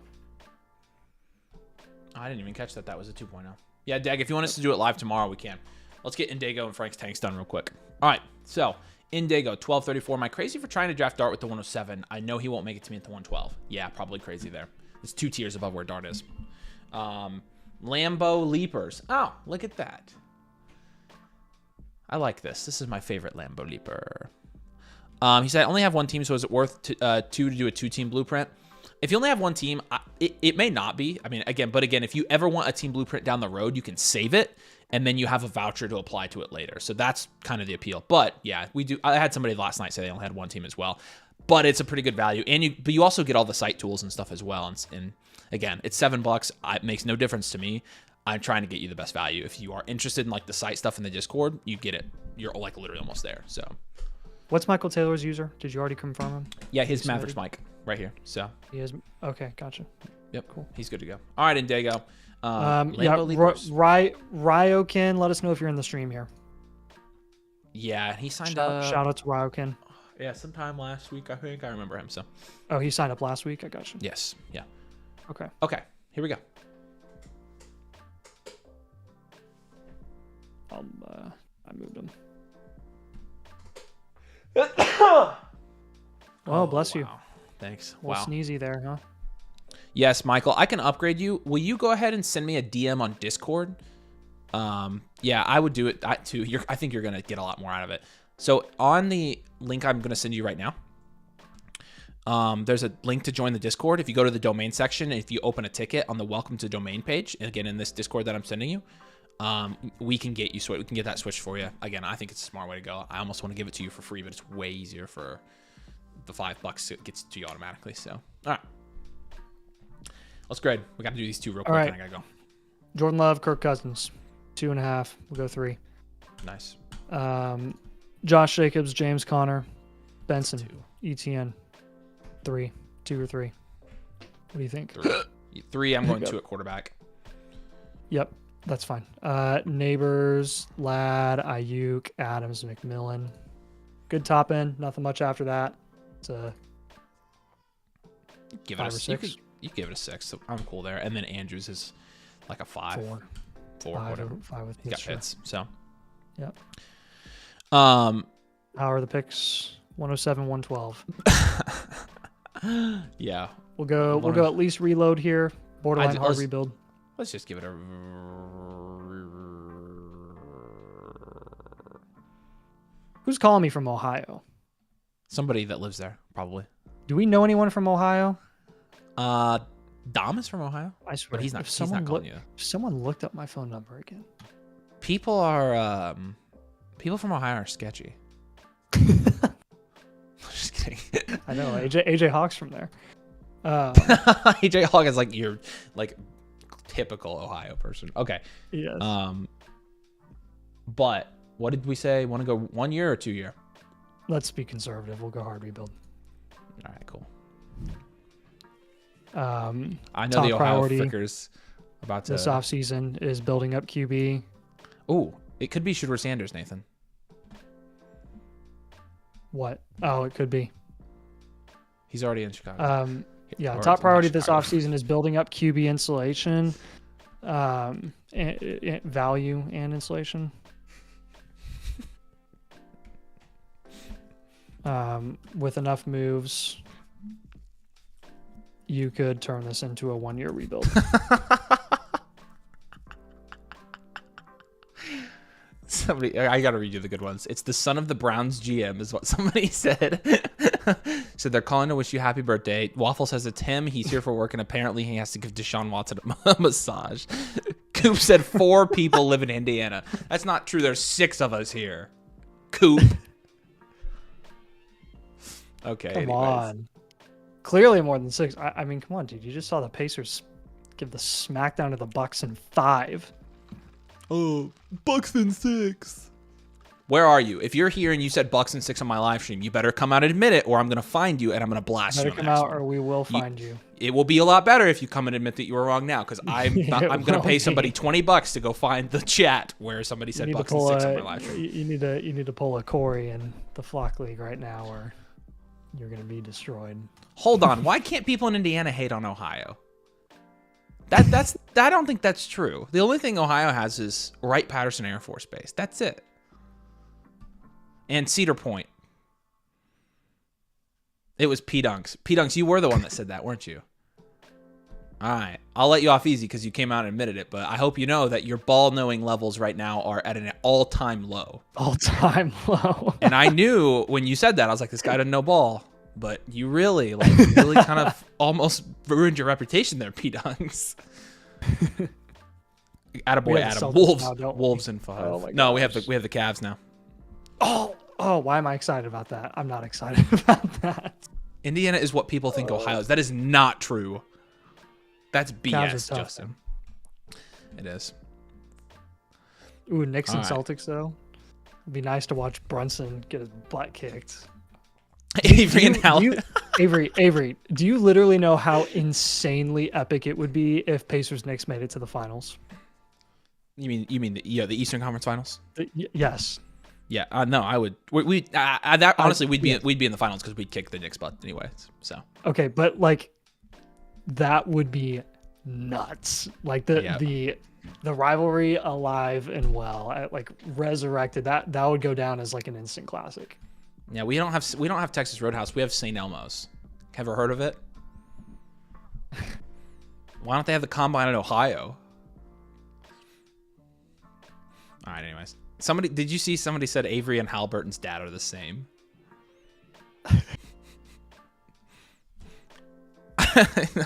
I didn't even catch that was a 2.0. Yeah, Deg, if you want us to do it live tomorrow, we can. Let's get Indigo and Frank's tanks done real quick. All right, so Indigo, 1234. Am I crazy for trying to draft Dart with the 107? I know he won't make it to me at the 112. Yeah, probably crazy there. It's 2 tiers above where Dart is. Lambo Leapers. Oh, look at that. I like this. This is my favorite Lambo Leaper. He said, I only have 1 team, so is it worth 2 to do a 2-team blueprint? If you only have 1 team, it may not be. I mean, again, if you ever want a team blueprint down the road, you can save it, and then you have a voucher to apply to it later. So that's kind of the appeal. But yeah, we do. I had somebody last night say they only had 1 team as well. But it's a pretty good value, but you also get all the site tools and stuff as well. And again, it's $7. It makes no difference to me. I'm trying to get you the best value. If you are interested in like the site stuff in the Discord, you get it. You're like literally almost there. So, what's Michael Taylor's user? Did you already confirm him? Yeah, his Mavericks mic right here. So he is. Okay, gotcha. Yep, cool. He's good to go. All right, Indigo. Yeah, Ryokin, let us know if you're in the stream here. Yeah, he signed up. Shout out to Ryokin. Yeah, sometime last week, I think. I remember him, so. Oh, he signed up last week? I got you. Yes, yeah. Okay. Okay, here we go. I moved him. Oh, bless you. Thanks. A little sneezy there, huh? Yes, Michael, I can upgrade you. Will you go ahead and send me a DM on Discord? Yeah, I would do it too. I think you're going to get a lot more out of it. So on the link I'm going to send you right now, there's a link to join the Discord. If you go to the domain section, if you open a ticket on the welcome to domain page, and again, in this Discord that I'm sending you, we can get you we can get that switched for you. Again, I think it's a smart way to go. I almost want to give it to you for free, but it's way easier for the $5. It gets to you automatically. So, all right. Let's grade. We got to do these 2 real quick, all right. And I got to go. Jordan Love, Kirk Cousins, 2.5. We'll go 3. Nice. Josh Jacobs, James Conner, Benson, 2. ETN, 3. 2 or 3. What do you think? 3. I'm going 2 at quarterback. Yep. That's fine. Neighbors, Ladd, Ayuk, Adams, McMillan. Good top end. Nothing much after that. It's a Give 5 it or a 6. you give it a 6. So I'm cool there. And then Andrews is like a 5. 4, whatever. 5 with He's got sure. hits. So. Yep. How are the picks? 107, 112. Yeah. We'll go at least reload here. Borderline hard rebuild. Let's just give it a. Who's calling me from Ohio? Somebody that lives there, probably. Do we know anyone from Ohio? Dom is from Ohio. I swear. But he's not calling you. If someone looked up my phone number again. People from Ohio are sketchy. Just kidding. I know. AJ Hawk's from there. AJ Hawk is like your typical Ohio person. Okay. Yes. But what did we say? Want to go 1 year or 2 year? Let's be conservative. We'll go hard rebuild. All right, cool. I know the Ohio Frickers about to. This offseason is building up QB. Oh, it could be Shedeur Sanders, Nathan. What? Oh, it could be. He's already in Chicago. Yeah, top priority this offseason is building up QB insulation, value and insulation. With enough moves, you could turn this into a 1 year rebuild. I gotta read you the good ones. It's the son of the Browns GM is what somebody said. So they're calling to wish you happy birthday. Waffle says it's him. He's here for work, and apparently he has to give Deshaun Watson a massage. Coop said 4 people live in Indiana. That's not true. There's 6 of us here. Coop. Okay. Come on. Clearly more than 6. I mean, come on, dude. You just saw the Pacers give the smackdown to the Bucks in 5. Oh, Bucks in 6. Where are you? If you're here and you said Bucks in 6 on my live stream, you better come out and admit it, or I'm gonna find you and I'm gonna blast you. Better come out, or we will find you. It will be a lot better if you come and admit that you were wrong now, because I'm gonna pay somebody $20 to go find the chat where somebody said Bucks in 6 on my live stream. You need to pull a Corey in the Flock League right now, or you're gonna be destroyed. Hold on, why can't people in Indiana hate on Ohio? I don't think that's true. The only thing Ohio has is Wright-Patterson Air Force Base. That's it. And Cedar Point. It was P-Dunks. P-Dunks, you were the one that said that, weren't you? All right. I'll let you off easy because you came out and admitted it, but I hope you know that your ball-knowing levels right now are at an all-time low. All-time low. And I knew when you said that, I was like, this guy doesn't know ball. But you really kind of almost ruined your reputation there, P-Dunks. Attaboy, Adam. Wolves in 5. Oh no, we have the Cavs now. Oh, why am I excited about that? I'm not excited about that. Indiana is what people think Ohio is. That is not true. That's BS, Justin. It is. Ooh, Knicks and Celtics, though. It'd be nice to watch Brunson get his butt kicked. Avery and Hal. Avery, do you literally know how insanely epic it would be if Pacers Knicks made it to the finals? You mean the Eastern Conference Finals? Yes. Yeah. No, I would. Honestly, we'd be in the finals because we'd kick the Knicks' butt anyway. So. Okay, but that would be nuts. The rivalry alive and well, resurrected. That would go down as an instant classic. Yeah, we don't have Texas Roadhouse. We have St. Elmo's. Ever heard of it? Why don't they have the Combine in Ohio? All right, anyways. Did you see somebody said Avery and Halliburton's dad are the same?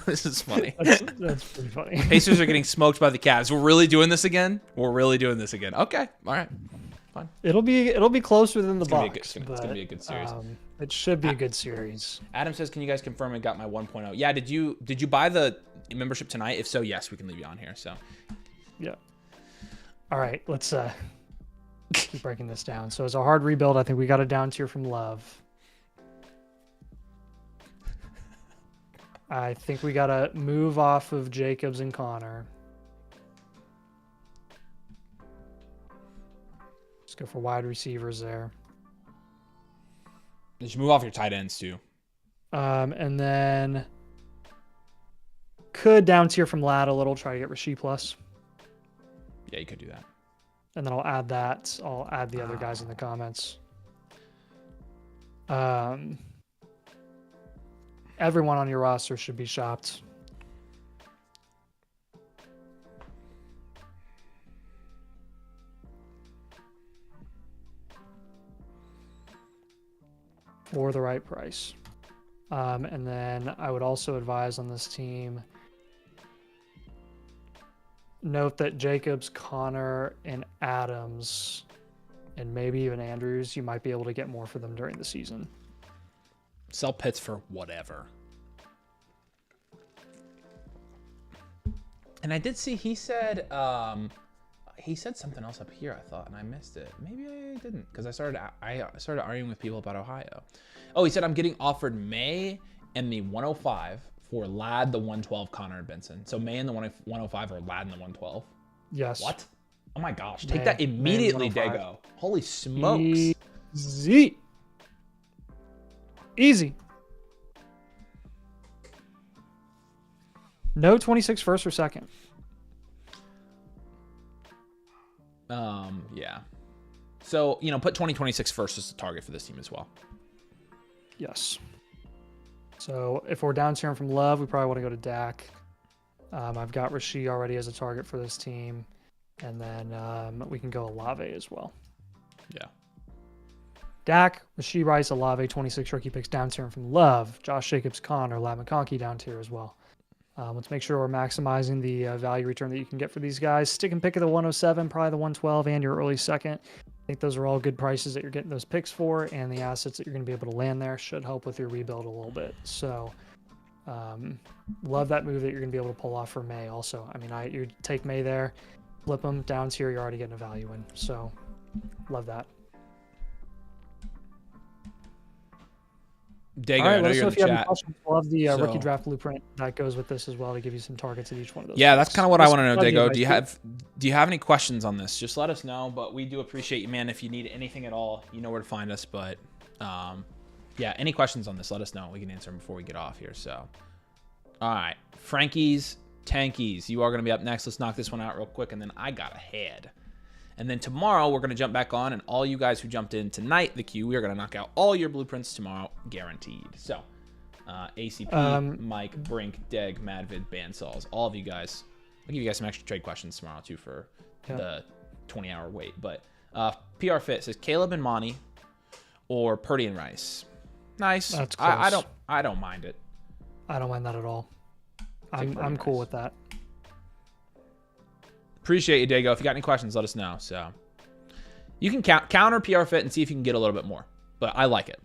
This is funny. That's pretty funny. Pacers are getting smoked by the Cavs. We're really doing this again? Okay. All right. Fine. It'll be closer than the Bucks. It's gonna be a good series. It should be a good series. Adam says, "Can you guys confirm I got my 1.0?" Yeah. Did you buy the membership tonight? If so, yes, we can leave you on here. So. Yeah. All right. Let's keep breaking this down. So it's a hard rebuild. I think we got a down tier from Love. I think we got to move off of Jacobs and Connor. Just go for wide receivers there. You should move off your tight ends too. And then could down tier from Lad a little, try to get Rasheed plus. Yeah, you could do that. And then I'll add that. I'll add the other guys in the comments. Everyone on your roster should be shopped. For the right price. And then I would also advise on this team, note that Jacobs, Connor, and Adams, and maybe even Andrews, you might be able to get more for them during the season. Sell Pitts for whatever. And I did see he said something else up here, I thought, and I missed it. Maybe I didn't, because I started arguing with people about Ohio. Oh, he said I'm getting offered May and the 105 for Ladd, the 112, Connor, and Benson. So May and the 105 or Ladd and the 112. Yes. What? Oh my gosh! Take that immediately, Dago. Holy smokes! Easy. No 26 first or second. Yeah. So, put 2026 first as the target for this team as well. Yes. So if we're down tiering from Love, we probably want to go to Dak. I've got Rasheed already as a target for this team. And then we can go Olave as well. Yeah. Dak, Rasheed Rice, Olave, 26 rookie picks down tiering from Love. Josh Jacobs, Connor, Ladd McConkey down tier as well. Let's make sure we're maximizing the value return that you can get for these guys. Stick and pick of the 107, probably the 112, and your early second. I think those are all good prices that you're getting those picks for, and the assets that you're going to be able to land there should help with your rebuild a little bit. So, love that move that you're going to be able to pull off for May also. I mean, you take May there, flip them, down tier, you're already getting a value in. So, love that. Dago, all right, I know let us you're know in if the you have any chat. questions. We'll have the rookie draft blueprint that goes with this as well to give you some targets at each one of those. Yeah, picks. that's kind of what I want to know, Dago. Do you have any questions on this? Just let us know. But we do appreciate you, man. If you need anything at all, you know where to find us. But yeah, any questions on this, let us know. We can answer them before we get off here. So, all right, Frankie's Tankies, you are going to be up next. Let's knock this one out real quick, and then I got ahead. And then tomorrow, we're going to jump back on, and all you guys who jumped in tonight, the queue, we are going to knock out all your blueprints tomorrow, guaranteed. So, ACP, Mike, Brink, Deg, Madvid, Bandsaws, all of you guys. I'll give you guys some extra trade questions tomorrow, too, for the 20-hour wait. But PR Fit says Caleb and Monty or Purdy and Rice. Nice. That's close. I don't mind it. I don't mind that at all. I'm cool with that. Appreciate you, Dago. If you got any questions, let us know. So you can counter PR Fit and see if you can get a little bit more. But I like it.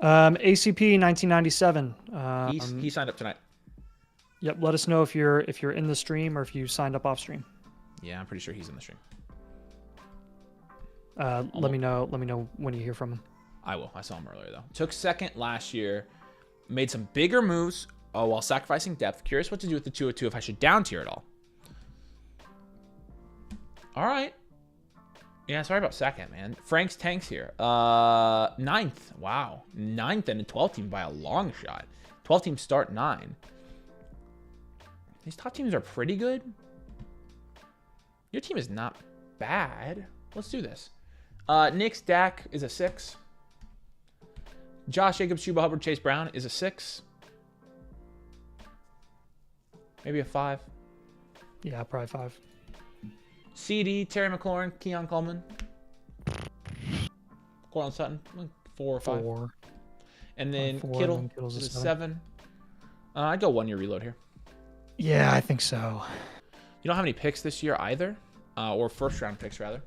ACP 1997. He signed up tonight. Yep. Let us know if you're in the stream or if you signed up off stream. Yeah, I'm pretty sure he's in the stream. Let me know when you hear from him. I will. I saw him earlier though. Took second last year. Made some bigger moves while sacrificing depth. Curious what to do with the 202 if I should down tier it all. All right. Yeah, sorry about second, man. Frank's Tanks here. 9th. Wow. 9th and a 12th team by a long shot. 12 teams start 9. These top teams are pretty good. Your team is not bad. Let's do this. Nick's Dak is a 6. Josh Jacobs, Chuba Hubbard, Chase Brown is a 6. Maybe a 5. Yeah, probably 5. CD, Terry McLaurin, Keon Coleman, Cortland Sutton, 4 or 5. 4. And then 4, Kittle and Kittle's is a a 7. 7. I'd go 1 year reload here. Yeah, I think so. You don't have any picks this year either, or first round picks rather.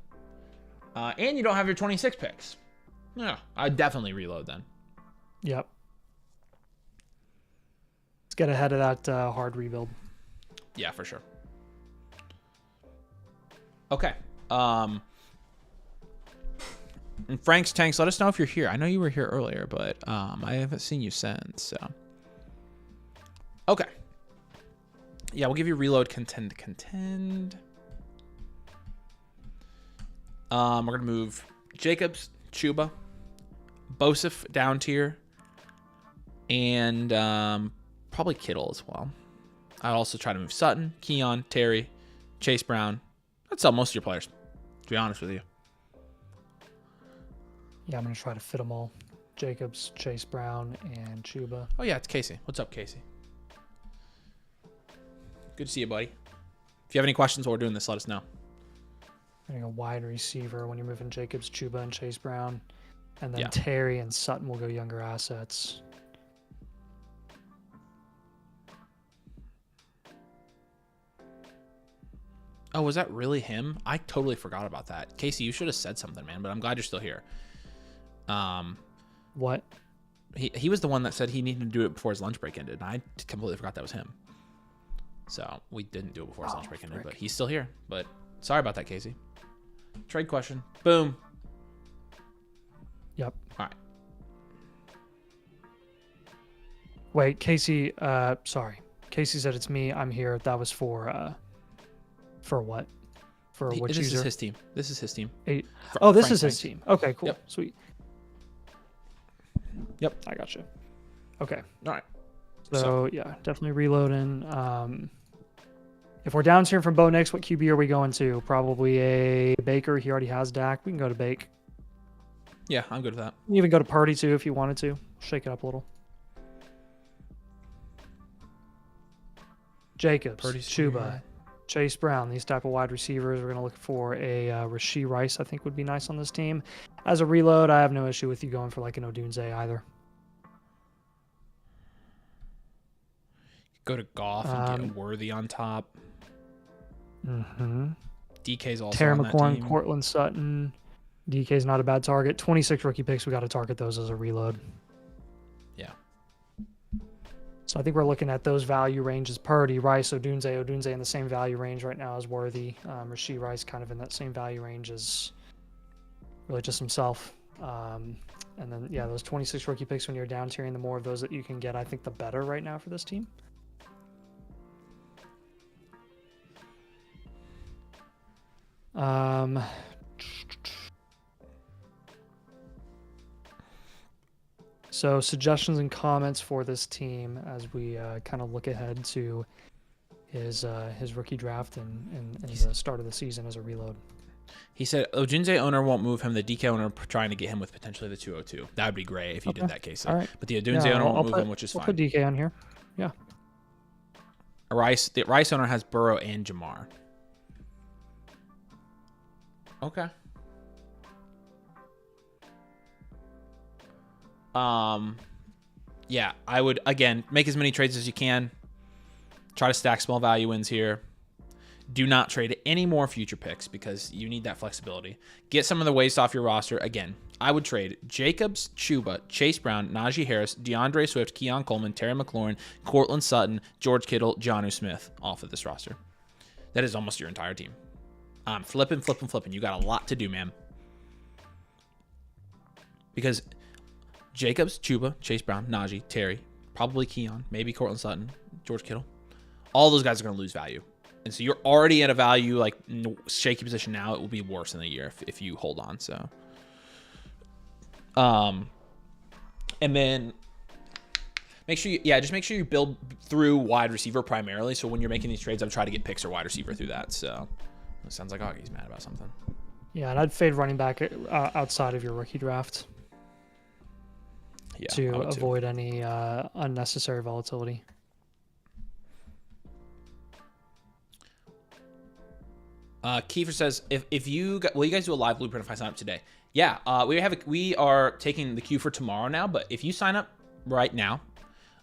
And you don't have your 26 picks. Yeah, I'd definitely reload then. Yep. Let's get ahead of that hard rebuild. Yeah, for sure. Okay. And Frank's Tanks, let us know if you're here. I know you were here earlier, but I haven't seen you since. So, okay. Yeah, we'll give you reload contend. We're going to move Jacobs, Chuba, Bosif down tier, and probably Kittle as well. I'd also try to move Sutton, Keon, Terry, Chase Brown. I'd sell most of your players, to be honest with you. Yeah, I'm going to try to fit them all. Jacobs, Chase Brown, and Chuba. Oh, yeah, it's Casey. What's up, Casey? Good to see you, buddy. If you have any questions while we're doing this, let us know. Getting a wide receiver when you're moving Jacobs, Chuba, and Chase Brown. And then Yeah. Terry and Sutton will go younger assets. Oh, was that really him? I totally forgot about that. Casey, you should have said something, man, but I'm glad you're still here. What? He was the one that said he needed to do it before his lunch break ended, and I completely forgot that was him. So we didn't do it before his lunch break ended, but he's still here. But sorry about that, Casey. Trade question. Boom. Yep. All right. Wait, Casey, sorry. Casey said it's me. I'm here. That was for what? For which This user? is his team. This is his team. This Frank is his team. Okay, cool. Yep. Sweet. Yep. I got you. Okay. All right. So, yeah, definitely reloading. If we're down here from Bo Nix, what QB are we going to? Probably a Baker. He already has Dak. We can go to Bake. Yeah, I'm good with that. You can even go to Purdy too if you wanted to. Shake it up a little. Jacobs, Purdy's Chuba, here. Chase Brown, these type of wide receivers. We're going to look for a Rashee Rice, I think would be nice on this team. As a reload, I have no issue with you going for like an Odunze either. Go to Goff and get Worthy on top. Mm-hmm. DK's also Terry on that McLaurin, team. Cortland Sutton. DK's not a bad target. 26 rookie picks. We got to target those as a reload. Yeah. So I think we're looking at those value ranges. Purdy, Rice, Odunze in the same value range right now as Worthy. Rashee Rice kind of in that same value range as really just himself. And then, yeah, those 26 rookie picks when you're down tiering, the more of those that you can get, I think the better right now for this team. So suggestions and comments for this team as we kind of look ahead to his rookie draft and the start of the season as a reload. He said Odunze owner won't move him. The DK owner trying to get him with potentially the 202. That would be great if you did that case. All right. But the Odunze owner won't move him, which is fine. I'll put DK on here. Yeah. The Rice owner has Burrow and Jamar. Okay. Yeah, I would, again, make as many trades as you can. Try to stack small value wins here. Do not trade any more future picks because you need that flexibility. Get some of the waste off your roster. Again, I would trade Jacobs, Chuba, Chase Brown, Najee Harris, DeAndre Swift, Keon Coleman, Terry McLaurin, Cortland Sutton, George Kittle, Jonnu Smith off of this roster. That is almost your entire team. Flipping. You got a lot to do, man. Because Jacobs, Chuba, Chase Brown, Najee, Terry, probably Keon, maybe Cortland Sutton, George Kittle. All those guys are going to lose value. And so you're already at a value, like, shaky position now. It will be worse in the year if you hold on. So, and then make sure you build through wide receiver primarily. So when you're making these trades, I'm trying to get picks or wide receiver through that. So it sounds like Augie's mad about something. Yeah, and I'd fade running back outside of your rookie draft. Yeah, to avoid any unnecessary volatility. Kiefer says, will you guys do a live blueprint if I sign up today? Yeah, we are taking the queue for tomorrow now, but if you sign up right now,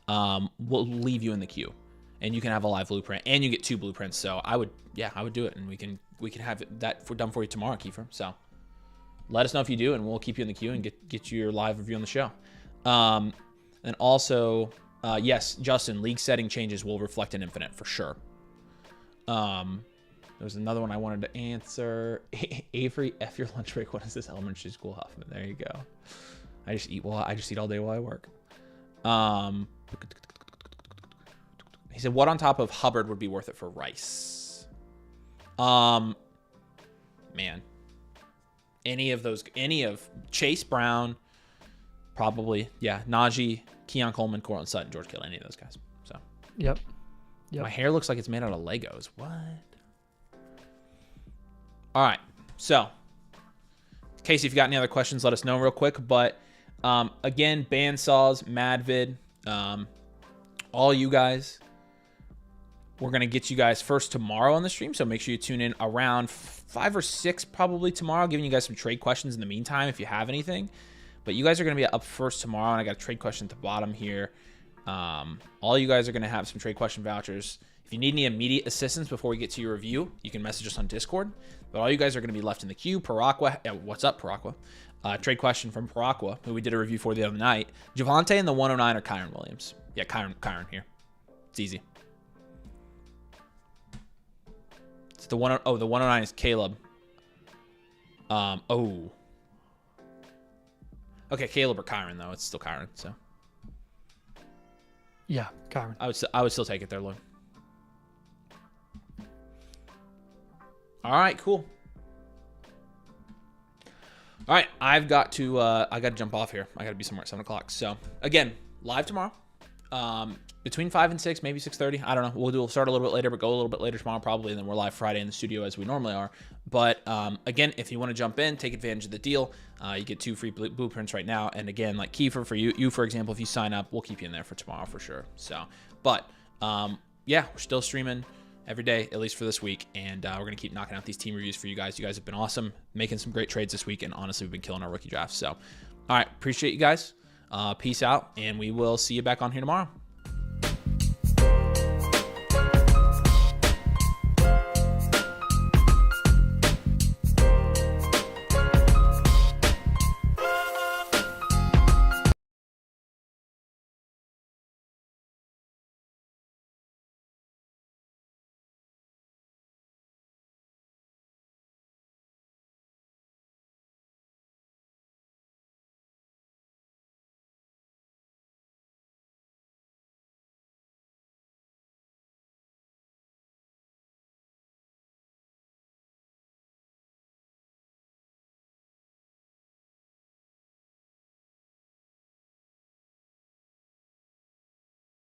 we'll leave you in the queue and you can have a live blueprint and you get 2 blueprints. So I would do it and we can have that done for you tomorrow, Kiefer. So let us know if you do and we'll keep you in the queue and get you your live review on the show. And also, yes, Justin, league setting changes will reflect in Infinite for sure. There's another one I wanted to answer. Avery, F your lunch break. What is this? Elementary school Huffman. There you go. I just eat all day while I work. He said, what on top of Hubbard would be worth it for Rice? Man. any of Chase Brown, probably. Yeah, Najee, Keon Coleman, Cortland Sutton, George Kittle, any of those guys. So. Yep. My hair looks like it's made out of Legos. What? All right. So, Casey, if you got any other questions, let us know real quick. But again, Bandsaws, Madvid, all you guys, we're going to get you guys first tomorrow on the stream. So make sure you tune in around 5 or 6 probably tomorrow, giving you guys some trade questions in the meantime if you have anything. But you guys are going to be up first tomorrow, and I got a trade question at the bottom here. All you guys are going to have some trade question vouchers. If you need any immediate assistance before we get to your review, you can message us on Discord. But all you guys are going to be left in the queue. Paraqua, what's up, Paraqua? Trade question from Paraqua, who we did a review for the other night. Javonte and the 109 or Kyron Williams? Yeah, Kyron here. It's easy. It's the 109 is Caleb. Okay, Caleb or Kyron though. It's still Kyron. So. Yeah, Kyron. I would still take it there, Lloyd. All right, cool. All right, I got to jump off here. I got to be somewhere at 7 o'clock. So again, live tomorrow, between 5 and 6, maybe 6:30. I don't know. We'll start a little bit later, but go a little bit later tomorrow probably. And then we're live Friday in the studio as we normally are. But again, if you want to jump in, take advantage of the deal. You get 2 free blueprints right now. And again, like Kiefer, for you for example, if you sign up, we'll keep you in there for tomorrow for sure. So, but yeah, we're still streaming every day, at least for this week. And we're going to keep knocking out these team reviews for you guys. You guys have been awesome, making some great trades this week. And honestly, we've been killing our rookie drafts. So, all right, appreciate you guys. Peace out. And we will see you back on here tomorrow.